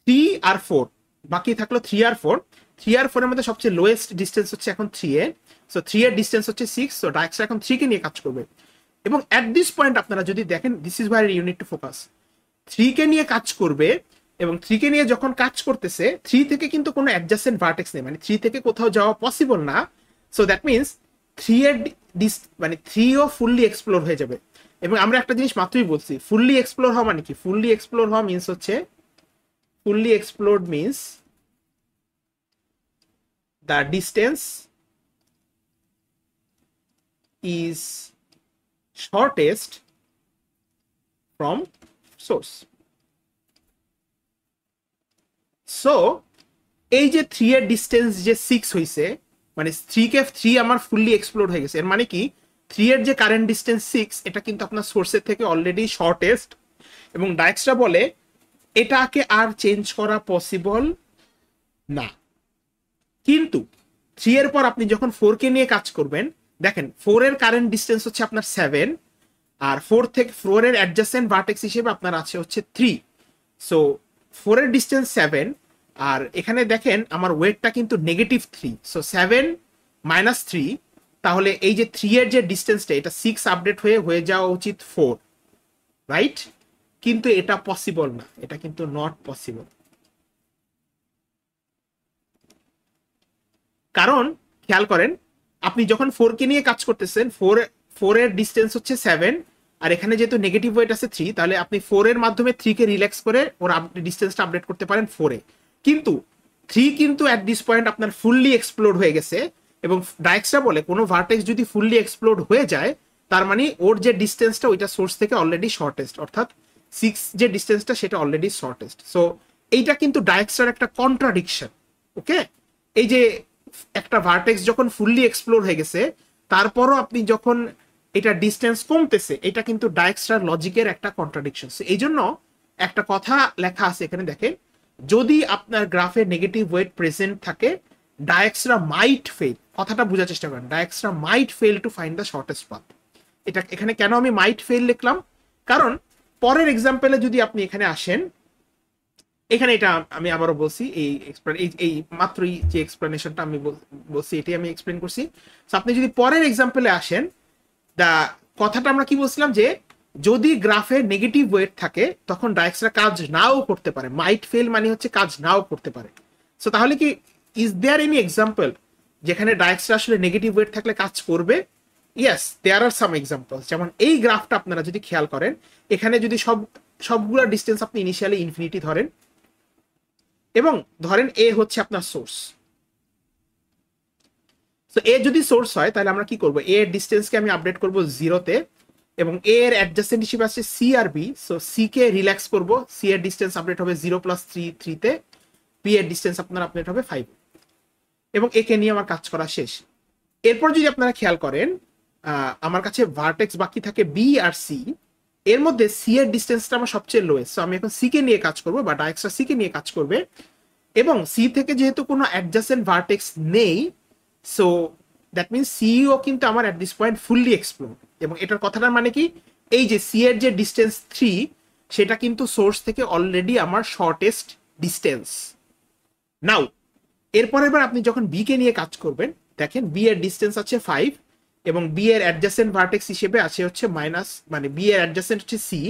3 আর 4 বাকি থাকলো, 3 আর 4, 3 আর 4 এর মধ্যে সবচেয়ে লোয়েস্ট ডিস্টেন্স হচ্ছে এখন 3-এ, সো 3 এর ডিস্টেন্স হচ্ছে 6, সো ডায়াক্সরা এখন 3 কে নিয়ে কাজ করবে। এবং অ্যাট দিস পয়েন্ট আপনারা যদি দেখেন this is where you need to focus, 3 কে নিয়ে কাজ করবে, এবং 3 কে নিয়ে যখন কাজ করতেছে 3 থেকে কিন্তু কোনো অ্যাডজাসেন্ট ভার্টেক্স নেই, মানে 3 থেকে কোথাও যাওয়া পসিবল না। সো দ্যাট মিনস 3 এর মানে 3ও ফুললি এক্সপ্লোর হয়ে যাবে। এবং আমরা একটা জিনিস মাত্রই বলছি, ফুললি এক্সপ্লোর হওয়া মানে কি? ফুললি এক্সপ্লোর হওয়া মিন্স হচ্ছে, fully explored means the distance is shortest from source. So এই যে 3 এর ডিস্টেন্স যে 6 হইছে, মানে 3 আমার ফুললি এক্সপ্লোর হয়ে গেছে, এর মানে কি 3 এর যে কারেন্ট ডিস্টেন্স 6 এটা কিন্তু আপনার সোর্সের থেকে অলরেডি শর্টেস্ট, এবং ডায়াক্সরা বলে এটাকে আর চেঞ্জ করা পসিবল না। কিন্তু 3 এর পর আপনি যখন 4 কে নিয়ে কাজ করবেন, দেখেন 4 এর কারেন্ট ডিস্টেন্স হচ্ছে আপনার 7, আর 4 এর অ্যাডজাসেন্ট ভার্টেক্স হিসেবে আপনার আছে হচ্ছে 3। সো 4 এর ডিস্টেন্স 7, আর এখানে দেখেন আমার ওয়েটটা কিন্তু -3। সো 7 - 3, তাহলে এই যে 3 এর যে ডিস্টেন্সটা এটা 6 আপডেট হয়ে যাওয়া উচিত 4, রাইট? কিন্তু এটা পসিবল না, এটা কিন্তু নট পসিবল। কারণ খেয়াল করেন, আপনি যখন 4 কে নিয়ে কাজ করতেছেন, 4 এর ডিস্টেন্স হচ্ছে 7, আর এখানে যেহেতু নেগেটিভ ওয়েট আছে 3, তাহলে আপনি 4 এর মাধ্যমে 3 কে রিল্যাক্স করে ওর ডিস্টেন্সটা আপডেট করতে পারেন 4 এ। কিন্তু 3 কিন্তু অ্যাট দিস পয়েন্ট আপনার ফুললি এক্সপ্লোড হয়ে গেছে, এবং ডাইক্সটা বলে কোনো ভার্টেক্স যদি ফুললি এক্সপ্লোড হয়ে যায় তার মানে ওর যে ডিস্টেন্সটা ওইটা সোর্স থেকে অলরেডি শর্টেস্ট, অর্থাৎ 6 যে ডিস্টেন্সটা সেটা অলরেডি শর্টেস্ট। সো এইটা কিন্তু ডাইক্সটার একটা কন্ট্রাডিকশন। ওকে, এই যে একটা ভার্টেক্স যখন ফুললি এক্সপ্লোর হয়ে গেছে তারপরও আপনি যখন এটা ডিস্টেন্স কমতেছে, এটা কিন্তু ডাইক্সটার লজিকের একটা কন্ট্রাডিকশন। এই জন্য একটা কথা লেখা আছে এখানে দেখেন, যদি আপনার গ্রাফে নেগেটিভ ওয়েট প্রেজেন্ট থাকে ডাইক্সরা মাইট ফেল, কথাটা বোঝার চেষ্টা করেন, Dijkstra might fail to find the shortest path. এটা এখানে কেন আমি মাইট ফেল লিখলাম, কারণ পরের এক্সাম্পলে যদি আপনি এখানে আসেন, এখানে এটা আমি আবারও বলছি, এই মাত্রই যে এক্সপ্লেনেশনটা আমি বলছি এটাই আমি এক্সপ্লেন করছি। আপনি যদি পরের এক্সাম্পলে আসেন, দা কথাটা আমরা কি বলছিলাম যে যদি গ্রাফে নেগেটিভ ওয়েট থাকে তখন ডাইক্সরা কাজ নাও করতে পারে, মাইট ফেল মানে হচ্ছে কাজ নাও করতে পারে। সো তাহলে কি ইজ দেয়ার এনি এক্সাম্পল যেখানে ডাইক্সরা আসলে নেগেটিভ ওয়েট থাকলে কাজ করবে? ইয়েস, দেয়ার আর সাম এক্সাম্পল। যেমন এই গ্রাফটা আপনারা যদি খেয়াল করেন, এখানে যদি সবগুলো ডিস্টেন্স আপনি ইনিশিয়ালি ইনফিনিটি ধরেন, এবং ধরেন এ হচ্ছে আপনার সোর্স। তো এ যদি সোর্স হয় তাহলে আমরা কি করব, এ এর ডিস্টেন্সকে আমি আপডেট করব 0-তে, এবং এ এর অ্যাডজাসেন্ট হিসেবে আছে সি আর B. So C K relax করব, সি এর ডিস্টেন্স আপডেট হবে 0 + 3 3-তে, বি এর ডিস্টেন্স আপনার আপডেট হবে 5, এবং এ কে নিয়ে আমার কাজ করা শেষ। এরপর যদি আপনারা খেয়াল করেন, আমার কাছে ভার্টেক্স বাকি থাকে বি আর সি, এর মধ্যে সি এর ডিস্টেন্সটা আমার সবচেয়ে লোয়েস্ট। সো আমি এখন সি কে নিয়ে কাজ করব, বা ডাইক্সটা সি কে নিয়ে কাজ করবে, এবং সি থেকে যেহেতু কোনো অ্যাডজাসেন্ট ভার্টেক্স নেই, সো দ্যাট মিনস সিও কিন্তু আমার at this point fully explore. এবং এটার কথাটার মানে কি, এই যে সি এর যে ডিস্টেন্স 3 সেটা কিন্তু সোর্স থেকে অলরেডি আমার শর্টেস্ট ডিস্টেন্স। নাও এরপর এবার আপনি যখন বি কে নিয়ে কাজ করবেন, দেখেন বি এর ডিস্টেন্স আছে 5, এবং বি এর অ্যাডজাসেন্ট ভার্টেক্স হিসেবে আছে হচ্ছে মানে বি এর অ্যাডজাসেন্ট হচ্ছে সি,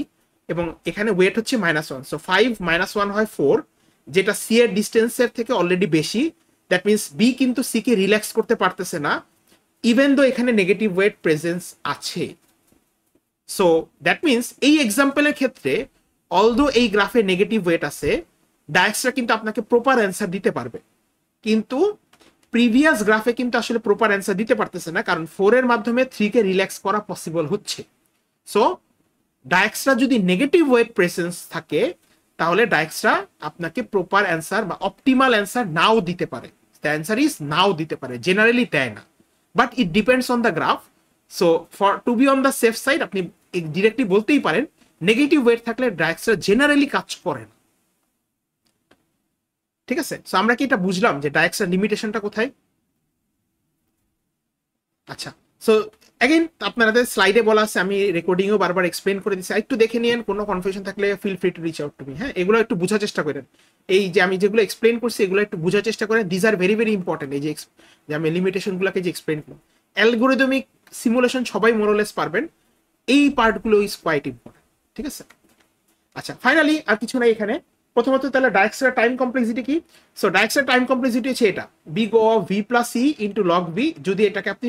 এবং এখানে ওয়েট হচ্ছে -1। সো 5 - 1 হয় 4, যেটা সি এর ডিস্টেন্সের থেকে অলরেডি বেশি। দ্যাট মিনস বি কিন্তু সি কে রিল্যাক্স করতে পারতেছে না, ইভেন দো এখানে নেগেটিভ ওয়েট প্রেজেন্স আছে। সো দ্যাট মিনস এই এক্সাম্পলের ক্ষেত্রে অলদো এই গ্রাফে নেগেটিভ ওয়েট আছে, ডাইক্সরা কিন্তু আপনাকে প্রপার অ্যান্সার দিতে পারবে, কিন্তু প্রিভিয়াস গ্রাফে কিন্তু আসলে প্রপার অ্যান্সার দিতে পারতেছে না, কারণ 4 এর মাধ্যমে 3 কে রিল্যাক্স করা পসিবল হচ্ছে। সো ডাইক্সরা যদি নেগেটিভ ওয়েট প্রেজেন্স থাকে তাহলে ডাইক্সরা আপনাকে প্রপার অ্যান্সার বা অপটিমাল অ্যান্সার নাও দিতে পারে। দ্য অ্যান্সার ইজ নাও দিতে পারে, জেনারেলি দেয় না, but it depends on the graph. So for to be on the safe side আপনি ডিরেক্টলি বলতেই পারেন নেগেটিভ ওয়েট থাকলে ডাইক্সরা জেনারেলি কাজ করে না। ঠিক আছে, সো আমরা কি এটা বুঝলাম যে ডাইক্সের লিমিটেশনটা কোথায়? আচ্ছা, সো অ্যাগেন আপনাদের স্লাইডে বলা আছে, আমি রেকর্ডিংও বারবার এক্সপ্লেন করে দিচ্ছি, একটু দেখে নিয়েন, কোনো কনফিউশন থাকলে feel free to reach out to me. হ্যাঁ, এগুলো একটু বোঝার চেষ্টা করেন, এই যে আমি যেগুলো এক্সপ্লেন করছি এগুলো একটু বোঝার চেষ্টা করেন, this are very very important. এই যে আমি লিমিটেশনগুলোকে যে এক্সপ্লেন করলাম, অ্যালগোরিদমিক সিমুলেশন সবাই মোরলেস পারবেন, এই পার্টগুলো ইজ কোয়াইট ইম্পর্টেন্ট। ঠিক আছে, আচ্ছা ফাইনালি আর কিছু নাই এখানে। প্রথমত তাহলে ডাইক্সের টাইম কমপ্লেক্সিটি কি? সো ডাইক্সের টাইম কমপ্লেক্সিটি হচ্ছে এটা, big O of v plus e into log v, যদি এটাকে আপনি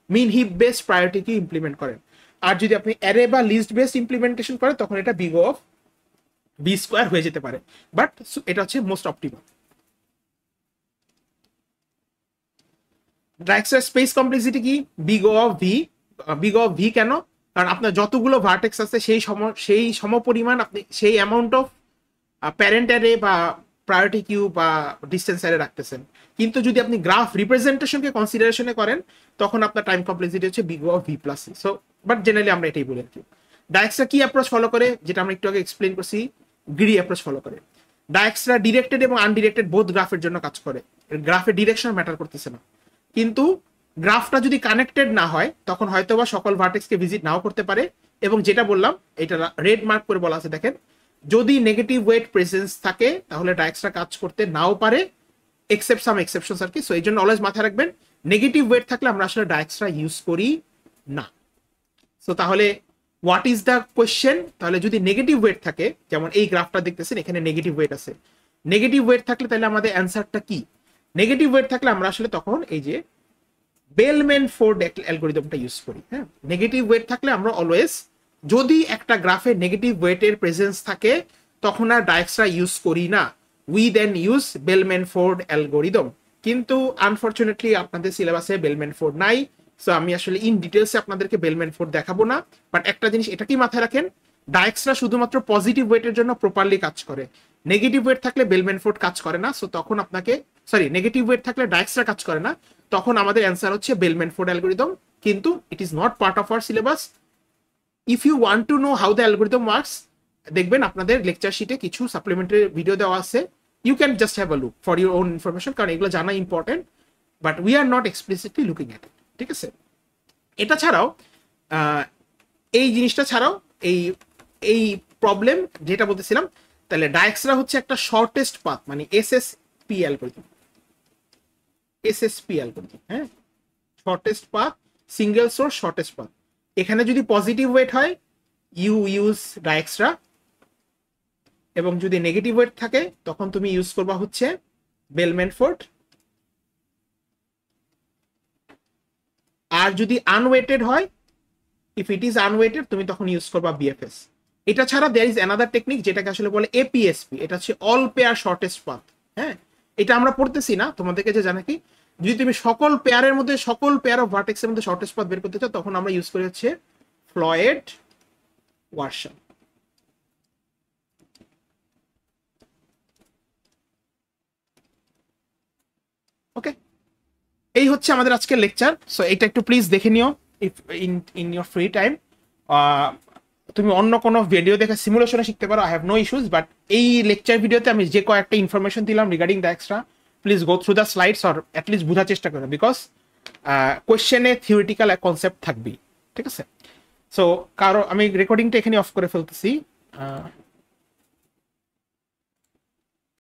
মিন হিপ বেসড প্রায়োরিটি কি ইমপ্লিমেন্ট করেন। আর যদি আপনি অ্যারে বা লিস্ট বেসড ইমপ্লিমেন্টেশন করেন তখন এটা big O of v square হয়ে যেতে পারে, বাট এটা হচ্ছে মোস্ট অপটিমাল। ডাইক্সের স্পেস কমপ্লেক্সিটি কি? big O of v কেন? কারণ আপনার যতগুলো ভার্টেক্স আছে সেই সমপরিমাণ আপনি সেই অ্যামাউন্ট অফ প্যারেন্ট অ্যারে বা প্রায়োরিটি কিউ বা ডিস্টেন্স অ্যারে রাখতেছেন, কিন্তু যদি আপনি গ্রাফ রিপ্রেজেন্টেশনকে কনসিডারেশনে করেন তখন আপনার টাইম কমপ্লেক্সিটি হচ্ছে big O of v plus e। So but generally আমরা এটাই বলি আর কি। ডাইক্সরা কি অ্যাপ্রোচ ফলো করে, যেটা আমরা একটু আগে এক্সপ্লেন করছি, গ্রি অ্যাপ্রোচ ফলো করে। ডাইক্সরা ডিরেক্টেড এবং আনডিরেক্টেড বোথ গ্রাফের জন্য কাজ করে, গ্রাফের ডিরেকশন ম্যাটার করতেছে না, কিন্তু গ্রাফটা যদি কানেক্টেড না হয় তখন হয়তোবা সকল ভার্টেক্সকে ভিজিট নাও করতে পারে, এবং যেটা বললাম এটা রেড মার্ক করে বলা আছে দেখেন, যদি নেগেটিভ ওয়েট প্রেজেন্স থাকে তাহলে ডাইরেক্টরা কাজ করতে নাও পারে, এক্সেপ্ট সাম এক্সেপশনস আর কি। সো এই জন্য অলওয়েজ মাথায় রাখবেন নেগেটিভ ওয়েট থাকলে আমরা আসলে ডাইরেক্টরা ইউজ করি না। সো তাহলে হোয়াট ইজ দ্য কোয়েশ্চেন? তাহলে যদি নেগেটিভ ওয়েট থাকে, যেমন এই গ্রাফটা দেখতেছেন এখানে নেগেটিভ ওয়েট আছে, নেগেটিভ ওয়েট থাকলে তাহলে আমাদের অ্যান্সারটা কি? নেগেটিভ ওয়েট থাকলে আমরা আসলে তখন এই যে বেলম্যান-ফোর্ড অ্যালগরিদমটা ইউজ করি। হ্যাঁ, নেগেটিভ ওয়েট থাকলে আমরা অলওয়েজ, যদি একটা গ্রাফে নেগেটিভ ওয়েটের প্রেজেন্স থাকে তখন আর ডাইরেক্টরা ইউজ করি না, we then use Bellman Ford algorithm. কিন্তু আনফরচুনেটলি আপনাদের সিলেবাসে বেলম্যান-ফোর্ড নাই, সো আমি আসলে ইন ডিটেলসে আপনাদেরকে বেলম্যান-ফোর্ড দেখাবো না। বাট একটা জিনিস এটা কি মাথায় রাখেন, ডাইরেক্টরা শুধুমাত্র পজিটিভ ওয়েটের জন্য প্রপারলি কাজ করে, নেগেটিভ ওয়েট থাকলে বেলম্যান-ফোর্ড কাজ করে না। সো তখন আপনাকে, সরি, নেগেটিভ ওয়েট থাকলে ডাইরেক্টরা কাজ করে না, তখন আমাদের অ্যান্সার হচ্ছে বেলম্যান-ফোর্ড অ্যালগরিদম। কিন্তু it is not part of our syllabus. If you want to know how the algorithm works, দেখবেন আপনাদের লেকচার শিটে কিছু সাপ্লিমেন্টারি ভিডিও দেওয়া আছে, you can just have a look for your own information, কারণ এগুলো জানা important, but we are not explicitly looking at it. ঠিক আছে, এটা ছাড়াও এই জিনিসটা ছাড়াও এই এই প্রবলেম যেটা বলতেছিলাম, তাহলে ডাইরেক্টরা হচ্ছে একটা শর্টেস্ট পাথ, মানে এসএসপি অ্যালগরিদম, এসএসপি অ্যালগরিদম। হ্যাঁ, shortest path, single source shortest path. এখানে যদি পজিটিভ ওয়েট হয় ইউ ইউজ ডাইরেক্টরা, এবং যদি নেগেটিভ ওয়েট থাকে তখন তুমি ইউজ করবা হচ্ছে বেলম্যান-ফোর্ড। আর যদি আনওয়েটেড হয়, ইফ ইট ইজ আনওয়েটেড, তুমি তখন ইউজ করবা বিএফএস। এটা ছাড়া দেয়ার ইজ অ্যানাদার টেকনিক যেটাকে আসলে বলে এপিএসপি, এটা হচ্ছে অল পেয়ার শর্টেস্ট পাথ। হ্যাঁ, এটা আমরা পড়তেছি না, তোমাদেরকে যে জানা কি, যদি তুমি সকল পেয়ারের মধ্যে, সকল পেয়ার অফ ভার্টেক্সের মধ্যে শর্টেস্ট পাথ বের করতে চাও তখন আমরা ইউজ করি হচ্ছে ফ্লয়েড-ওয়ারশান। ওকে, এই হচ্ছে আমাদের আজকের লেকচার। সো এটা একটু প্লিজ দেখে নিও if in your free time. তুমি অন্য কোনো ভিডিও দেখে সিমুলেশনে শিখতে পারো, I have no issues, but এই লেকচার ভিডিওতে আমি যে কয়েকটা ইনফরমেশন দিলাম regarding the extra, please go through the slides or at least বোঝার চেষ্টা করো, বিকজ কোয়েশ্চেনে থিওরিটিক্যাল কনসেপ্ট থাকবেই। ঠিক আছে, সো কারো আমি রেকর্ডিংটা এখানে অফ করে ফেলতেছি।